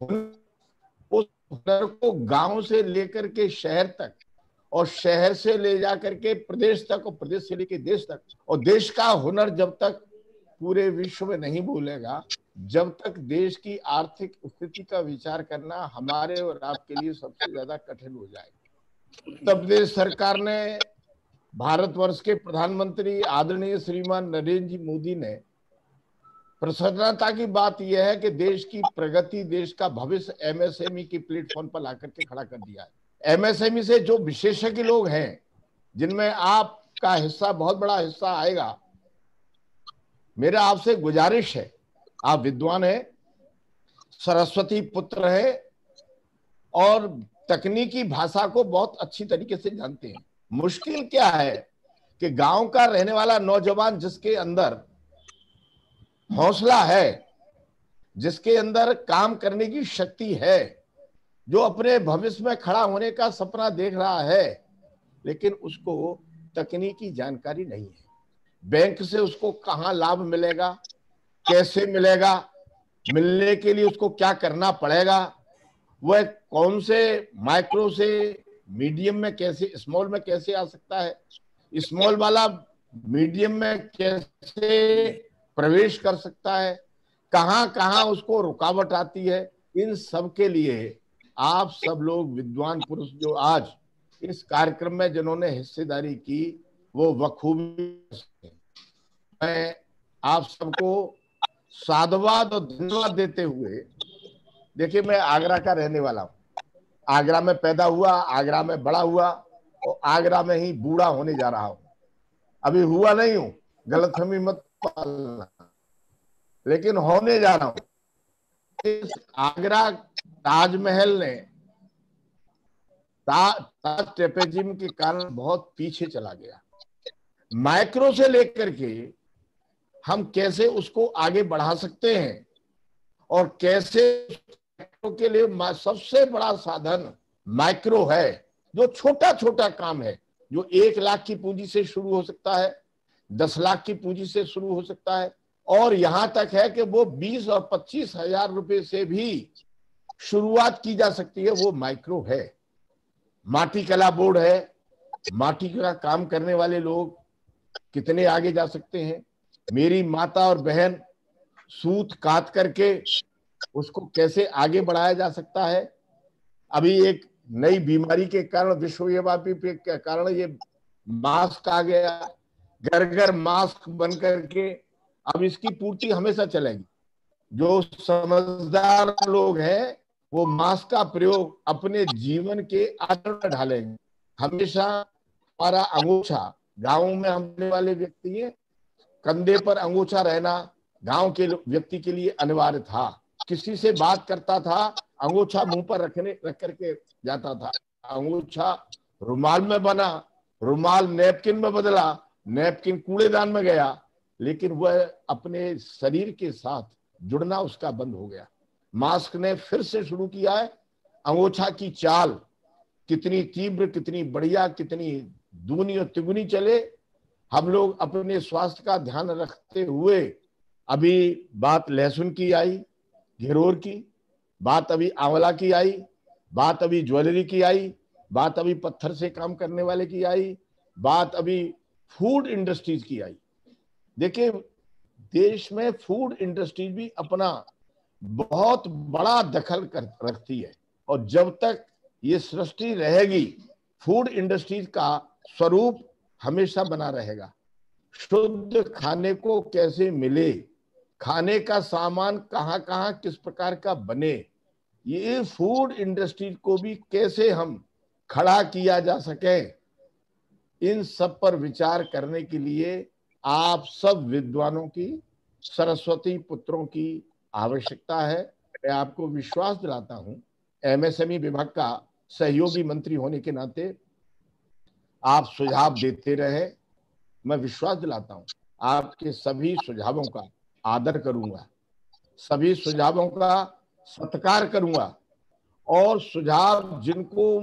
उस हुनर को गांव से लेकर के शहर तक और शहर से ले जाकर के प्रदेश तक और प्रदेश से लेकर देश तक, और देश का हुनर जब तक पूरे विश्व में नहीं बोलेगा, जब तक देश की आर्थिक स्थिति का विचार करना हमारे और आपके लिए सबसे ज्यादा कठिन हो जाएगा। उत्तर प्रदेश सरकार ने, भारतवर्ष के प्रधानमंत्री आदरणीय श्रीमान नरेंद्र जी मोदी ने, प्रसन्नता की बात यह है कि देश की प्रगति, देश का भविष्य एमएसएमई की प्लेटफॉर्म पर लाकर के खड़ा कर दिया है। एमएसएमई से जो विशेषज्ञ लोग हैं, जिनमें आपका हिस्सा, बहुत बड़ा हिस्सा आएगा, मेरा आपसे गुजारिश है, आप विद्वान हैं, सरस्वती पुत्र हैं और तकनीकी भाषा को बहुत अच्छी तरीके से जानते हैं। मुश्किल क्या है कि गांव का रहने वाला नौजवान, जिसके अंदर हौसला है, जिसके अंदर काम करने की शक्ति है, जो अपने भविष्य में खड़ा होने का सपना देख रहा है, लेकिन उसको तकनीकी जानकारी नहीं है। बैंक से उसको कहाँ लाभ मिलेगा, कैसे मिलेगा, मिलने के लिए उसको क्या करना पड़ेगा, वह कौन से माइक्रो से मीडियम में कैसे, स्मॉल में कैसे आ सकता है, स्मॉल वाला मीडियम में कैसे प्रवेश कर सकता है, कहाँ कहाँ उसको रुकावट आती है, इन सब के लिए आप सब लोग विद्वान पुरुष जो आज इस कार्यक्रम में जिन्होंने हिस्सेदारी की, वो बखूबी। मैं आप सबको साधुवाद और धन्यवाद देते हुए, देखिए मैं आगरा का रहने वाला हूँ, आगरा में पैदा हुआ, आगरा में बड़ा हुआ और आगरा में ही बूढ़ा होने जा रहा हूँ। अभी हुआ नहीं हूँ, गलतफहमी मत पालना, लेकिन होने जा रहा हूँ। इस आगरा ताजमहल ने ताज ट्रेपेजियम के कारण बहुत पीछे चला गया। माइक्रो से लेकर के हम कैसे उसको आगे बढ़ा सकते हैं और कैसे के लिए सबसे बड़ा साधन माइक्रो है, जो छोटा छोटा काम है, जो 1 लाख की पूंजी से शुरू हो सकता है, 10 लाख की पूंजी से शुरू हो सकता है, और यहां तक है कि वो 20 और 25 हजार रुपए से भी शुरुआत की जा सकती है। वो माइक्रो है। माटी कला बोर्ड है, माटी का काम करने वाले लोग कितने आगे जा सकते हैं। मेरी माता और बहन सूत काट करके उसको कैसे आगे बढ़ाया जा सकता है। अभी एक नई बीमारी के कारण, विश्वव्यापी के कारण ये मास्क आ गया, घर घर मास्क बन करके, अब इसकी पूर्ति हमेशा चलेगी। जो समझदार लोग हैं वो मास्क का प्रयोग अपने जीवन के आचरण में ढालेंगे। हमेशा हमारा अंगूठा, गांव में हमने वाले व्यक्ति है, कंधे पर अंगूठा रहना गांव के व्यक्ति के लिए अनिवार्य था। किसी से बात करता था, अंगूठा मुंह पर रख करके जाता था। अंगूठा रुमाल में बना, रुमाल नैपकिन में बदला, नैपकिन कूड़ेदान में गया, लेकिन वह अपने शरीर के साथ जुड़ना उसका बंद हो गया। मास्क ने फिर से शुरू किया है। अंगूठा की चाल कितनी तीव्र, कितनी बढ़िया, कितनी दुगनी और तिगुनी चले। हम लोग अपने स्वास्थ्य का ध्यान रखते हुए, अभी बात लहसुन की आई, घिरोर की बात, अभी आंवला की आई, बात अभी ज्वेलरी की आई, बात अभी पत्थर से काम करने वाले की आई, बात अभी फूड इंडस्ट्रीज की आई। देखिए देश में फूड इंडस्ट्रीज भी अपना बहुत बड़ा दखल रखती है, और जब तक ये सृष्टि रहेगी फूड इंडस्ट्रीज का स्वरूप हमेशा बना रहेगा। शुद्ध खाने को कैसे मिले, खाने का सामान कहाँ कहाँ किस प्रकार का बने, ये फूड इंडस्ट्री को भी कैसे हम खड़ा किया जा सके, इन सब पर विचार करने के लिए आप सब विद्वानों की, सरस्वती पुत्रों की आवश्यकता है। मैं आपको विश्वास दिलाता हूं, एमएसएमई विभाग का सहयोगी मंत्री होने के नाते आप सुझाव देते रहे। मैं विश्वास दिलाता हूं आपके सभी सुझावों का आदर करूंगा, सभी सुझावों का सत्कार करूंगा, और सुझाव जिनको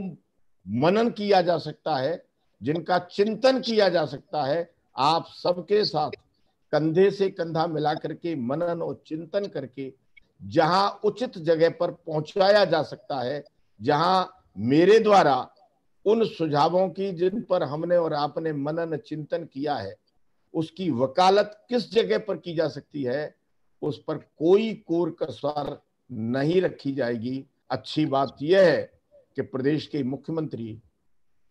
मनन किया जा सकता है, जिनका चिंतन किया जा सकता है, आप सबके साथ कंधे से कंधा मिला करके मनन और चिंतन करके जहां उचित जगह पर पहुंचाया जा सकता है, जहां मेरे द्वारा उन सुझावों की जिन पर हमने और आपने मनन चिंतन किया है, उसकी वकालत किस जगह पर की जा सकती है, उस पर कोई कोर कसर नहीं रखी जाएगी। अच्छी बात यह है कि प्रदेश के मुख्यमंत्री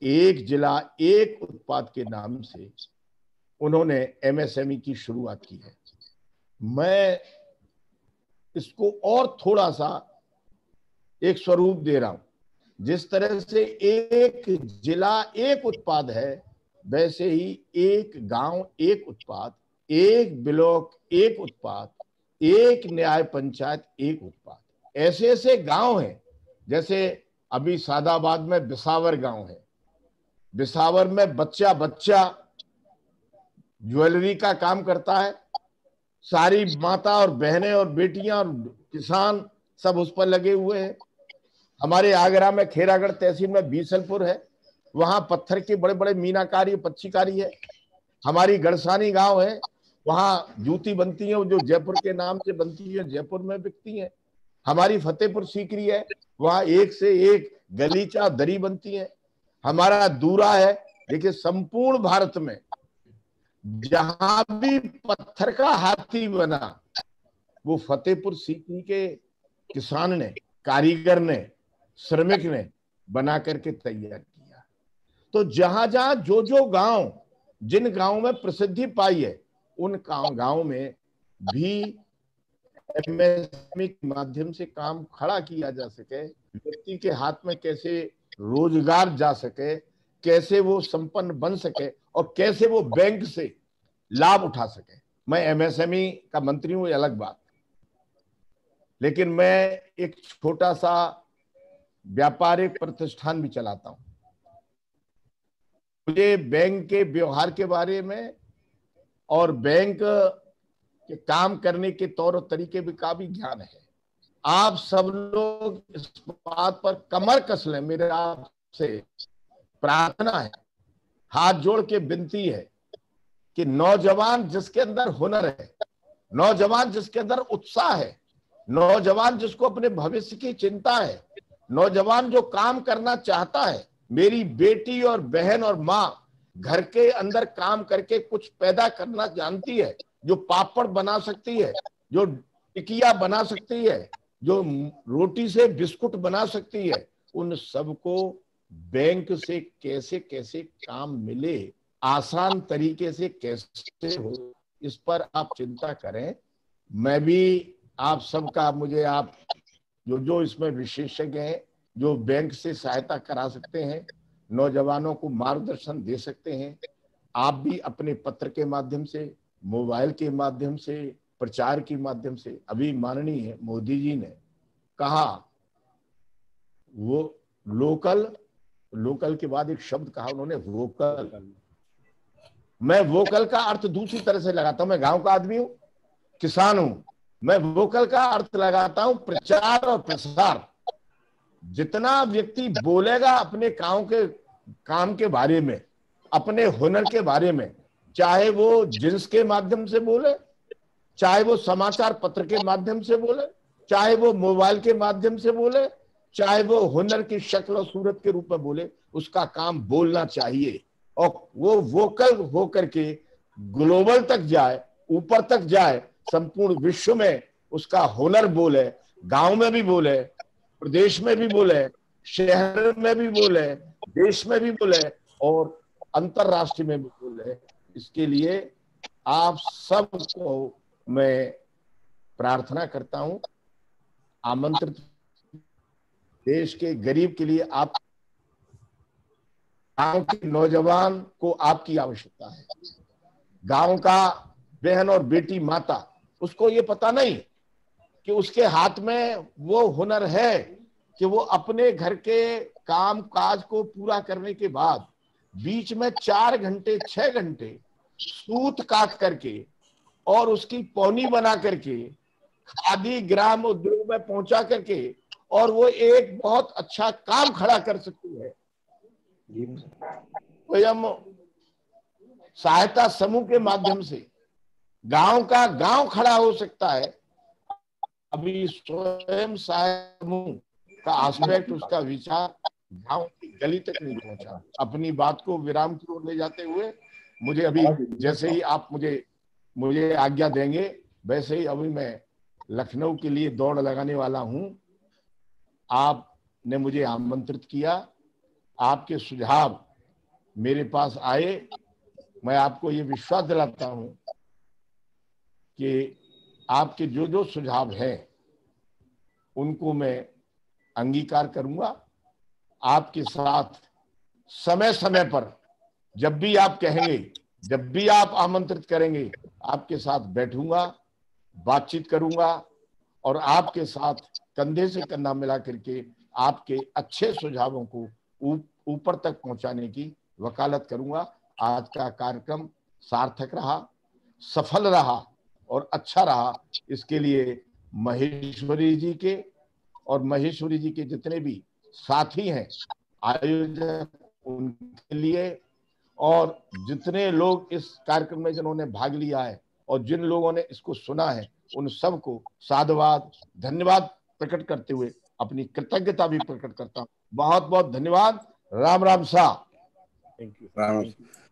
एक जिला एक उत्पाद के नाम से उन्होंने एमएसएमई की शुरुआत की है। मैं इसको और थोड़ा सा एक स्वरूप दे रहा हूं। जिस तरह से एक जिला एक उत्पाद है, वैसे ही एक गांव एक उत्पाद, एक ब्लॉक एक उत्पाद, एक न्याय पंचायत एक उत्पाद। ऐसे ऐसे गांव हैं, जैसे अभी सादाबाद में बिसावर गांव है। बिसावर में बच्चा बच्चा ज्वेलरी का काम करता है। सारी माता और बहनें और बेटियां और किसान सब उस पर लगे हुए हैं। हमारे आगरा में खेरागढ़ तहसील में बीसलपुर है, वहां पत्थर के बड़े बड़े मीनाकारी पच्चीकारी है। हमारी गड़सानी गांव है, वहां जूती बनती है जो जयपुर के नाम से बनती है, जयपुर में बिकती है। हमारी फतेहपुर सीकरी है, वहां एक से एक गलीचा दरी बनती है। हमारा दूरा है। देखिए, संपूर्ण भारत में जहां भी पत्थर का हाथी बना, वो फतेहपुर सीकरी के किसान ने, कारीगर ने, श्रमिक ने बना करके तैयार किया। तो जहां जहां जो जो गांव, जिन गांवों में प्रसिद्धि पाई है, उन गांव में भी एमएसएमई के माध्यम से काम खड़ा किया जा सके, व्यक्ति के हाथ में कैसे रोजगार जा सके, कैसे वो संपन्न बन सके और कैसे वो बैंक से लाभ उठा सके। मैं एमएसएमई का मंत्री हूं, ये अलग बात, लेकिन मैं एक छोटा सा व्यापारिक प्रतिष्ठान भी चलाता हूं। मुझे बैंक के व्यवहार के बारे में और बैंक के काम करने के तौर और तरीके का भी ज्ञान है। आप सब लोग इस बात पर कमर कस लें। मेरे आपसे प्रार्थना है, हाथ जोड़ के विनती है कि नौजवान जिसके अंदर हुनर है, नौजवान जिसके अंदर उत्साह है, नौजवान जिसको अपने भविष्य की चिंता है, नौजवान जो काम करना चाहता है, मेरी बेटी और बहन और माँ घर के अंदर काम करके कुछ पैदा करना जानती है, जो पापड़ बना सकती है, जो टिकिया बना सकती है, जो रोटी से बिस्कुट बना सकती है, उन सबको बैंक से कैसे कैसे काम मिले, आसान तरीके से कैसे हो, इस पर आप चिंता करें। मैं भी आप सबका, मुझे आप जो इसमें विशेषज्ञ हैं, जो बैंक से सहायता करा सकते हैं, नौजवानों को मार्गदर्शन दे सकते हैं, आप भी अपने पत्र के माध्यम से, मोबाइल के माध्यम से, प्रचार के माध्यम से। अभी माननीय मोदी जी ने कहा, वो लोकल के बाद एक शब्द कहा उन्होंने, वोकल। मैं वोकल का अर्थ दूसरी तरह से लगाता हूं। मैं गांव का आदमी हूं, किसान हूं। मैं वोकल का अर्थ लगाता हूं प्रचार और प्रसार। जितना व्यक्ति बोलेगा अपने काम के बारे में, अपने हुनर के बारे में, चाहे वो जिन्स के माध्यम से बोले, चाहे वो समाचार पत्र के माध्यम से बोले, चाहे वो मोबाइल के माध्यम से बोले, चाहे वो हुनर की शक्ल और सूरत के रूप में बोले, उसका काम बोलना चाहिए और वो वोकल होकर के ग्लोबल तक जाए, ऊपर तक जाए, संपूर्ण विश्व में उसका हुनर बोले, गांव में भी बोले, प्रदेश में भी बोले, शहर में भी बोले, देश में भी बोले और अंतरराष्ट्रीय में भी बोले। इसके लिए आप सबको मैं प्रार्थना करता हूं, आमंत्रित। देश के गरीब के लिए आप, गांव के नौजवान को आपकी आवश्यकता है। गांव का बहन और बेटी माता, उसको ये पता नहीं कि उसके हाथ में वो हुनर है कि वो अपने घर के काम काज को पूरा करने के बाद बीच में 4 घंटे 6 घंटे सूत काट करके और उसकी पौनी बना करके खादी ग्राम उद्योग में पहुंचा करके और वो एक बहुत अच्छा काम खड़ा कर सकती है। स्वयं सहायता समूह के माध्यम से गांव का गांव खड़ा हो सकता है। अभी स्वयं सहायक समूह का एस्पेक्ट, उसका विचार गांव की गली तक नहीं पहुंचा। अपनी बात को विराम की ओर ले जाते हुए मुझे अभी, जैसे ही आप मुझे आज्ञा देंगे, वैसे ही अभी मैं लखनऊ के लिए दौड़ लगाने वाला हूं। आपने मुझे आमंत्रित किया, आपके सुझाव मेरे पास आए। मैं आपको ये विश्वास दिलाता हूं कि आपके जो जो सुझाव हैं उनको मैं अंगीकार करूंगा। आपके साथ समय समय पर जब भी आप कहेंगे, जब भी आप आमंत्रित करेंगे, आपके साथ बैठूंगा, बातचीत करूंगा और आपके साथ कंधे से कंधा मिला करके आपके अच्छे सुझावों को ऊपर तक पहुंचाने की वकालत करूंगा। आज का कार्यक्रम सार्थक रहा, सफल रहा और अच्छा रहा। इसके लिए महेश्वरी जी के और महेश्वरी जी के जितने भी साथी हैं आयोजक, उनके लिए, और जितने लोग इस कार्यक्रम में जिन्होंने भाग लिया है और जिन लोगों ने इसको सुना है, उन सबको साधुवाद, धन्यवाद प्रकट करते हुए अपनी कृतज्ञता भी प्रकट करता हूँ। बहुत बहुत धन्यवाद। राम राम सा। Thank you Ram.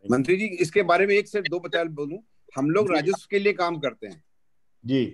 मंत्री जी, इसके बारे में एक से दो बता बोलूं, हम लोग राजस्व के लिए काम करते हैं जी।